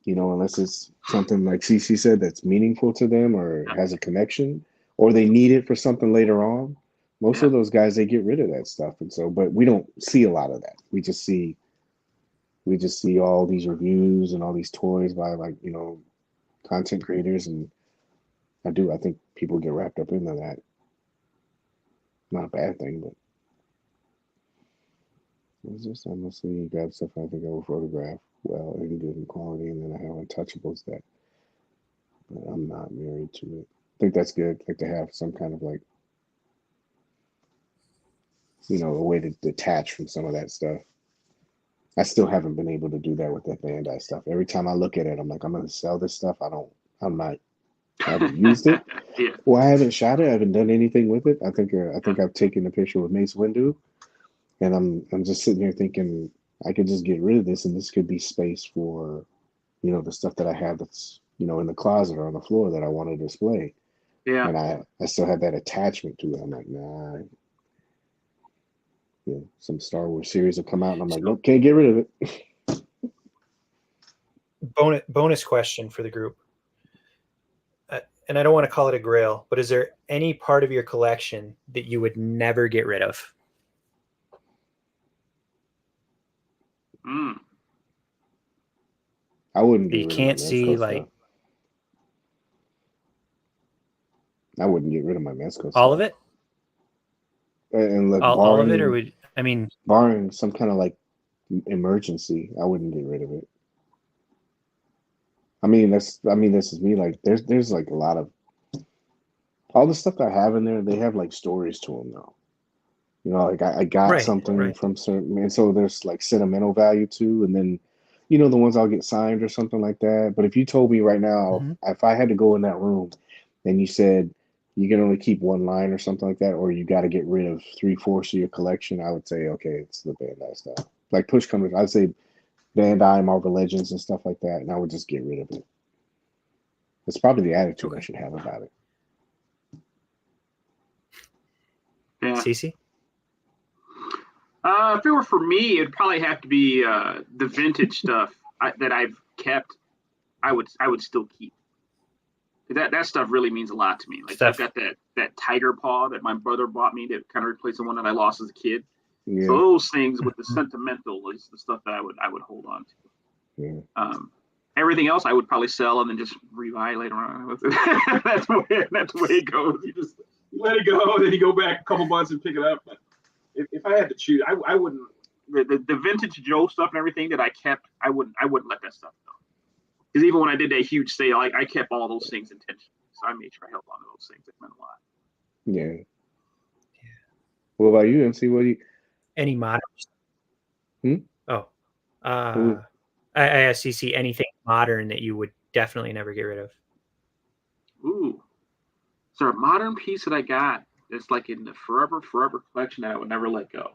Speaker 1: Unless it's something like CC said that's meaningful to them or has a connection, or they need it for something later on. Most of those guys, they get rid of that stuff. And so, but we don't see a lot of that. We just see all these reviews and all these toys by content creators. And I think people get wrapped up into that. Not a bad thing, but what's this? I mostly grab stuff I think I will photograph well and good quality, and then I have untouchables but I'm not married to it. I think that's good, like to have some kind of a way to detach from some of that stuff. I still haven't been able to do that with that Bandai stuff. Every time I look at it, I'm like, I'm going to sell this stuff. I haven't used it. Well, I haven't shot it. I haven't done anything with it. I think I've taken a picture with Mace Windu, and I'm just sitting here thinking I could just get rid of this, and this could be space for, the stuff that I have that's, in the closet or on the floor that I want to display.
Speaker 3: Yeah.
Speaker 1: And I still have that attachment to it. I'm like, nah. Some Star Wars series will come out, and I'm like, nope, can't get rid of
Speaker 2: it. Bonus question for the group. And I don't want to call it a grail, but is there any part of your collection that you would never get rid of?
Speaker 1: I wouldn't get
Speaker 2: You
Speaker 1: rid
Speaker 2: can't
Speaker 1: of my
Speaker 2: see
Speaker 1: Mezco
Speaker 2: like
Speaker 1: stuff. I wouldn't get rid of my Mezco stuff.
Speaker 2: all of it.
Speaker 1: And look,
Speaker 2: All of it, or would I mean?
Speaker 1: barring some kind of like emergency, I wouldn't get rid of it. I mean, this is me. Like, there's like a lot of all the stuff I have in there. They have like stories to them, though. You know, like I got
Speaker 2: Right,
Speaker 1: something
Speaker 2: right.
Speaker 1: from certain, and so there's like sentimental value too. And then, you know, the ones I'll get signed or something like that. But if you told me right now,
Speaker 2: Mhm.
Speaker 1: if I had to go in that room, and you said you can only keep one line or something like that, or you got to get rid of 3/4 of your collection, I would say, okay, it's the Bandai stuff. Like push comes, I'd say Bandai, Marvel Legends, and stuff like that, and I would just get rid of it. It's probably the attitude I should have about it.
Speaker 3: Yeah.
Speaker 2: CC?
Speaker 3: If it were for me, it'd probably have to be the vintage stuff that I've kept. I would still keep. That stuff really means a lot to me. Like I've got that tiger paw that my brother bought me that kind of replaced the one that I lost as a kid.
Speaker 1: Yeah.
Speaker 3: So those things with the sentimental is the stuff that I would hold on to.
Speaker 1: Yeah.
Speaker 3: Everything else I would probably sell and then just rebuy later on. That's the way it goes. You just let it go, then you go back a couple months and pick it up. But if I had to choose, I wouldn't. The vintage Joe stuff and everything that I kept, I wouldn't let that stuff go. Because even when I did that huge sale, I kept all those things intentionally. So I made sure I held on to those things. It meant a lot.
Speaker 1: Yeah. What about you, MC? What do you?
Speaker 2: Any modern? Oh,
Speaker 1: Ooh.
Speaker 2: I asked CC anything modern that you would definitely never get rid of.
Speaker 3: Ooh, is there a modern piece that I got that's like in the forever collection that I would never let go?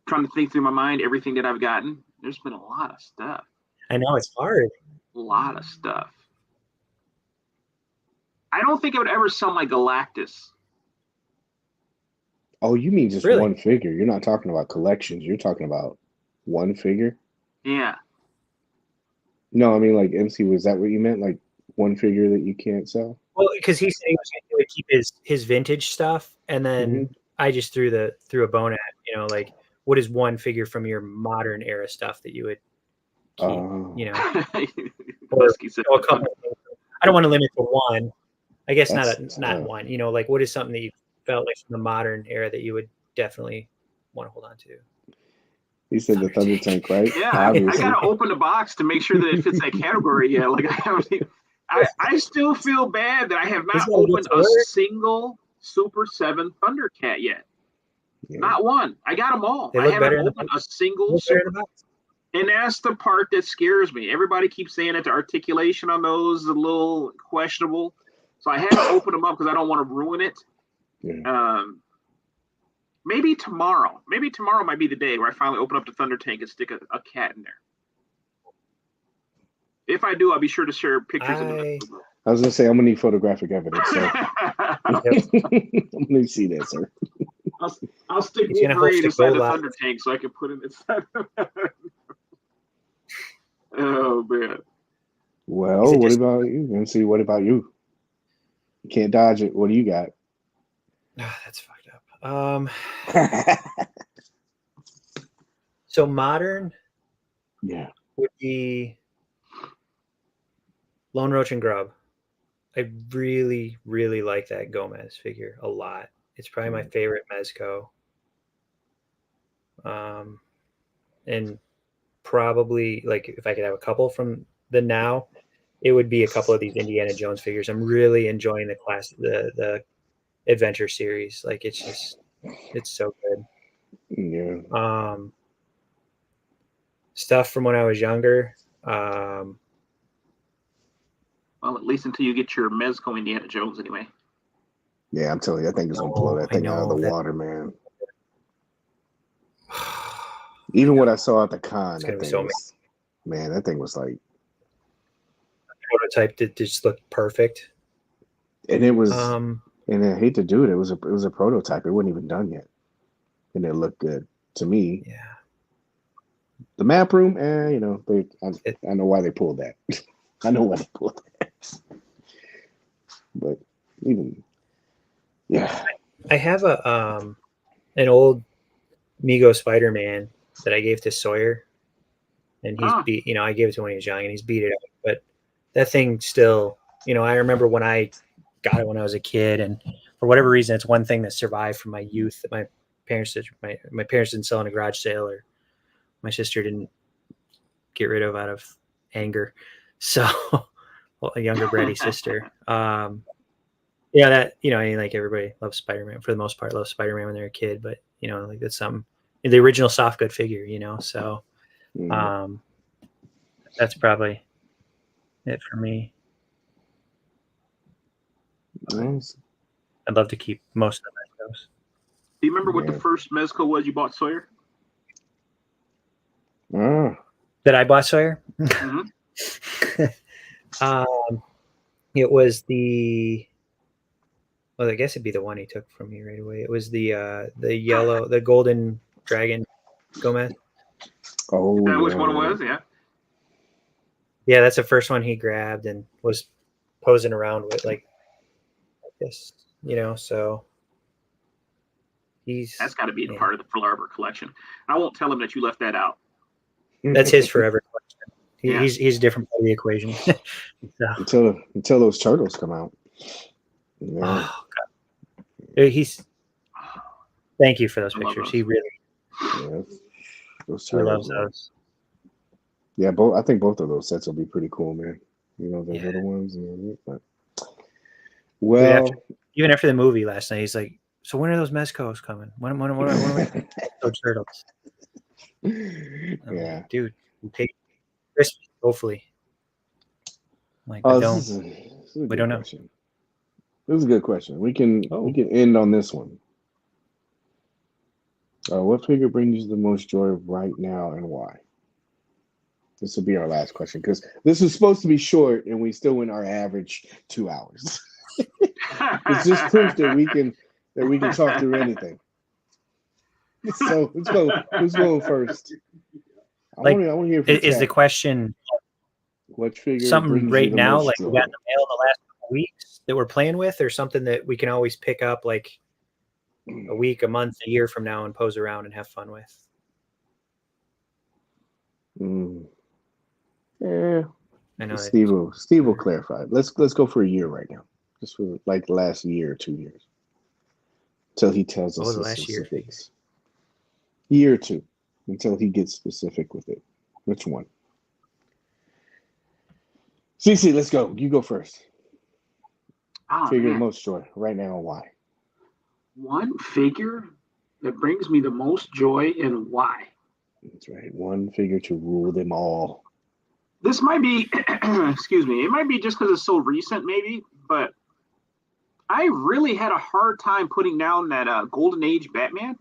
Speaker 3: Trying to think through my mind everything that I've gotten. There's been a lot of stuff.
Speaker 2: I know it's hard.
Speaker 3: A lot of stuff. I don't think I would ever sell my Galactus.
Speaker 1: Oh, you mean just
Speaker 2: Really?
Speaker 1: one figure? You're not talking about collections. You're talking about one figure?
Speaker 3: Yeah.
Speaker 1: No, I mean like MC. Was that what you meant? Like one figure that you can't sell?
Speaker 2: Well, because he's saying he was going to keep his vintage stuff, and then I just threw a bone at, you know, like what is one figure from your modern era stuff that you would keep, you know, or a couple. I don't want to limit to one. I guess not one. You know, like what is something that you felt like from the modern era that you would definitely want to hold on to?
Speaker 1: He said the Thunder Tank, right?
Speaker 3: Yeah,
Speaker 1: obviously.
Speaker 3: I gotta open the box to make sure that it fits that category. Yeah, like I still feel bad that I have not opened a single Super 7 Thundercat yet. Yeah. Not one. I got them all. I haven't opened a single Super. And that's the part that scares me. Everybody keeps saying that the articulation on those is a little questionable. So I haven't opened them up because I don't want to ruin it. Yeah. Maybe tomorrow. Maybe tomorrow might be the day where I finally open up the Thunder Tank and stick a cat in there. If I do, I'll be sure to share pictures of it.
Speaker 1: I was going to say, I'm going to need photographic evidence. So. I'm going to see that, sir.
Speaker 3: I'll stick Wolverine inside the Thunder Tank so I can put him inside. Oh, man.
Speaker 1: Well, what about you? MC, what about you? You can't dodge it. What do you got?
Speaker 2: Oh, that's fucked up. So modern would be Lone Roach and Grub. I really, really like that Gomez figure a lot. It's probably my favorite Mezco. And probably, like, if I could have a couple from the now, it would be a couple of these Indiana Jones figures. I'm really enjoying the adventure series. Like, it's so good.
Speaker 1: Yeah.
Speaker 2: Stuff from when I was younger.
Speaker 3: Well, at least until you get your Mezco Indiana Jones, anyway.
Speaker 1: Yeah, I'm telling you, I think it's gonna blow that thing out of the water, man. Even what I saw at the con, that thing was like
Speaker 2: prototype that just looked perfect.
Speaker 1: And it was, and I hate to do it. It was a prototype. It wasn't even done yet, and it looked good to me.
Speaker 2: Yeah.
Speaker 1: The map room, you know, I know why they pulled that. I know why they pulled that. But even, yeah.
Speaker 2: I have a an old Mego Spider-Man that I gave to Sawyer, and he's beat. You know, I gave it to him when he was young, and he's beat it up. But that thing still, you know, I remember when I got it when I was a kid, and for whatever reason, it's one thing that survived from my youth that my parents did. My parents didn't sell in a garage sale, or my sister didn't get rid of out of anger. So, well, a younger bratty sister. Yeah, that, you know, I mean, like everybody loves Spider-Man for the most part, loves Spider-Man when they're a kid, but you know, like that's something, the original soft good figure, you know. So that's probably it for me.
Speaker 1: Nice.
Speaker 2: I'd love to keep most of the Mezcos.
Speaker 3: Do you remember what the first Mezco was you bought, Sawyer?
Speaker 2: That I bought, Sawyer? It was the, well, I guess it'd be the one he took from me right away. It was the yellow, the golden dragon Gomez.
Speaker 1: Oh,
Speaker 3: is that which one it was? Yeah.
Speaker 2: Yeah, that's the first one he grabbed and was posing around with, like this, you know. So
Speaker 3: that's got to be part of the Valaverse collection. I won't tell him that you left that out.
Speaker 2: That's his forever collection. He's a different part of the equation.
Speaker 1: So. Until those turtles come out. Yeah.
Speaker 2: Oh, God. Thank you for those pictures. He really
Speaker 1: those
Speaker 2: loves those.
Speaker 1: Yeah, I think both of those sets will be pretty cool, man. You know, the little ones. But, well,
Speaker 2: even after the movie last night, he's like, "So when are those Mezcos coming? When are we those turtles?"
Speaker 1: Yeah,
Speaker 2: like, dude, we take Christmas, hopefully. Like,
Speaker 1: we
Speaker 2: don't know.
Speaker 1: Question. This is a good question. We can end on this one. What figure brings you the most joy right now, and why? This will be our last question, because this is supposed to be short, and we still went our average 2 hours. It's just proof that we can talk through anything. So let's go. Who's going first? I want to hear from
Speaker 2: Is the question
Speaker 1: what figure
Speaker 2: something right now, like
Speaker 1: joy?
Speaker 2: we got in the mail the last couple weeks that we're playing with, or something that we can always pick up like a week, a month, a year from now and pose around and have fun with?
Speaker 1: Yeah,
Speaker 2: I know
Speaker 1: Steve will clarify. Let's go for a year right now, just for like the last year or 2 years, until he tells us the specifics. Year or two, until he gets specific with it. Which one? CC, let's go. You go first. Figure most joy right now, and why?
Speaker 3: One figure that brings me the most joy, and why?
Speaker 1: That's right. One figure to rule them all.
Speaker 3: This might be, excuse me, it might be just because it's so recent, maybe, but I really had a hard time putting down that Golden Age Batman.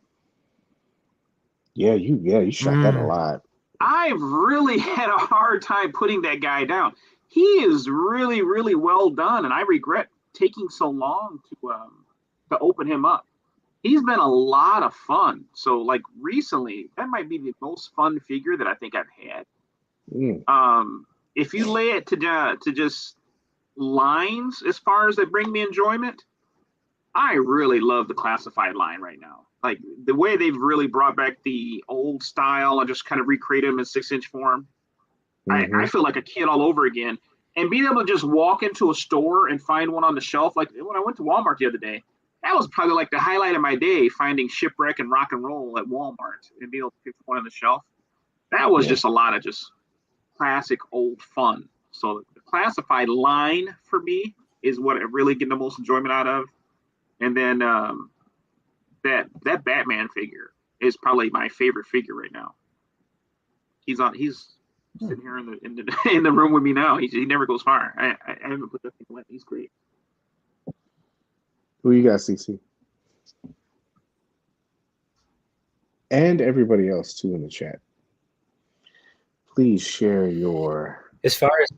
Speaker 1: Yeah, you shot that a lot.
Speaker 3: I really had a hard time putting that guy down. He is really, really well done, and I regret taking so long to open him up. He's been a lot of fun. So, like, recently, that might be the most fun figure that I think I've had. If you lay it to just lines as far as that bring me enjoyment, I really love the classified line right now. Like the way they've really brought back the old style and just kind of recreated them in 6-inch form. I feel like a kid all over again. And being able to just walk into a store and find one on the shelf, like when I went to Walmart the other day, that was probably like the highlight of my day, finding Shipwreck and Rock and Roll at Walmart and being able to pick one on the shelf. That was just a lot of just classic old fun. So the classified line for me is what I really get the most enjoyment out of. And then that Batman figure is probably my favorite figure right now. He's sitting here in the room with me now. He never goes far. I haven't put that thing away. He's great.
Speaker 1: Who you got, CC? And everybody else too in the chat. Please share your
Speaker 2: as far as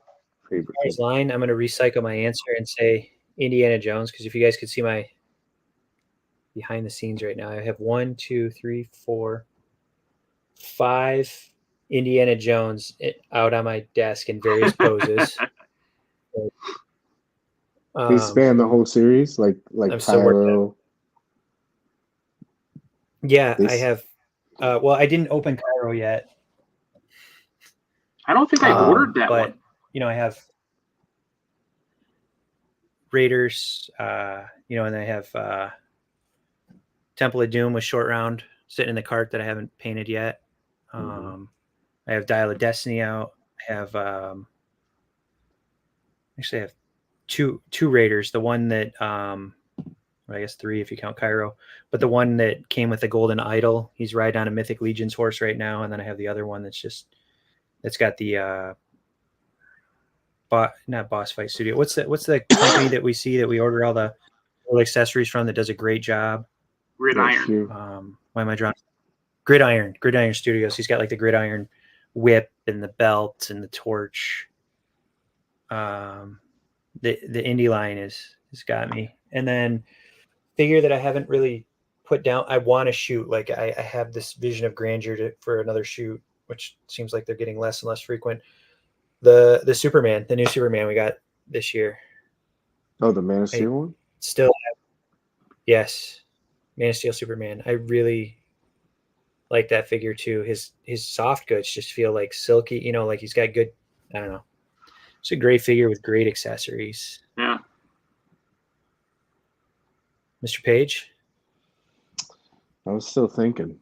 Speaker 1: favorite
Speaker 2: line. I'm going to recycle my answer and say Indiana Jones, because if you guys could see my behind the scenes right now, I have 1, 2, 3, 4, 5 Indiana Jones out on my desk in various poses.
Speaker 1: They span the whole series, like Pyro.
Speaker 2: Yeah, I
Speaker 1: This
Speaker 2: have. Well, I didn't open Cairo yet,
Speaker 3: I don't think I ordered that
Speaker 2: but
Speaker 3: one.
Speaker 2: I have Raiders. And I have Temple of Doom with Short Round sitting in the cart that I haven't painted yet. I have Dial of Destiny out. I have actually I have two Raiders. The one that I guess 3 if you count Cairo, but the one that came with the golden idol. He's riding on a Mythic Legion's horse right now, and then I have the other one that's got the not Boss Fight Studio. What's the company that we see that we order all the accessories from that does a great job?
Speaker 3: Gridiron.
Speaker 2: Why am I drawing? Gridiron Studios. He's got like the Gridiron whip and the belt and the torch. The indie line has got me. And then figure that I haven't really put down. I want to shoot. Like I have this vision of grandeur for another shoot, which seems like they're getting less and less frequent. The Superman, the new Superman we got this year.
Speaker 1: Oh, the Man of Steel one?
Speaker 2: Still, yes, Man of Steel Superman. I really like that figure too. His soft goods just feel like silky. Like he's got good. I don't know. It's a great figure with great accessories.
Speaker 3: Yeah.
Speaker 2: Mr. Paige?
Speaker 1: I was still thinking.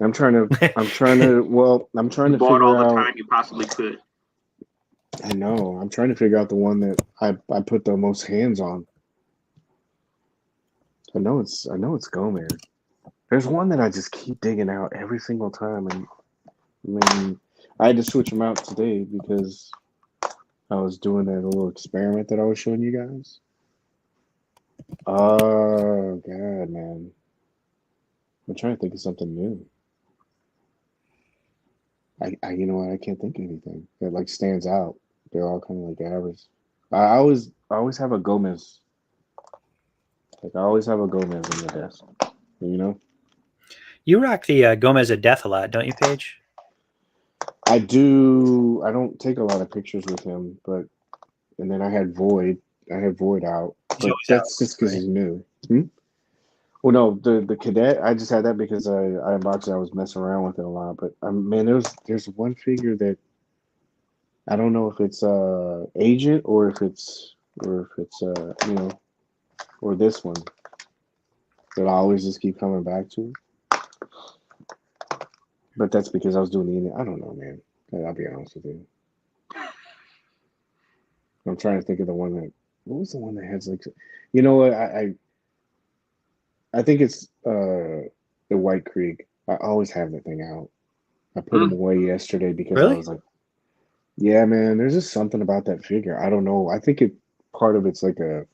Speaker 1: I'm trying to
Speaker 3: You
Speaker 1: figure
Speaker 3: bought all the
Speaker 1: out.
Speaker 3: time you possibly could.
Speaker 1: I know. I'm trying to figure out the one that I put the most hands on. I know it's Gomez. There's one that I just keep digging out every single time, and I mean, I had to switch them out today because I was doing that little experiment that I was showing you guys. Oh God, man! I'm trying to think of something new. You know what? I can't think of anything that like stands out. They're all kind of like average. I always have a Gomez. Like I always have a Gomez in the desk. You know.
Speaker 2: You rock the Gomez of Death a lot, don't you, Paige?
Speaker 1: I do. I don't take a lot of pictures with him, and then I had Void. I had Void out, but that's just because he's new. Well, no, the cadet. I just had that because I unboxed it. I was messing around with it a lot, but man, there's one figure that I don't know if it's Agent or if it's or this one that I always just keep coming back to. But that's because I was doing I don't know, man. I'll be honest with you. I'm trying to think of the one that. What was the one that has like? You know what? I think it's the White Creek. I always have that thing out. I put him away yesterday because I was like, yeah, man. There's just something about that figure. I don't know. I think part of it's like an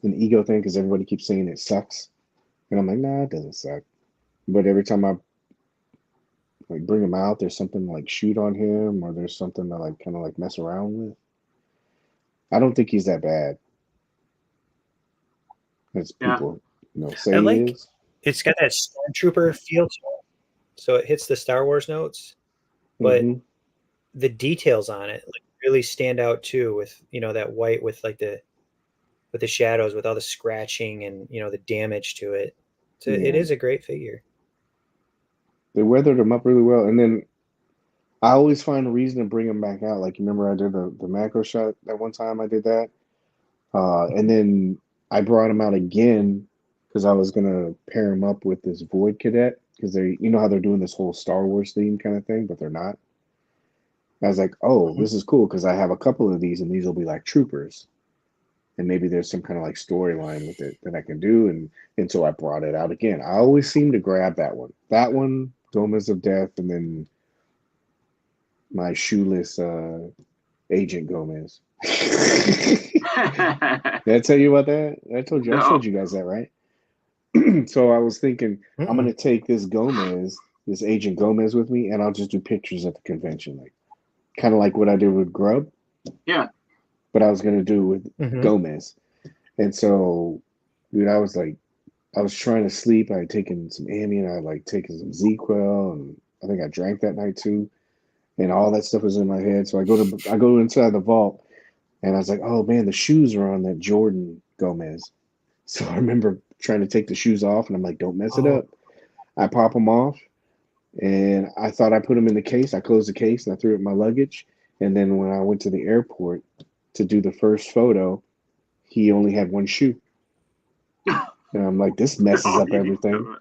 Speaker 1: ego thing because everybody keeps saying it sucks, and I'm like, nah, it doesn't suck. But every time I like bring him out, there's something to like shoot on him, or there's something to like kind of like mess around with. I don't think he's that bad. As people, say he is.
Speaker 2: It's got that Stormtrooper feel to it, so it hits the Star Wars notes, but the details on it like really stand out too. With that white with like the shadows, with all the scratching and the damage to it. So it is a great figure.
Speaker 1: They weathered him up really well, and then I always find a reason to bring him back out. Like, you remember I did the macro shot that one time I did that? And then I brought him out again because I was going to pair him up with this Void Cadet because how they're doing this whole Star Wars theme kind of thing, but they're not. I was like, oh, this is cool because I have a couple of these and these will be like troopers. And maybe there's some kind of like storyline with it that I can do. And so I brought it out again. I always seem to grab that one. That one, Gomez of Death, and then my shoeless Agent Gomez. Did I tell you about that? I told you. No. I showed you guys that, right? So I was thinking, I'm going to take this Agent Gomez with me, and I'll just do pictures at the convention. Like, kind of like what I did with Grub.
Speaker 3: Yeah.
Speaker 1: But I was going to do with Gomez. And so, dude, I was trying to sleep. I had taken some Ambien. I had like taken some Z-Quil, and I think I drank that night too. And all that stuff was in my head. So I go inside the vault, and I was like, oh man, the shoes are on that Jordan Gomez. So I remember trying to take the shoes off, and I'm like, don't mess it up. I pop them off, and I thought I put them in the case. I closed the case, and I threw it in my luggage. And then when I went to the airport to do the first photo, he only had one shoe. And I'm like, this messes up everything.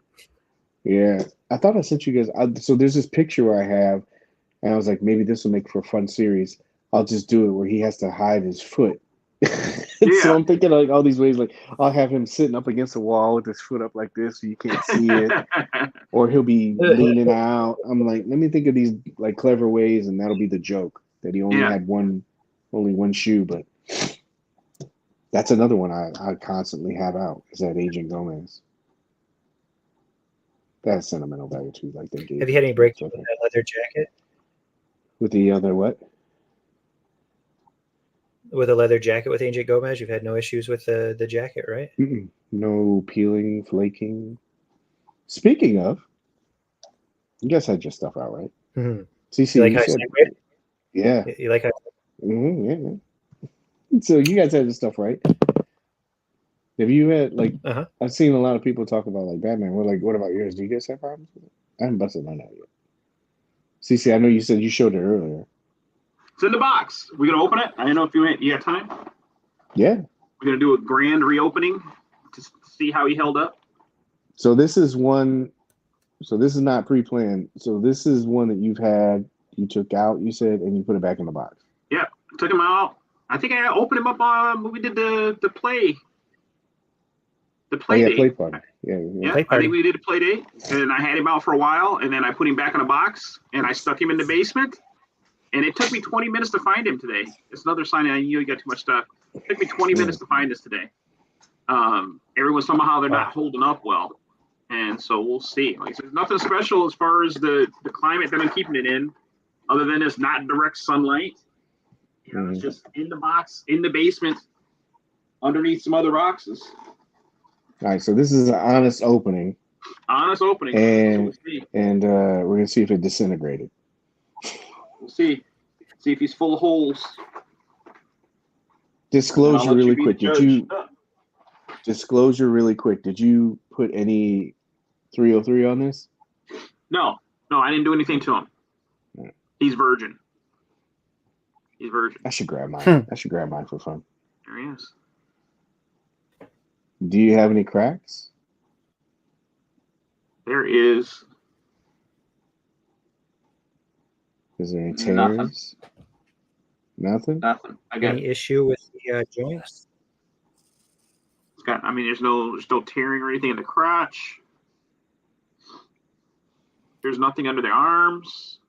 Speaker 1: Yeah. I thought I sent you guys. So there's this picture where I have, and I was like, maybe this will make for a fun series. I'll just do it where he has to hide his foot. So I'm thinking like all these ways, like I'll have him sitting up against the wall with his foot up like this so you can't see it. Or he'll be leaning out. I'm like, let me think of these like clever ways, and that'll be the joke that he only had only one shoe. But that's another one I constantly have out, is that Agent Gomez. That's sentimental value too. Like they gave.
Speaker 2: Have you had any breakthrough with that leather jacket?
Speaker 1: With the other what?
Speaker 2: With a leather jacket with Agent Gomez, you've had no issues with the jacket, right?
Speaker 1: No peeling, flaking. Speaking of, you guys had your stuff out, right?
Speaker 2: Mm-hmm.
Speaker 1: CC,
Speaker 2: you like how I segued?
Speaker 1: Yeah.
Speaker 2: You like how?
Speaker 1: Yeah. So you guys had your stuff, right? Have you had like? I've seen a lot of people talk about like Batman. We're like, what about yours? Do you guys have problems with it? I haven't busted mine out yet. CC, I know you said you showed it earlier.
Speaker 3: It's in the box. We're gonna open it. I don't know if you got time.
Speaker 1: Yeah.
Speaker 3: We're gonna do a grand reopening to see how he held up.
Speaker 1: So this is one. So this is not pre-planned. So this is one that you took out, you said, and you put it back in the box.
Speaker 3: Yeah, took him out. I think I opened him up when we did the play. The play date.
Speaker 1: Play party. Yeah.
Speaker 3: Play party. I think we did a play date, and I had him out for a while, and then I put him back in a box, and I stuck him in the basement. And it took me 20 minutes to find him today. It's another sign that you got too much stuff. It took me 20 minutes to find this today. Everyone, somehow they're not holding up well. And so we'll see. Like, there's nothing special as far as the climate that I'm keeping it in, other than it's not direct sunlight. You know, it's just in the box, in the basement, underneath some other boxes.
Speaker 1: All right, so this is an honest opening.
Speaker 3: Honest opening.
Speaker 1: And we're going to see if it disintegrated.
Speaker 3: We'll see. See if he's full of holes.
Speaker 1: Disclosure really quick. Disclosure really quick. Did you put any 303 on this?
Speaker 3: No, I didn't do anything to him. Right. He's virgin.
Speaker 1: I should grab mine. I should grab mine for fun.
Speaker 3: There he is.
Speaker 1: Do you have any cracks?
Speaker 3: There is.
Speaker 1: Is there any tears? Nothing.
Speaker 3: I got
Speaker 2: any issue with the joints?
Speaker 3: It's got. I mean, there's no tearing or anything in the crotch. There's nothing under the arms.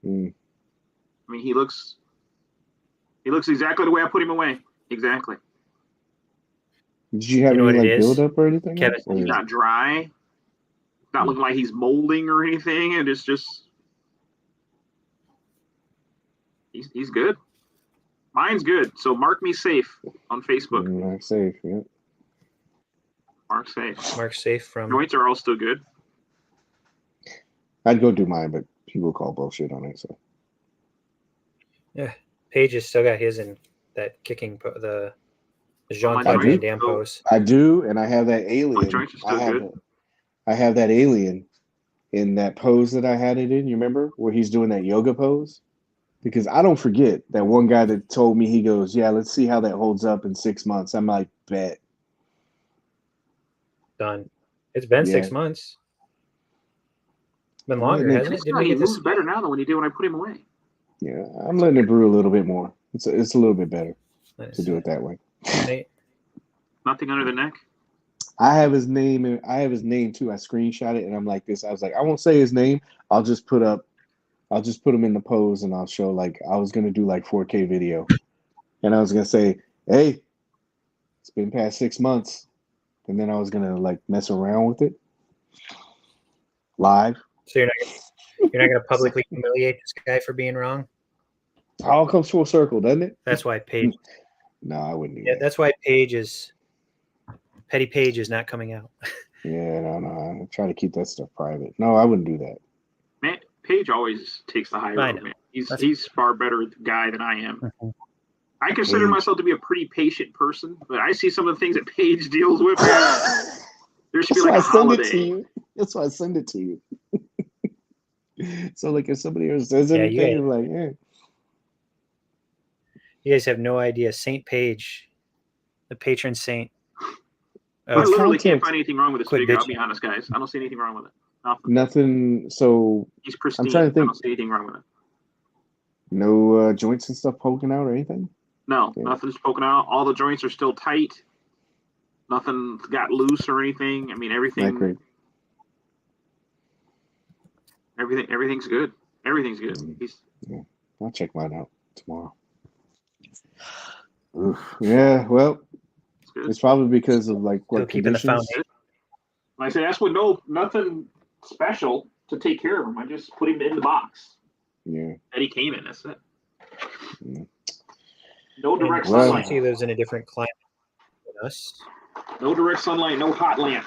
Speaker 3: I mean, he looks exactly the way I put him away. Exactly.
Speaker 1: Did you have any like buildup or anything?
Speaker 3: Kevin, he's not dry. Not looking like he's molding or anything, and it's just. He's good. Mine's good. So mark me safe on Facebook.
Speaker 1: Mark safe, yeah.
Speaker 3: Mark safe.
Speaker 2: Mark safe from.
Speaker 3: Joints are all still good.
Speaker 1: I'd go do mine, but people call bullshit on it. So.
Speaker 2: Yeah, Paige has still got his in that kicking the Jean-Claude Van Damme pose.
Speaker 1: I do, and I have that alien.
Speaker 3: Joints are still good.
Speaker 1: I have that alien in that pose that I had it in. You remember where he's doing that yoga pose? Because I don't forget that one guy that told me, he goes, yeah, let's see how that holds up in 6 months. I'm like, bet.
Speaker 2: Done. It's been 6 months. It's been longer, hasn't it?
Speaker 3: He moves better now than when he did when I put him away.
Speaker 1: Yeah, I'm letting it brew a little bit more. It's a little bit better to do it that way.
Speaker 3: Nothing under the neck?
Speaker 1: I have his name too. I screenshot it, and I'm like this. I was like, I won't say his name. I'll just put him in the pose, and I'll show, like, I was going to do like 4K video. And I was going to say, hey, it's been past 6 months. And then I was going to like mess around with it live.
Speaker 2: So you're not going to publicly humiliate this guy for being wrong?
Speaker 1: It all comes full circle, doesn't it?
Speaker 2: That's why Paige.
Speaker 1: No, I wouldn't do that.
Speaker 2: That's why Petty Paige is not coming out.
Speaker 1: Yeah, no. I try to keep that stuff private. No, I wouldn't do that.
Speaker 3: Man, Paige always takes the high road, man. He's far better guy than I am. I consider
Speaker 1: Paige.
Speaker 3: myself to be a pretty patient person, but I see some of the things that Paige deals with. Man, there should be like a holiday.
Speaker 1: That's why I send it to you. So like if somebody else says
Speaker 2: Yeah,
Speaker 1: anything, I'm like,
Speaker 2: You guys have no idea. Saint Paige, the patron saint.
Speaker 3: I
Speaker 1: It's
Speaker 3: literally can't
Speaker 1: context.
Speaker 3: find anything wrong with this
Speaker 2: Quit
Speaker 3: figure. I'll
Speaker 2: bitching.
Speaker 3: be honest, guys. I don't see anything wrong with it. Nothing.
Speaker 1: Nothing. So
Speaker 3: He's pristine.
Speaker 1: I'm trying to
Speaker 3: I
Speaker 1: think.
Speaker 3: don't see anything wrong with it.
Speaker 1: No joints and stuff poking out or anything.
Speaker 3: No,
Speaker 1: Yeah.
Speaker 3: nothing's poking out. All the joints are still tight. Nothing got loose or anything. I mean,
Speaker 1: Not great.
Speaker 3: everything's good. Everything's good.
Speaker 1: Yeah, I'll check mine out tomorrow. Oof. Yeah, well, it's probably because of like
Speaker 2: Still
Speaker 1: what
Speaker 2: keeping the
Speaker 1: conditions.
Speaker 2: foundation.
Speaker 3: Like I said, that's with nothing special to take care of him. I just put him in the box
Speaker 1: Yeah.
Speaker 3: that he came in. That's it.
Speaker 1: Yeah.
Speaker 3: No direct
Speaker 2: Well,
Speaker 3: sunlight.
Speaker 2: he lives in a different climate than us.
Speaker 3: No direct sunlight. No hot lamp.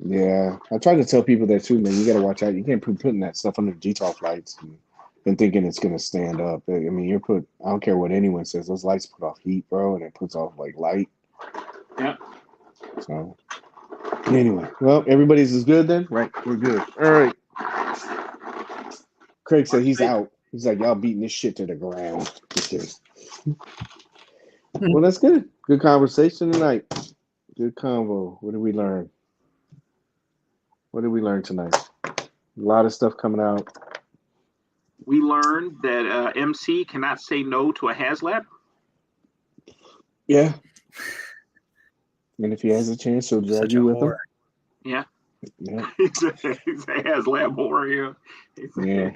Speaker 1: Yeah, I try to tell people that too, man. You got to watch out. You can't be putting that stuff under G-Talk lights and thinking it's gonna stand up. I mean, I don't care what anyone says. Those lights put off heat, bro, and it puts off like light.
Speaker 3: Yeah.
Speaker 1: So anyway, well, everybody's is good then, right? We're good. All right. Craig said he's out. He's like, y'all beating this shit to the ground. Okay. Well, that's good. Good conversation tonight. Good convo. What did we learn? What did we learn tonight? A lot of stuff coming out.
Speaker 3: We learned that MC cannot say no to a HasLab.
Speaker 1: Yeah. And if he has a chance, he'll drag
Speaker 2: Such
Speaker 1: you
Speaker 2: a
Speaker 1: with him.
Speaker 2: whore.
Speaker 3: Yeah.
Speaker 1: Yeah.
Speaker 3: He's a HasLab whore.
Speaker 1: Yeah.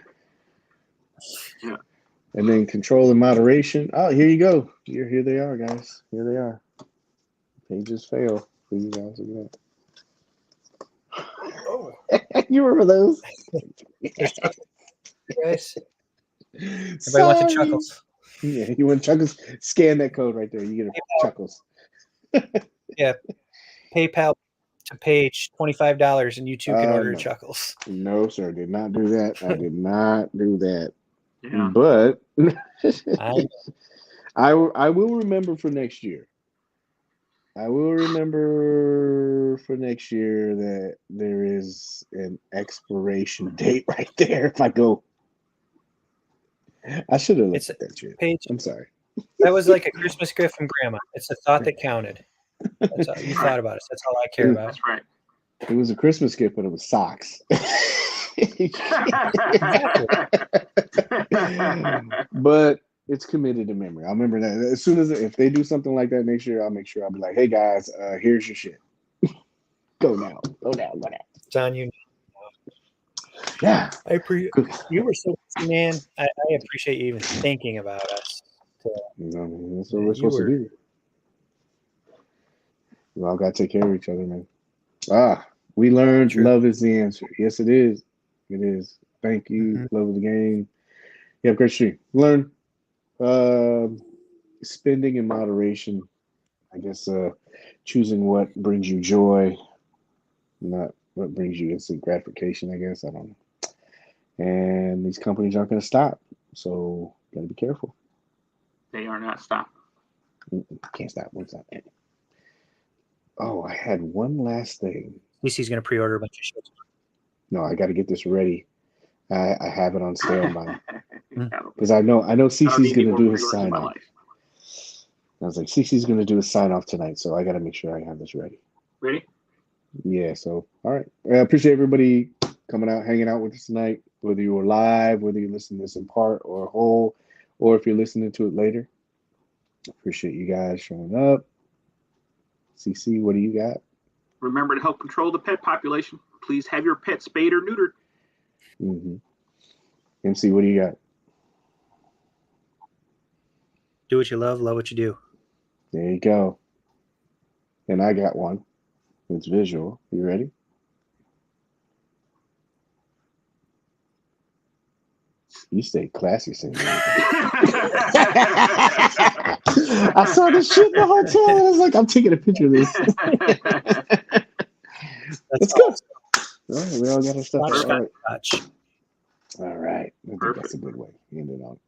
Speaker 3: Yeah.
Speaker 1: And then control and moderation. Oh, here you go. Here they are, guys. Here they are. Pages fail. Please, guys. Look at that.
Speaker 2: Oh.
Speaker 1: You remember those?
Speaker 2: Guys. Everybody wants the chuckles.
Speaker 1: Yeah, you want chuckles? Scan that code right there. You get a chuckles.
Speaker 2: Yeah. PayPal to Paige, $25, and you too can order
Speaker 1: No.
Speaker 2: chuckles.
Speaker 1: No, sir. Did not do that. I did not do that.
Speaker 3: Yeah.
Speaker 1: But
Speaker 2: I
Speaker 1: I will remember for next year. I will remember for next year that there is an expiration date right there. If I go, I should have looked at that shit.
Speaker 2: Paige,
Speaker 1: I'm sorry.
Speaker 2: that was like a Christmas gift from Grandma. It's the thought that counted. That's all you thought about us. That's all I care about.
Speaker 3: That's right.
Speaker 1: It was a Christmas gift, but it was socks. But it's committed to memory. I'll remember that as soon as if they do something like that next year, I'll make sure I'll be like, "Hey guys, here's your shit. Go now, go now, go now."
Speaker 2: It's on you.
Speaker 1: Yeah,
Speaker 2: You were so busy, man. I appreciate you even thinking about us.
Speaker 1: That's what we're supposed to do. We all got to take care of each other, man. We learned love is the answer. Yes, it is. It is. Thank you.
Speaker 2: Mm-hmm.
Speaker 1: Love of the game. You have a great stream. Learn spending in moderation. I guess choosing what brings you joy, not what brings you instant gratification, I guess. I don't know. And these companies aren't going to stop. So got to be careful.
Speaker 3: They are not stopping.
Speaker 1: Can't stop. Won't stop. Oh, I had one last thing.
Speaker 2: CC's going to pre-order a bunch of shit.
Speaker 1: No, I got to get this ready. I have it on standby because I know CC's going to do his sign off. I was like, CC's going to do his sign off tonight, so I got to make sure I have this ready.
Speaker 3: Ready?
Speaker 1: Yeah. So, all right. I appreciate everybody coming out, hanging out with us tonight. Whether you were live, whether you listen to this in part or whole, or if you're listening to it later. Appreciate you guys showing up. CC, what do you got?
Speaker 3: Remember to help control the pet population. Please have your pet spayed or neutered.
Speaker 1: Mm-hmm. MC, what do you got?
Speaker 2: Do what you love what you do.
Speaker 1: There you go. And I got one. It's visual. You ready? You stay classy, Sam. I saw this shit in the hotel. And I was like, I'm taking a picture of this. Let's go. All right, we all got our stuff. All right. I think that's a good way to end it on.